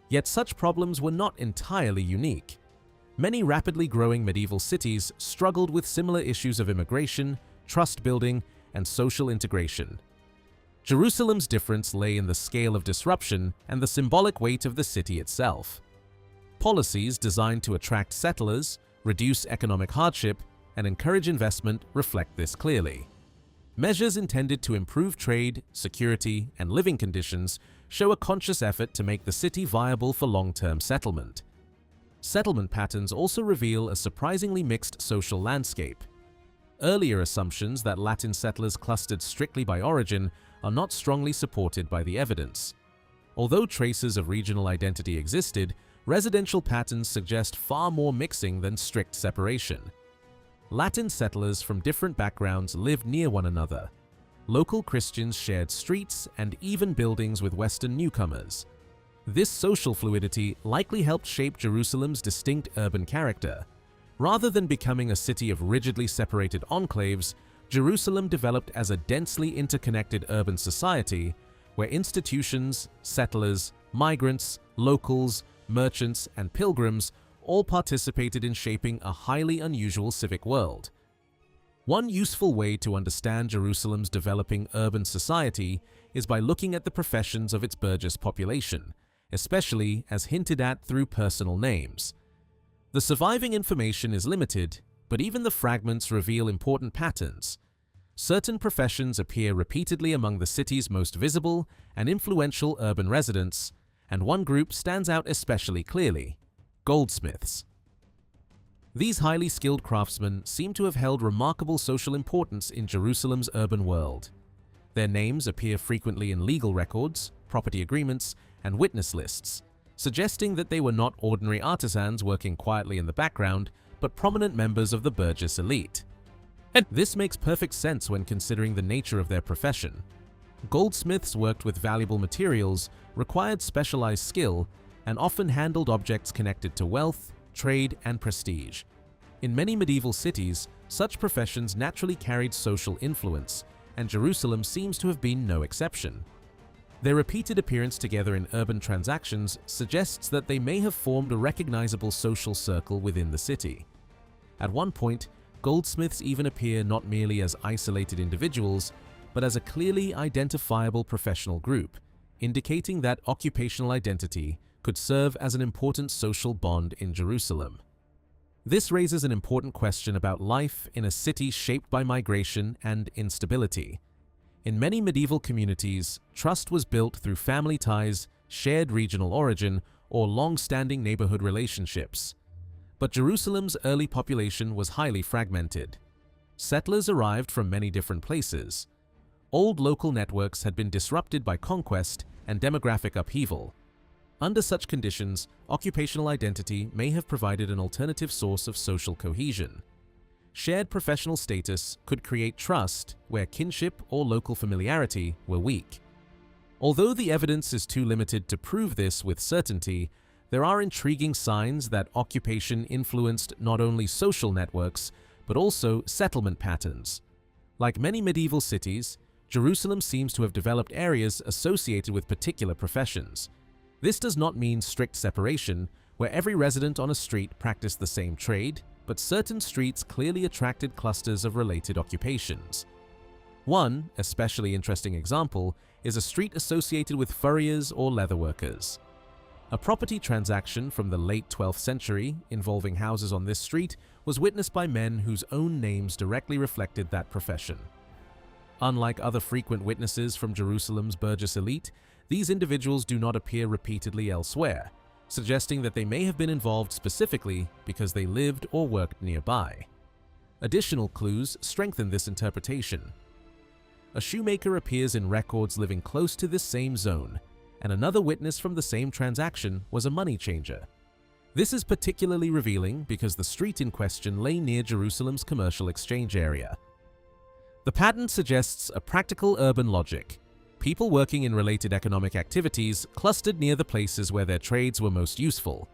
Yet such problems were not entirely unique. Many rapidly growing medieval cities struggled with similar issues of immigration, trust building, and social integration. Jerusalem's difference lay in the scale of disruption and the symbolic weight of the city itself. Policies designed to attract settlers, reduce economic hardship, and encourage investment reflect this clearly. Measures intended to improve trade, security, and living conditions show a conscious effort to make the city viable for long-term settlement. Settlement patterns also reveal a surprisingly mixed social landscape. Earlier assumptions that Latin settlers clustered strictly by origin are not strongly supported by the evidence. Although traces of regional identity existed, residential patterns suggest far more mixing than strict separation. Latin settlers from different backgrounds lived near one another. Local Christians shared streets and even buildings with Western newcomers. This social fluidity likely helped shape Jerusalem's distinct urban character. Rather than becoming a city of rigidly separated enclaves, Jerusalem developed as a densely interconnected urban society where institutions, settlers, migrants, locals, merchants, and pilgrims all participated in shaping a highly unusual civic world. One useful way to understand Jerusalem's developing urban society is by looking at the professions of its burgess population, especially as hinted at through personal names. The surviving information is limited, but even the fragments reveal important patterns. Certain professions appear repeatedly among the city's most visible and influential urban residents, and one group stands out especially clearly: goldsmiths. These highly skilled craftsmen seem to have held remarkable social importance in Jerusalem's urban world. Their names appear frequently in legal records, property agreements, and witness lists, suggesting that they were not ordinary artisans working quietly in the background, but prominent members of the burgess elite. And this makes perfect sense when considering the nature of their profession. Goldsmiths worked with valuable materials, required specialized skill, and often handled objects connected to wealth, trade, and prestige. In many medieval cities, such professions naturally carried social influence, and Jerusalem seems to have been no exception. Their repeated appearance together in urban transactions suggests that they may have formed a recognizable social circle within the city. At one point, goldsmiths even appear not merely as isolated individuals, but as a clearly identifiable professional group, indicating that occupational identity could serve as an important social bond in Jerusalem. This raises an important question about life in a city shaped by migration and instability. In many medieval communities, trust was built through family ties, shared regional origin, or long-standing neighborhood relationships. But Jerusalem's early population was highly fragmented. Settlers arrived from many different places. Old local networks had been disrupted by conquest and demographic upheaval. Under such conditions, occupational identity may have provided an alternative source of social cohesion. Shared professional status could create trust where kinship or local familiarity were weak. Although the evidence is too limited to prove this with certainty, there are intriguing signs that occupation influenced not only social networks, but also settlement patterns. Like many medieval cities, Jerusalem seems to have developed areas associated with particular professions. This does not mean strict separation, where every resident on a street practiced the same trade, but certain streets clearly attracted clusters of related occupations. One especially interesting example is a street associated with furriers or leatherworkers. A property transaction from the late 12th century involving houses on this street was witnessed by men whose own names directly reflected that profession. Unlike other frequent witnesses from Jerusalem's burgess elite, these individuals do not appear repeatedly elsewhere, suggesting that they may have been involved specifically because they lived or worked nearby. Additional clues strengthen this interpretation. A shoemaker appears in records living close to this same zone, and another witness from the same transaction was a money changer. This is particularly revealing because the street in question lay near Jerusalem's commercial exchange area. The pattern suggests a practical urban logic. People working in related economic activities clustered near the places where their trades were most useful.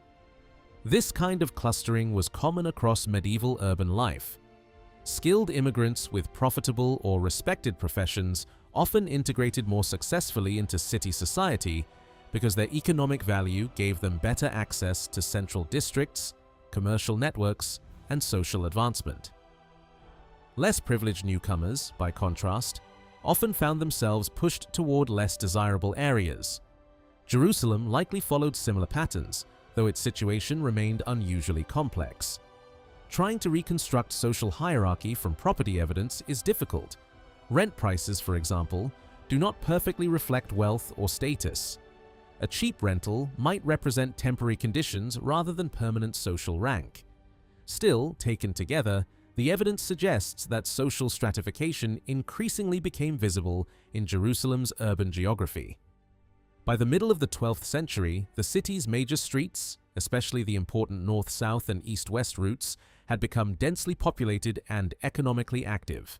This kind of clustering was common across medieval urban life. Skilled immigrants with profitable or respected professions often integrated more successfully into city society because their economic value gave them better access to central districts, commercial networks, and social advancement. Less privileged newcomers, by contrast, often found themselves pushed toward less desirable areas. Jerusalem likely followed similar patterns, though its situation remained unusually complex. Trying to reconstruct social hierarchy from property evidence is difficult. Rent prices, for example, do not perfectly reflect wealth or status. A cheap rental might represent temporary conditions rather than permanent social rank. Still, taken together, the evidence suggests that social stratification increasingly became visible in Jerusalem's urban geography. By the middle of the 12th century, the city's major streets, especially the important north-south and east-west routes, had become densely populated and economically active.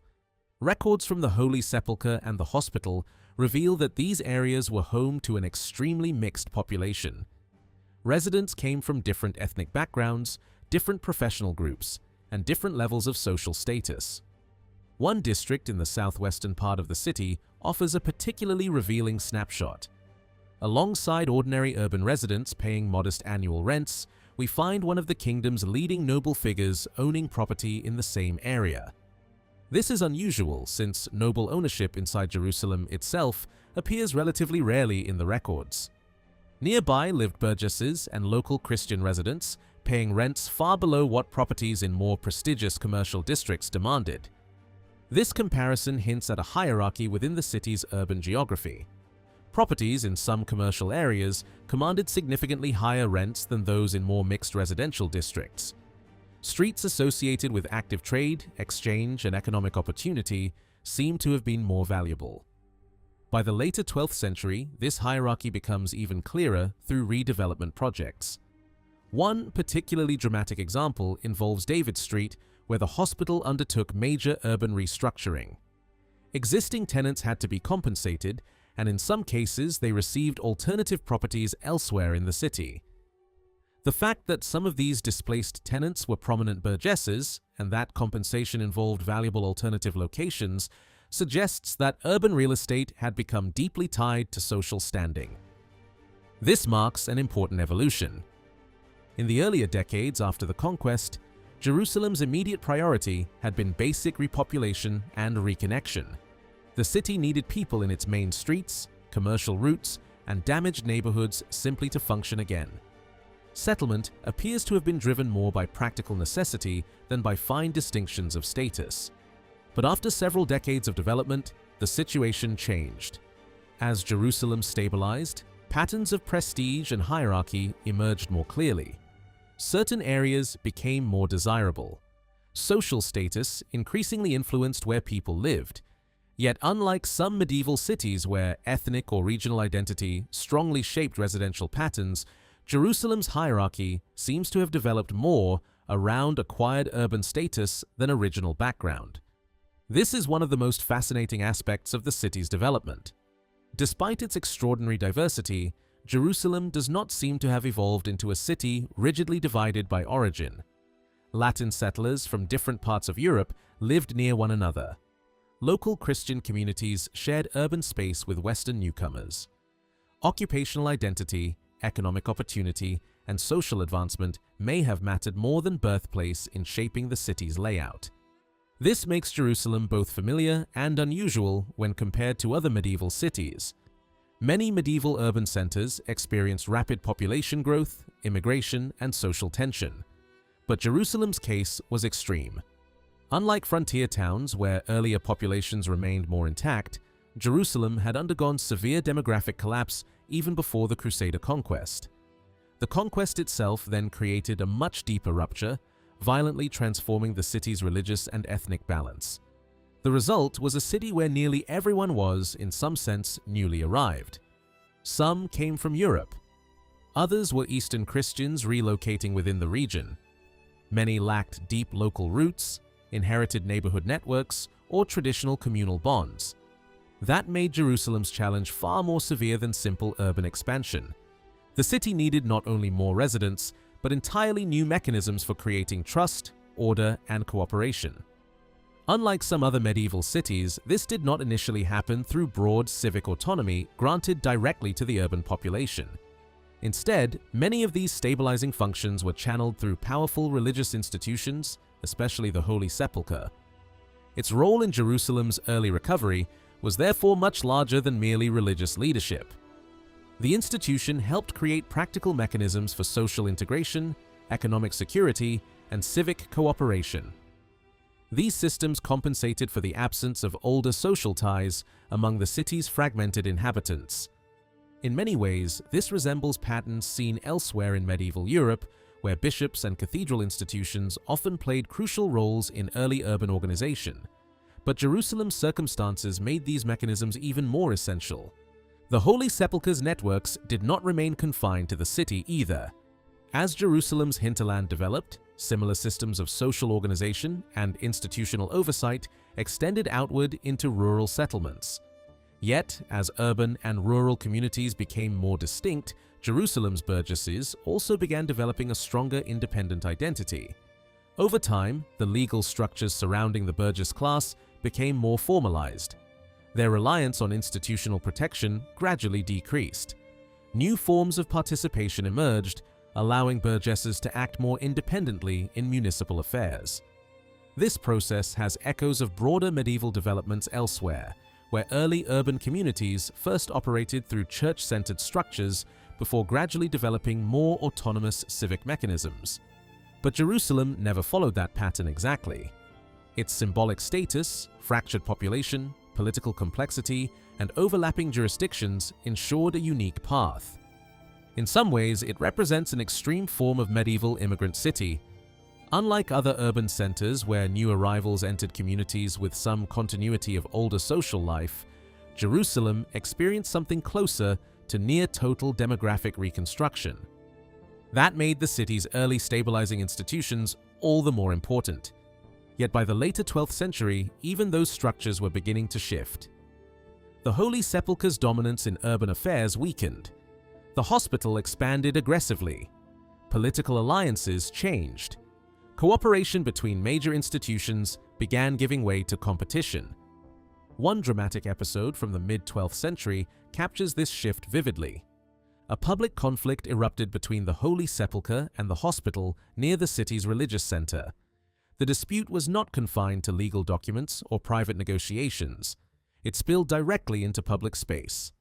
Records from the Holy Sepulchre and the hospital reveal that these areas were home to an extremely mixed population. Residents came from different ethnic backgrounds, different professional groups, and different levels of social status. One district in the southwestern part of the city offers a particularly revealing snapshot. Alongside ordinary urban residents paying modest annual rents, we find one of the kingdom's leading noble figures owning property in the same area. This is unusual since noble ownership inside Jerusalem itself appears relatively rarely in the records. Nearby lived burgesses and local Christian residents, paying rents far below what properties in more prestigious commercial districts demanded. This comparison hints at a hierarchy within the city's urban geography. Properties in some commercial areas commanded significantly higher rents than those in more mixed residential districts. Streets associated with active trade, exchange, and economic opportunity seem to have been more valuable. By the later 12th century, this hierarchy becomes even clearer through redevelopment projects. One particularly dramatic example involves David Street, where the hospital undertook major urban restructuring. Existing tenants had to be compensated, and in some cases they received alternative properties elsewhere in the city. The fact that some of these displaced tenants were prominent burgesses, and that compensation involved valuable alternative locations, suggests that urban real estate had become deeply tied to social standing. This marks an important evolution. In the earlier decades after the conquest, Jerusalem's immediate priority had been basic repopulation and reconnection. The city needed people in its main streets, commercial routes, and damaged neighborhoods simply to function again. Settlement appears to have been driven more by practical necessity than by fine distinctions of status. But after several decades of development, the situation changed. As Jerusalem stabilized, patterns of prestige and hierarchy emerged more clearly. Certain areas became more desirable. Social status increasingly influenced where people lived. Yet unlike some medieval cities where ethnic or regional identity strongly shaped residential patterns, Jerusalem's hierarchy seems to have developed more around acquired urban status than original background. This is one of the most fascinating aspects of the city's development. Despite its extraordinary diversity, Jerusalem does not seem to have evolved into a city rigidly divided by origin. Latin settlers from different parts of Europe lived near one another. Local Christian communities shared urban space with Western newcomers. Occupational identity, economic opportunity, and social advancement may have mattered more than birthplace in shaping the city's layout. This makes Jerusalem both familiar and unusual when compared to other medieval cities. Many medieval urban centers experienced rapid population growth, immigration, and social tension. But Jerusalem's case was extreme. Unlike frontier towns where earlier populations remained more intact, Jerusalem had undergone severe demographic collapse even before the Crusader conquest. The conquest itself then created a much deeper rupture, violently transforming the city's religious and ethnic balance. The result was a city where nearly everyone was, in some sense, newly arrived. Some came from Europe. Others were Eastern Christians relocating within the region. Many lacked deep local roots, inherited neighborhood networks, or traditional communal bonds. That made Jerusalem's challenge far more severe than simple urban expansion. The city needed not only more residents, but entirely new mechanisms for creating trust, order, and cooperation. Unlike some other medieval cities, this did not initially happen through broad civic autonomy granted directly to the urban population. Instead, many of these stabilizing functions were channeled through powerful religious institutions, especially the Holy Sepulchre. Its role in Jerusalem's early recovery was therefore much larger than merely religious leadership. The institution helped create practical mechanisms for social integration, economic security, and civic cooperation. These systems compensated for the absence of older social ties among the city's fragmented inhabitants. In many ways, this resembles patterns seen elsewhere in medieval Europe, where bishops and cathedral institutions often played crucial roles in early urban organization. But Jerusalem's circumstances made these mechanisms even more essential. The Holy Sepulchre's networks did not remain confined to the city either. As Jerusalem's hinterland developed, Similar systems of social organization and institutional oversight extended outward into rural settlements. Yet, as urban and rural communities became more distinct, Jerusalem's burgesses also began developing a stronger independent identity. Over time, the legal structures surrounding the burgess class became more formalized. Their reliance on institutional protection gradually decreased. New forms of participation emerged, allowing burgesses to act more independently in municipal affairs. This process has echoes of broader medieval developments elsewhere, where early urban communities first operated through church-centered structures before gradually developing more autonomous civic mechanisms. But Jerusalem never followed that pattern exactly. Its symbolic status, fractured population, political complexity, and overlapping jurisdictions ensured a unique path. In some ways, it represents an extreme form of medieval immigrant city. Unlike other urban centers where new arrivals entered communities with some continuity of older social life, Jerusalem experienced something closer to near-total demographic reconstruction. That made the city's early stabilizing institutions all the more important. Yet by the later 12th century, even those structures were beginning to shift. The Holy Sepulchre's dominance in urban affairs weakened. The hospital expanded aggressively. Political alliances changed. Cooperation between major institutions began giving way to competition. One dramatic episode from the mid-12th century captures this shift vividly. A public conflict erupted between the Holy Sepulchre and the hospital near the city's religious center. The dispute was not confined to legal documents or private negotiations. It spilled directly into public space.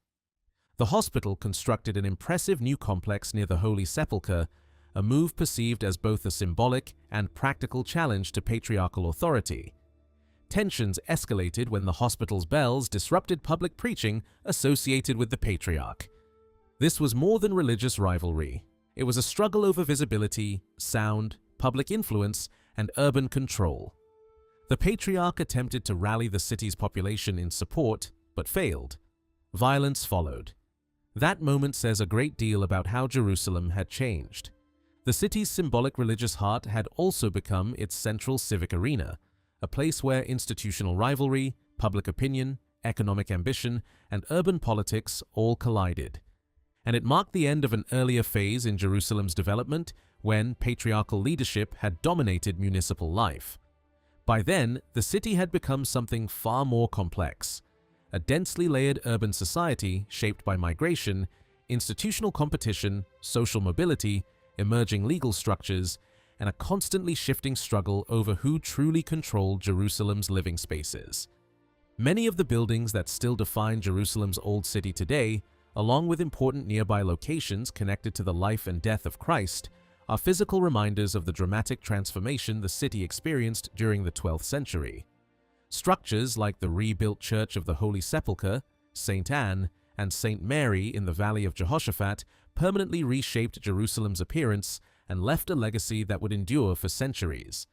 The hospital constructed an impressive new complex near the Holy Sepulchre, a move perceived as both a symbolic and practical challenge to patriarchal authority. Tensions escalated when the hospital's bells disrupted public preaching associated with the patriarch. This was more than religious rivalry. It was a struggle over visibility, sound, public influence, and urban control. The patriarch attempted to rally the city's population in support, but failed. Violence followed. That moment says a great deal about how Jerusalem had changed. The city's symbolic religious heart had also become its central civic arena, a place where institutional rivalry, public opinion, economic ambition, and urban politics all collided. And it marked the end of an earlier phase in Jerusalem's development when patriarchal leadership had dominated municipal life. By then, the city had become something far more complex. A densely layered urban society shaped by migration, institutional competition, social mobility, emerging legal structures, and a constantly shifting struggle over who truly controlled Jerusalem's living spaces. Many of the buildings that still define Jerusalem's old city today, along with important nearby locations connected to the life and death of Christ, are physical reminders of the dramatic transformation the city experienced during the 12th century. Structures like the rebuilt Church of the Holy Sepulchre, St. Anne, and St. Mary in the Valley of Jehoshaphat permanently reshaped Jerusalem's appearance and left a legacy that would endure for centuries.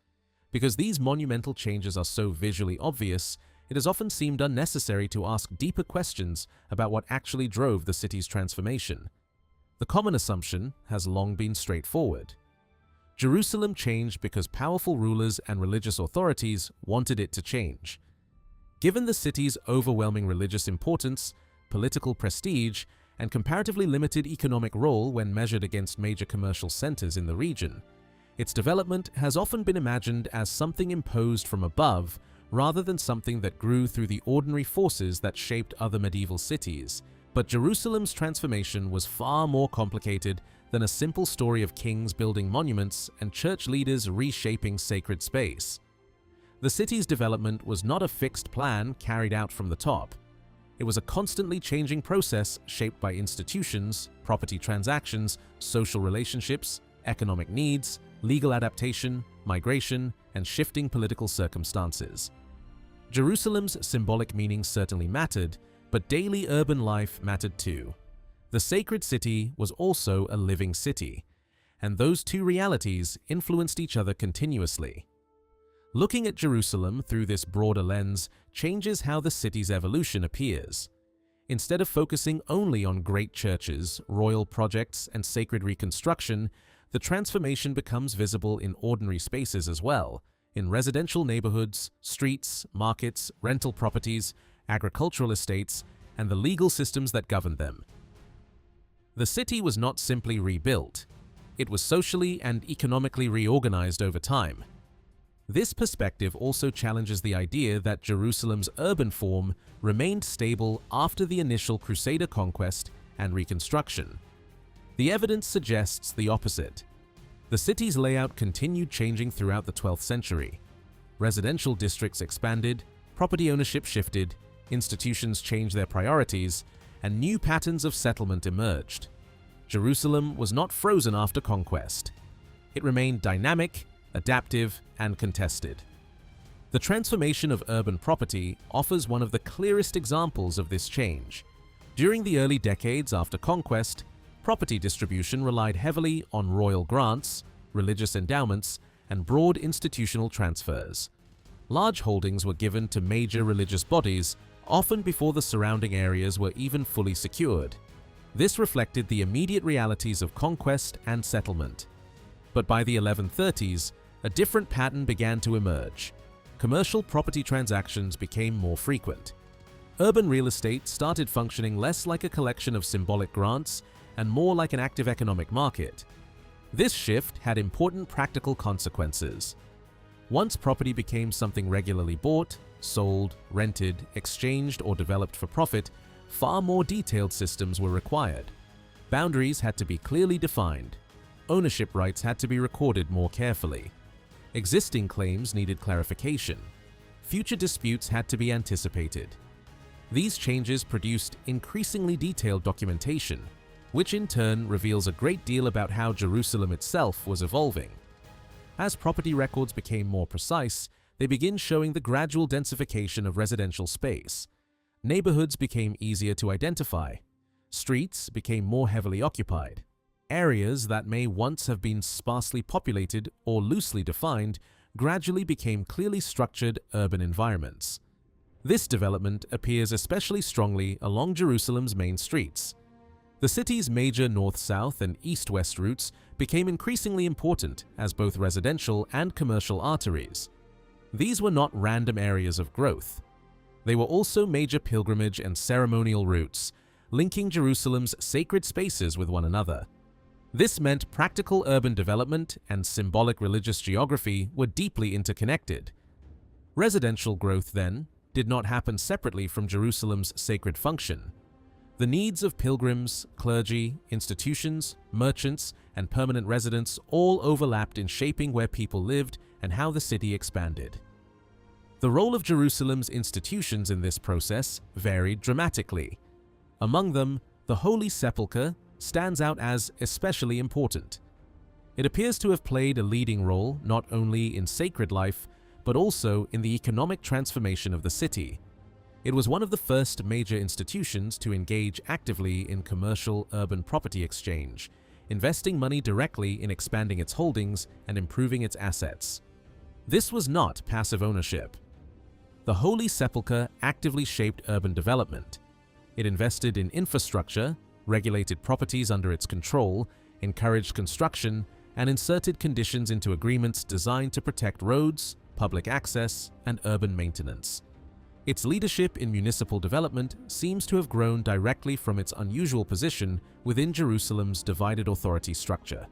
Because these monumental changes are so visually obvious, it has often seemed unnecessary to ask deeper questions about what actually drove the city's transformation. The common assumption has long been straightforward. Jerusalem changed because powerful rulers and religious authorities wanted it to change. Given the city's overwhelming religious importance, political prestige, and comparatively limited economic role when measured against major commercial centers in the region, its development has often been imagined as something imposed from above rather than something that grew through the ordinary forces that shaped other medieval cities. But Jerusalem's transformation was far more complicated than a simple story of kings building monuments and church leaders reshaping sacred space. The city's development was not a fixed plan carried out from the top. It was a constantly changing process shaped by institutions, property transactions, social relationships, economic needs, legal adaptation, migration, and shifting political circumstances. Jerusalem's symbolic meaning certainly mattered, but daily urban life mattered too. The sacred city was also a living city, and those two realities influenced each other continuously. Looking at Jerusalem through this broader lens changes how the city's evolution appears. Instead of focusing only on great churches, royal projects, and sacred reconstruction, the transformation becomes visible in ordinary spaces as well, in residential neighborhoods, streets, markets, rental properties, agricultural estates, and the legal systems that govern them. The city was not simply rebuilt, it was socially and economically reorganized over time. This perspective also challenges the idea that Jerusalem's urban form remained stable after the initial Crusader conquest and reconstruction. The evidence suggests the opposite. The city's layout continued changing throughout the 12th century. Residential districts expanded, property ownership shifted, institutions changed their priorities, and new patterns of settlement emerged. Jerusalem was not frozen after conquest. It remained dynamic, adaptive, and contested. The transformation of urban property offers one of the clearest examples of this change. During the early decades after conquest, property distribution relied heavily on royal grants, religious endowments, and broad institutional transfers. Large holdings were given to major religious bodies, often before the surrounding areas were even fully secured. This reflected the immediate realities of conquest and settlement. But by the 1130s, a different pattern began to emerge. Commercial property transactions became more frequent. Urban real estate started functioning less like a collection of symbolic grants and more like an active economic market. This shift had important practical consequences. Once property became something regularly bought, sold, rented, exchanged, or developed for profit, far more detailed systems were required. Boundaries had to be clearly defined. Ownership rights had to be recorded more carefully. Existing claims needed clarification. Future disputes had to be anticipated. These changes produced increasingly detailed documentation, which in turn reveals a great deal about how Jerusalem itself was evolving. As property records became more precise, they begin showing the gradual densification of residential space. Neighborhoods became easier to identify. Streets became more heavily occupied. Areas that may once have been sparsely populated or loosely defined gradually became clearly structured urban environments. This development appears especially strongly along Jerusalem's main streets. The city's major north-south and east-west routes became increasingly important as both residential and commercial arteries. These were not random areas of growth. They were also major pilgrimage and ceremonial routes, linking Jerusalem's sacred spaces with one another. This meant practical urban development and symbolic religious geography were deeply interconnected. Residential growth, then, did not happen separately from Jerusalem's sacred function. The needs of pilgrims, clergy, institutions, merchants, and permanent residents all overlapped in shaping where people lived and how the city expanded. The role of Jerusalem's institutions in this process varied dramatically. Among them, the Holy Sepulchre stands out as especially important. It appears to have played a leading role not only in sacred life, but also in the economic transformation of the city. It was one of the first major institutions to engage actively in commercial urban property exchange, investing money directly in expanding its holdings and improving its assets. This was not passive ownership. The Holy Sepulchre actively shaped urban development. It invested in infrastructure, regulated properties under its control, encouraged construction, and inserted conditions into agreements designed to protect roads, public access, and urban maintenance. Its leadership in municipal development seems to have grown directly from its unusual position within Jerusalem's divided authority structure.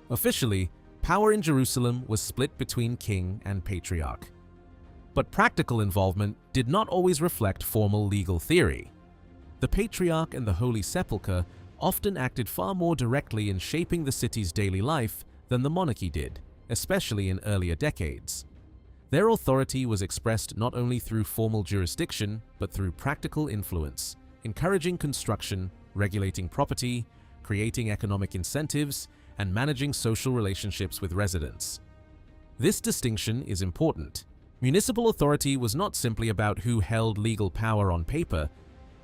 Officially, power in Jerusalem was split between king and patriarch. But practical involvement did not always reflect formal legal theory. The Patriarch and the Holy Sepulchre often acted far more directly in shaping the city's daily life than the monarchy did, especially in earlier decades. Their authority was expressed not only through formal jurisdiction, but through practical influence, encouraging construction, regulating property, creating economic incentives, and managing social relationships with residents. This distinction is important. Municipal authority was not simply about who held legal power on paper,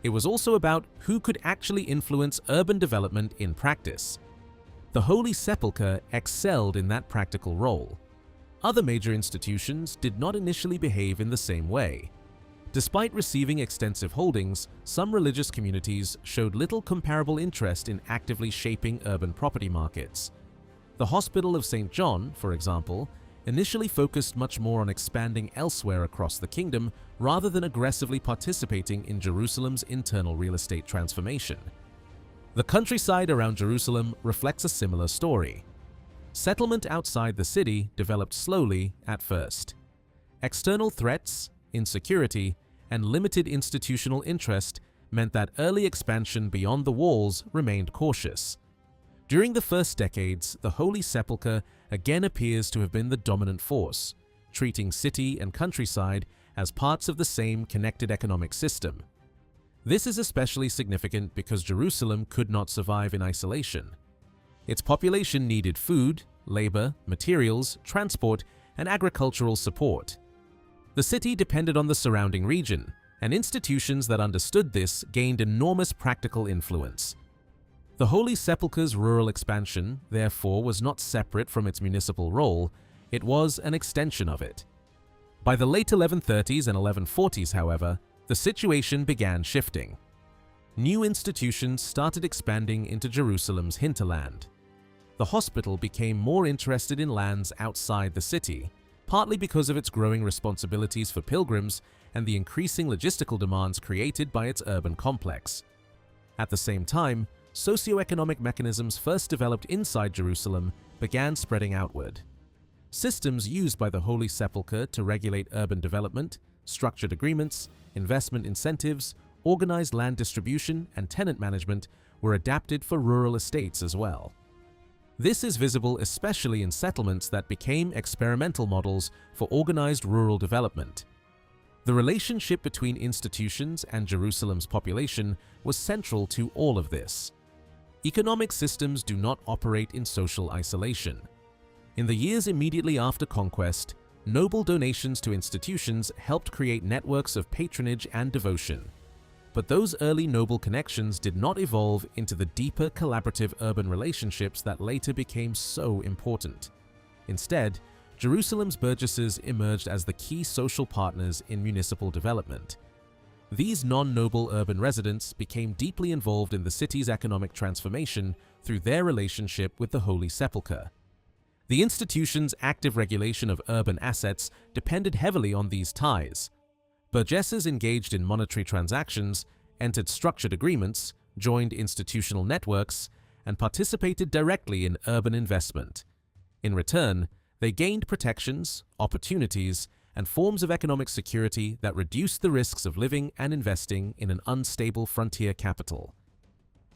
it was also about who could actually influence urban development in practice. The Holy Sepulchre excelled in that practical role. Other major institutions did not initially behave in the same way. Despite receiving extensive holdings, some religious communities showed little comparable interest in actively shaping urban property markets. The Hospital of St. John, for example, initially focused much more on expanding elsewhere across the kingdom rather than aggressively participating in Jerusalem's internal real estate transformation. The countryside around Jerusalem reflects a similar story. Settlement outside the city developed slowly at first. External threats, insecurity, and limited institutional interest meant that early expansion beyond the walls remained cautious. During the first decades, the Holy Sepulchre again appears to have been the dominant force, treating city and countryside as parts of the same connected economic system. This is especially significant because Jerusalem could not survive in isolation. Its population needed food, labor, materials, transport, and agricultural support. The city depended on the surrounding region, and institutions that understood this gained enormous practical influence. The Holy Sepulchre's rural expansion, therefore, was not separate from its municipal role, it was an extension of it. By the late 1130s and 1140s, however, the situation began shifting. New institutions started expanding into Jerusalem's hinterland. The hospital became more interested in lands outside the city, partly because of its growing responsibilities for pilgrims and the increasing logistical demands created by its urban complex. At the same time, socioeconomic mechanisms first developed inside Jerusalem began spreading outward. Systems used by the Holy Sepulchre to regulate urban development, structured agreements, investment incentives, organized land distribution, and tenant management were adapted for rural estates as well. This is visible especially in settlements that became experimental models for organized rural development. The relationship between institutions and Jerusalem's population was central to all of this. Economic systems do not operate in social isolation. In the years immediately after conquest, noble donations to institutions helped create networks of patronage and devotion. But those early noble connections did not evolve into the deeper collaborative urban relationships that later became so important. Instead, Jerusalem's burgesses emerged as the key social partners in municipal development. These non-noble urban residents became deeply involved in the city's economic transformation through their relationship with the Holy Sepulchre. The institution's active regulation of urban assets depended heavily on these ties. Burgesses engaged in monetary transactions, entered structured agreements, joined institutional networks, and participated directly in urban investment. In return, they gained protections, opportunities, and forms of economic security that reduced the risks of living and investing in an unstable frontier capital.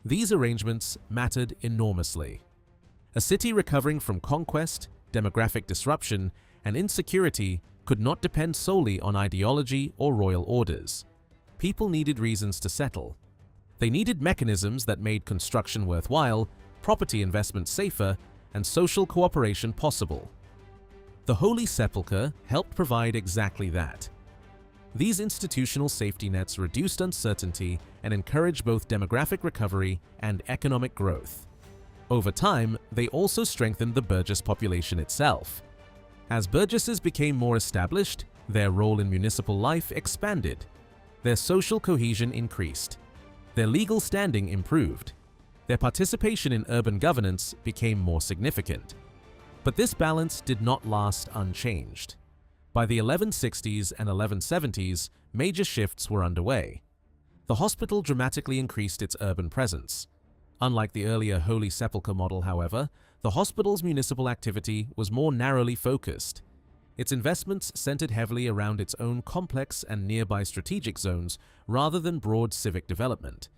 These arrangements mattered enormously. A city recovering from conquest, demographic disruption, and insecurity could not depend solely on ideology or royal orders. People needed reasons to settle. They needed mechanisms that made construction worthwhile, property investment safer, and social cooperation possible. The Holy Sepulchre helped provide exactly that. These institutional safety nets reduced uncertainty and encouraged both demographic recovery and economic growth. Over time, they also strengthened the burgess population itself. As burgesses became more established, their role in municipal life expanded. Their social cohesion increased. Their legal standing improved. Their participation in urban governance became more significant. But this balance did not last unchanged. By the 1160s and 1170s, major shifts were underway. The hospital dramatically increased its urban presence. Unlike the earlier Holy Sepulchre model, however, the hospital's municipal activity was more narrowly focused. Its investments centered heavily around its own complex and nearby strategic zones rather than broad civic development.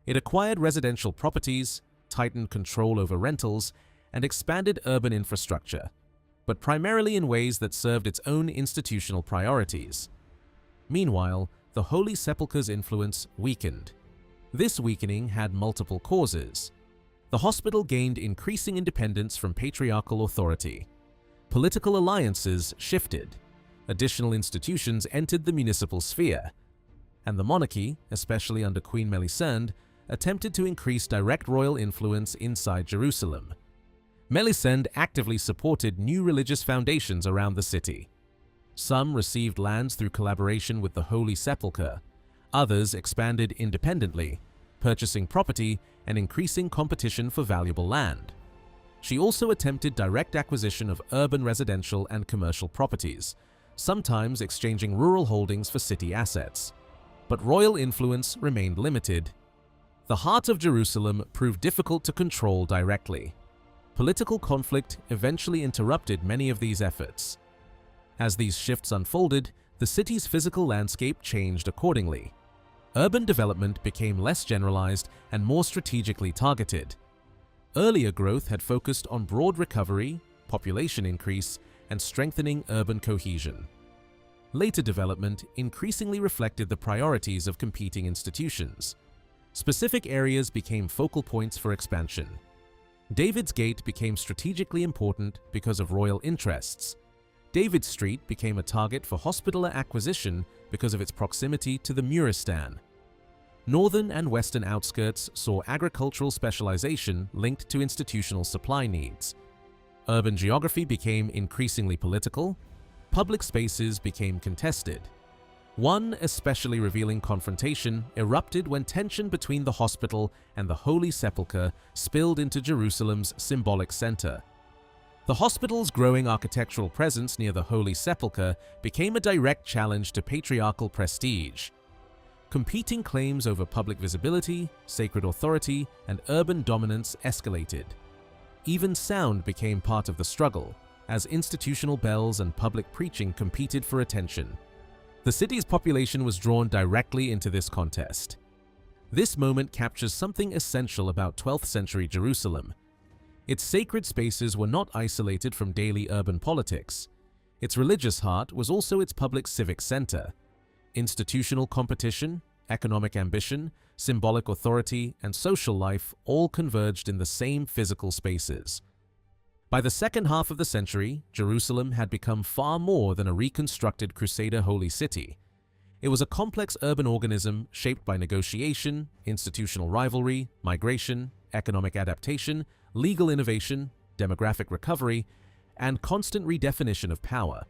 It acquired residential properties, tightened control over rentals, and expanded urban infrastructure, but primarily in ways that served its own institutional priorities. Meanwhile, the Holy Sepulchre's influence weakened. This weakening had multiple causes. The hospital gained increasing independence from patriarchal authority. Political alliances shifted. Additional institutions entered the municipal sphere. And the monarchy, especially under Queen Melisende, attempted to increase direct royal influence inside Jerusalem. Melisende actively supported new religious foundations around the city. Some received lands through collaboration with the Holy Sepulchre. Others expanded independently, purchasing property and increasing competition for valuable land. She also attempted direct acquisition of urban residential and commercial properties, sometimes exchanging rural holdings for city assets. But royal influence remained limited. The heart of Jerusalem proved difficult to control directly. Political conflict eventually interrupted many of these efforts. As these shifts unfolded, the city's physical landscape changed accordingly. Urban development became less generalized and more strategically targeted. Earlier growth had focused on broad recovery, population increase, and strengthening urban cohesion. Later development increasingly reflected the priorities of competing institutions. Specific areas became focal points for expansion. David's Gate became strategically important because of royal interests. David Street became a target for hospitaller acquisition because of its proximity to the Muristan. Northern and western outskirts saw agricultural specialization linked to institutional supply needs. Urban geography became increasingly political. Public spaces became contested. One especially revealing confrontation erupted when tension between the hospital and the Holy Sepulchre spilled into Jerusalem's symbolic center. The hospital's growing architectural presence near the Holy Sepulchre became a direct challenge to patriarchal prestige. Competing claims over public visibility, sacred authority, and urban dominance escalated. Even sound became part of the struggle, as institutional bells and public preaching competed for attention. The city's population was drawn directly into this contest. This moment captures something essential about 12th century Jerusalem. Its sacred spaces were not isolated from daily urban politics. Its religious heart was also its public civic center. Institutional competition, economic ambition, symbolic authority, and social life all converged in the same physical spaces. By the second half of the century, Jerusalem had become far more than a reconstructed Crusader holy city. It was a complex urban organism shaped by negotiation, institutional rivalry, migration, economic adaptation, legal innovation, demographic recovery, and constant redefinition of power.